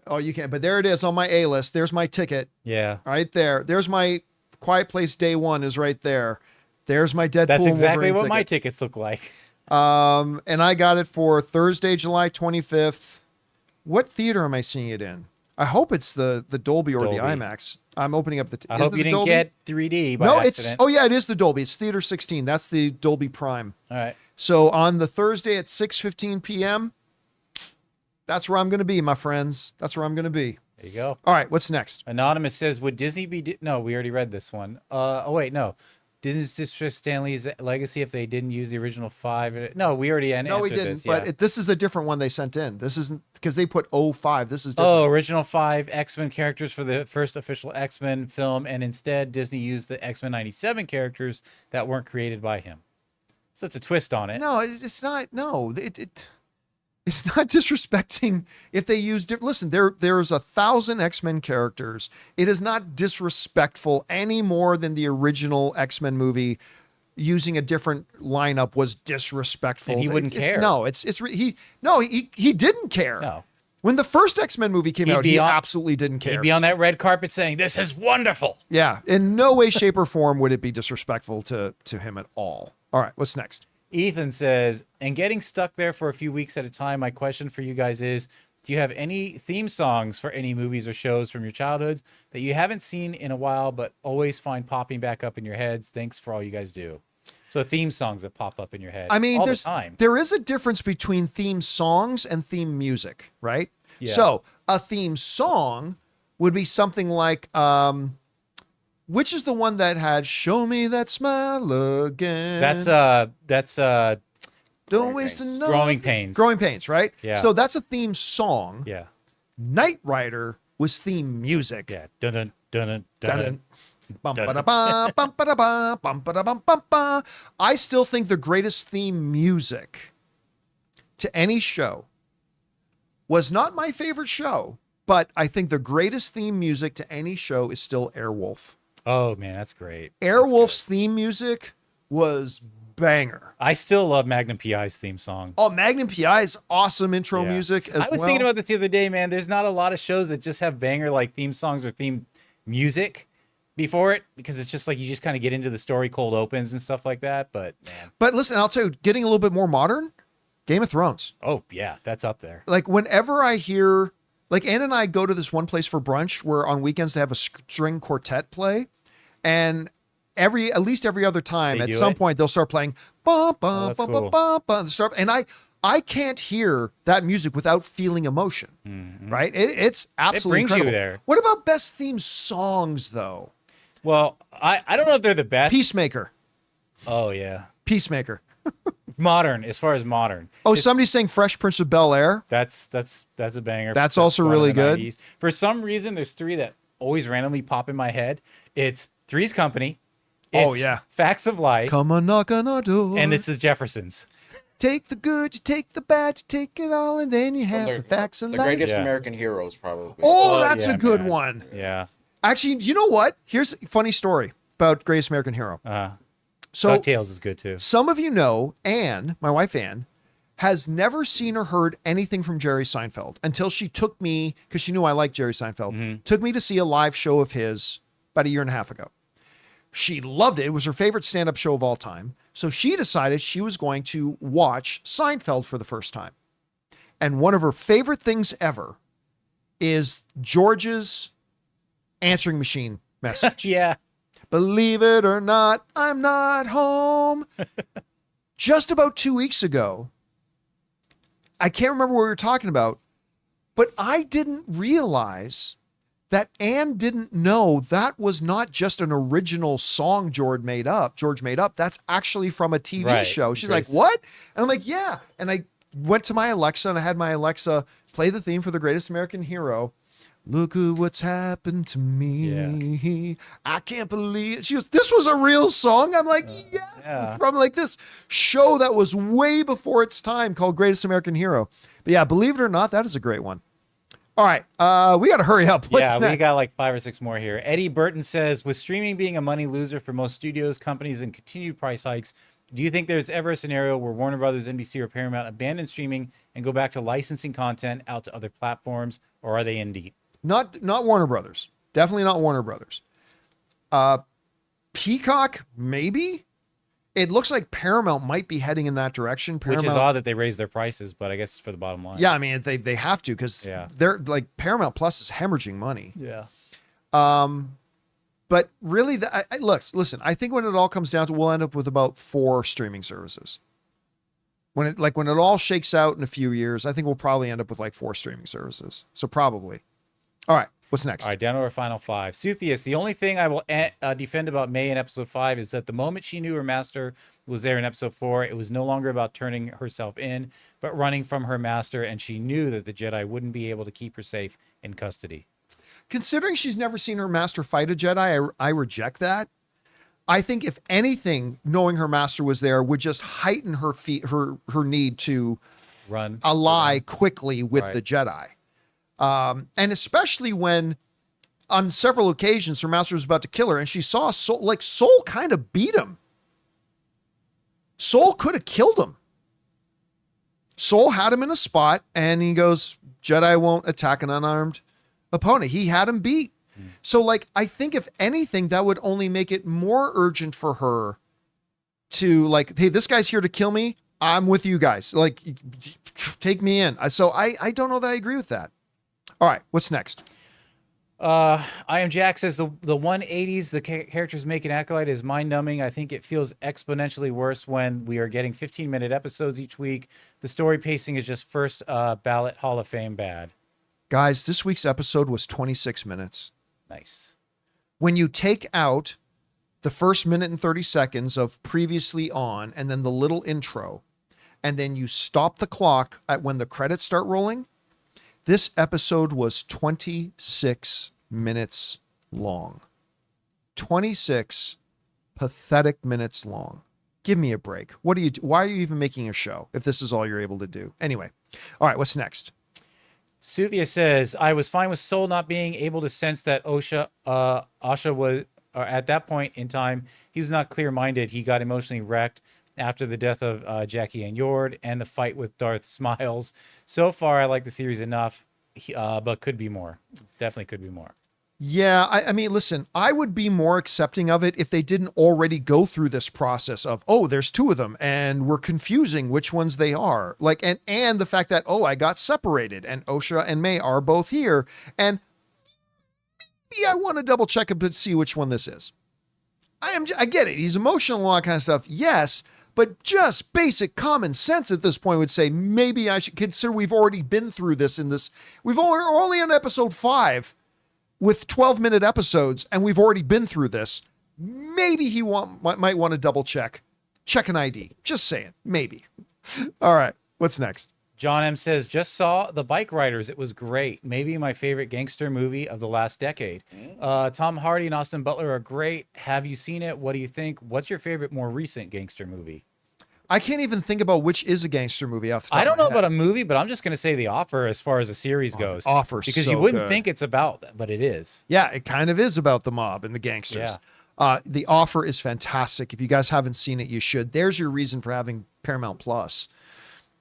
Oh, you can't, but there it is on my A list. There's my ticket Yeah. right there. There's my Quiet Place Day One is right there. There's my Deadpool. That's exactly Wolverine what my ticket. tickets look like. And I got it for Thursday, July 25th. What theater am I seeing it in? I hope it's the Dolby or the Dolby. IMAX. I'm opening up the. I is hope it you the didn't Dolby? get 3D by No, accident. it's. Oh yeah, it is the Dolby. It's Theater 16. That's the Dolby Prime. All right. So on the Thursday at 6:15 p.m. That's where I'm going to be, my friends. That's where I'm going to be. There you go. All right, what's next? Anonymous says, would Disney be... No, we already read this one. Oh, wait, no. Disney's Disastrous Stanley's legacy if they didn't use the original 5. No, we already answered No, we didn't. this. Yeah. But this is a different one they sent in. This isn't because they put 05. This is different. Oh, original 5 X-Men characters for the first official X-Men film, and instead Disney used the X-Men 97 characters that weren't created by him. So it's a twist on it. No, it's not. No, it's not disrespecting if they use. Listen, there's 1,000 X-Men characters. It is not disrespectful any more than the original X-Men movie. Using a different lineup was disrespectful. And he wouldn't care. He didn't care. No. When the first X-Men movie came out, he absolutely didn't care. He'd be on that red carpet saying, "This is wonderful." Yeah, in no way, shape, or form would it be disrespectful to him at all. All right, what's next? Ethan says, and getting stuck there for a few weeks at a time, my question for you guys is, do you have any theme songs for any movies or shows from your childhoods that you haven't seen in a while but always find popping back up in your heads? Thanks for all you guys do. So theme songs that pop up in your head I mean, all the time. there is a difference between theme songs and theme music, right? Yeah. So a theme song would be something like, which is the one that had "Show Me That Smile Again"? That's Don't waste another. Growing Pains. Growing Pains, right? Yeah. So that's a theme song. Yeah. Knight Rider was theme music. Yeah. Dun dun dun dun dun. Dun-dun. Bum-ba-da-ba, bum-ba-da-ba, bum-ba-da-bum-bum-ba. I still think the greatest theme music to any show was not my favorite show, but I think the greatest theme music to any show is still Airwolf. Oh man, that's great. Airwolf's theme music was banger. I still love Magnum PI's theme song. Oh, Magnum PI's awesome intro Yeah. music as well. I was thinking about this the other day, man. There's not a lot of shows that just have banger like theme songs or theme music before it, because it's just like you just kind of get into the story cold opens and stuff like that. But man. But listen, I'll tell you, getting a little bit more modern, Game of Thrones. Oh yeah, that's up there. Like whenever I hear, like Ann and I go to this one place for brunch where on weekends they have a string quartet play, and at least every other time They at do some it? point they'll start playing ba ba that's ba cool. ba ba ba, and I can't hear that music without feeling emotion. Right? It's absolutely brings you incredible. there. What about best theme songs though? Well, I don't know if they're the best. Peacemaker. Oh yeah, Peacemaker. modern as far as modern. Oh, somebody's saying Fresh Prince of Bel-Air. That's a banger. That's also one of really the good. 90s. For some reason, there's 3 that always randomly pop in my head. It's Three's Company. Oh, It's yeah. Facts of Life. Come on, knock on our door. And it's the Jeffersons. Take the good, you take the bad, you take it all, and then you have the facts of The life. greatest Yeah. American heroes, probably. Oh, that's yeah, a good man. one. Yeah. Actually, you know what? Here's a funny story about Greatest American Hero. So DuckTales is good too. some of you know Anne, my wife Anne, has never seen or heard anything from Jerry Seinfeld until she took me, because she knew I liked Jerry Seinfeld, took me to see a live show of his about a year and a half ago. She loved it. It was her favorite stand-up show of all time. So she decided she was going to watch Seinfeld for the first time. And one of her favorite things ever is George's answering machine message. Yeah. Believe it or not, I'm not home. just about 2 weeks ago, I can't remember what we were talking about, but I didn't realize that Anne didn't know that was not just an original song George made up. That's actually from a TV show. She's like, what? And I'm like, yeah. And I went to my Alexa and I had my Alexa play the theme for The Greatest American Hero. Look at what's happened to me. Yeah. I can't believe it. She goes, this was a real song. I'm like, yes. Yeah. From like this show that was way before its time called Greatest American Hero. But yeah, believe it or not, that is a great one. All right. We got to hurry up. What's next? We got like 5 or 6 more here. Eddie Burton says, with streaming being a money loser for most studios, companies, and continued price hikes, do you think there's ever a scenario where Warner Brothers, NBC, or Paramount abandon streaming and go back to licensing content out to other platforms, or are they in deep? Not Warner Brothers. Definitely not Warner Brothers. Peacock, maybe. It looks like Paramount might be heading in that direction. Paramount, which is odd that they raised their prices, but I guess it's for the bottom line. Yeah, I mean they have to because they're like Paramount Plus is hemorrhaging money. Yeah. But really, listen. I think when it all comes down to, we'll end up with about 4 streaming services. When it all shakes out in a few years, I think we'll probably end up with like 4 streaming services. So probably. All right, what's next? All right, down to our final 5. Suthius, the only thing I will defend about May in episode 5 is that the moment she knew her master was there in episode 4, it was no longer about turning herself in, but running from her master, and she knew that the Jedi wouldn't be able to keep her safe in custody. Considering she's never seen her master fight a Jedi, I reject that. I think if anything, knowing her master was there would just heighten her need to run ally quickly with the Jedi. And especially when on several occasions her master was about to kill her and she saw Soul kind of beat him. Soul could have killed him. Soul had him in a spot and he goes, Jedi won't attack an unarmed opponent. He had him beat. So I think if anything, that would only make it more urgent for her to hey, this guy's here to kill me. I'm with you guys. Take me in. So I don't know that I agree with that. All right, what's next? I Am Jack says the 180s the characters make in Acolyte is mind-numbing. I think it feels exponentially worse when we are getting 15-minute episodes each week. The story pacing is just first ballot Hall of Fame bad. Guys, this week's episode was 26 minutes. Nice. When you take out the first minute and 30 seconds of previously on and then the little intro, and then you stop the clock at when the credits start rolling, this episode was 26 minutes long. 26 pathetic minutes long. Give me a break. Why are you even making a show if this is all you're able to do? Anyway. All right, what's next? Suthia says, I was fine with Soul not being able to sense that Asha was, at that point in time, he was not clear-minded. He got emotionally wrecked after the death of Jackie and Yord and the fight with Darth Smiles. So far, I like the series enough, but could be more. Definitely could be more. Yeah, I mean, listen, I would be more accepting of it if they didn't already go through this process of, oh, there's 2 of them, and we're confusing which ones they are. And the fact that, oh, I got separated, and Osha and May are both here, and maybe I want to double check a bit, see which one this is. I get it. He's emotional and all that kind of stuff. Yes, but just basic common sense at this point would say maybe I should consider we've already been through this in this. We've only on episode 5 with 12-minute episodes, and we've already been through this. Maybe he might want to double check an ID. Just saying, maybe. All right, what's next? John M. says, just saw The Bike Riders. It was great. Maybe my favorite gangster movie of the last decade. Tom Hardy and Austin Butler are great. Have you seen it? What do you think? What's your favorite more recent gangster movie? I can't even think about which is a gangster movie off the top I don't of my know head. about a movie, but I'm just going to say The Offer as far as a series goes. The Offer, because so you wouldn't good. think it's about that, but it is. Yeah, it kind of is about the mob and the gangsters. Yeah. The Offer is fantastic. If you guys haven't seen it, you should. There's your reason for having Paramount Plus.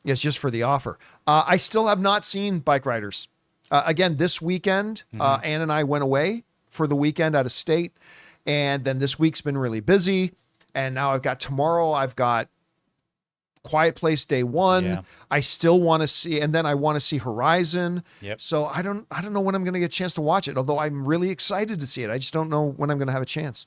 It's just for The Offer. I still have not seen Bike Riders. Again, this weekend, Ann and I went away for the weekend out of state. And then this week's been really busy. And now tomorrow I've got Quiet Place Day 1. Yeah. I still want to see, and then I want to see Horizon. Yep. So I don't know when I'm going to get a chance to watch it, although I'm really excited to see it. I just don't know when I'm going to have a chance.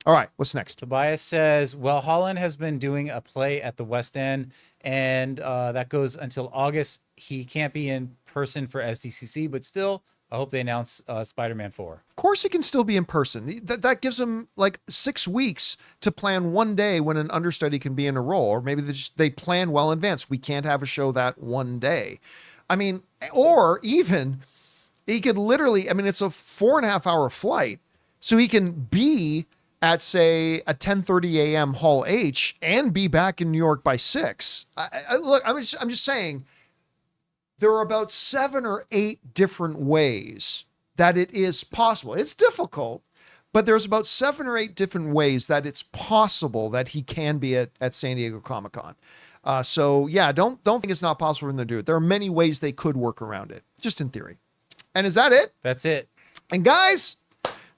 All right, what's next? Tobias says, well, Holland has been doing a play at the West End, and that goes until August. He can't be in person for SDCC, but still, I hope they announce Spider-Man 4. Of course he can still be in person. That gives him like 6 weeks to plan one day when an understudy can be in a role, or maybe they plan well in advance. We can't have a show that one day. I mean, or even he could literally, I mean, it's a 4.5 hour flight, so he can be at, say, a 10:30 a.m. Hall H and be back in New York by 6. Look, I'm just saying, there are about 7 or 8 different ways that it is possible. It's difficult, but there's about 7 or 8 different ways that it's possible that he can be at San Diego Comic-Con. So yeah, don't think it's not possible for them to do it. There are many ways they could work around it, just in theory. And is that it? That's it. And guys,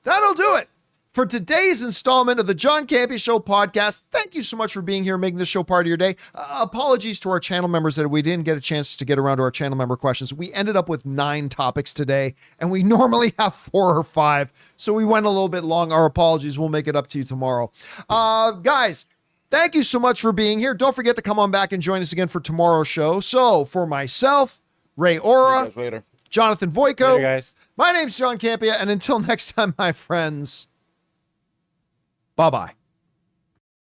that'll do it for today's installment of the John Campea Show podcast. Thank you so much for being here, making this show part of your day. Apologies to our channel members that we didn't get a chance to get around to our channel member questions. We ended up with 9 topics today, and we normally have 4 or 5. So we went a little bit long. Our apologies. We'll make it up to you tomorrow. Guys, thank you so much for being here. Don't forget to come on back and join us again for tomorrow's show. So for myself, Ray Ora, See you guys later. Jonathan Voico, Later, guys. my name's John Campea, and until next time, my friends, bye-bye.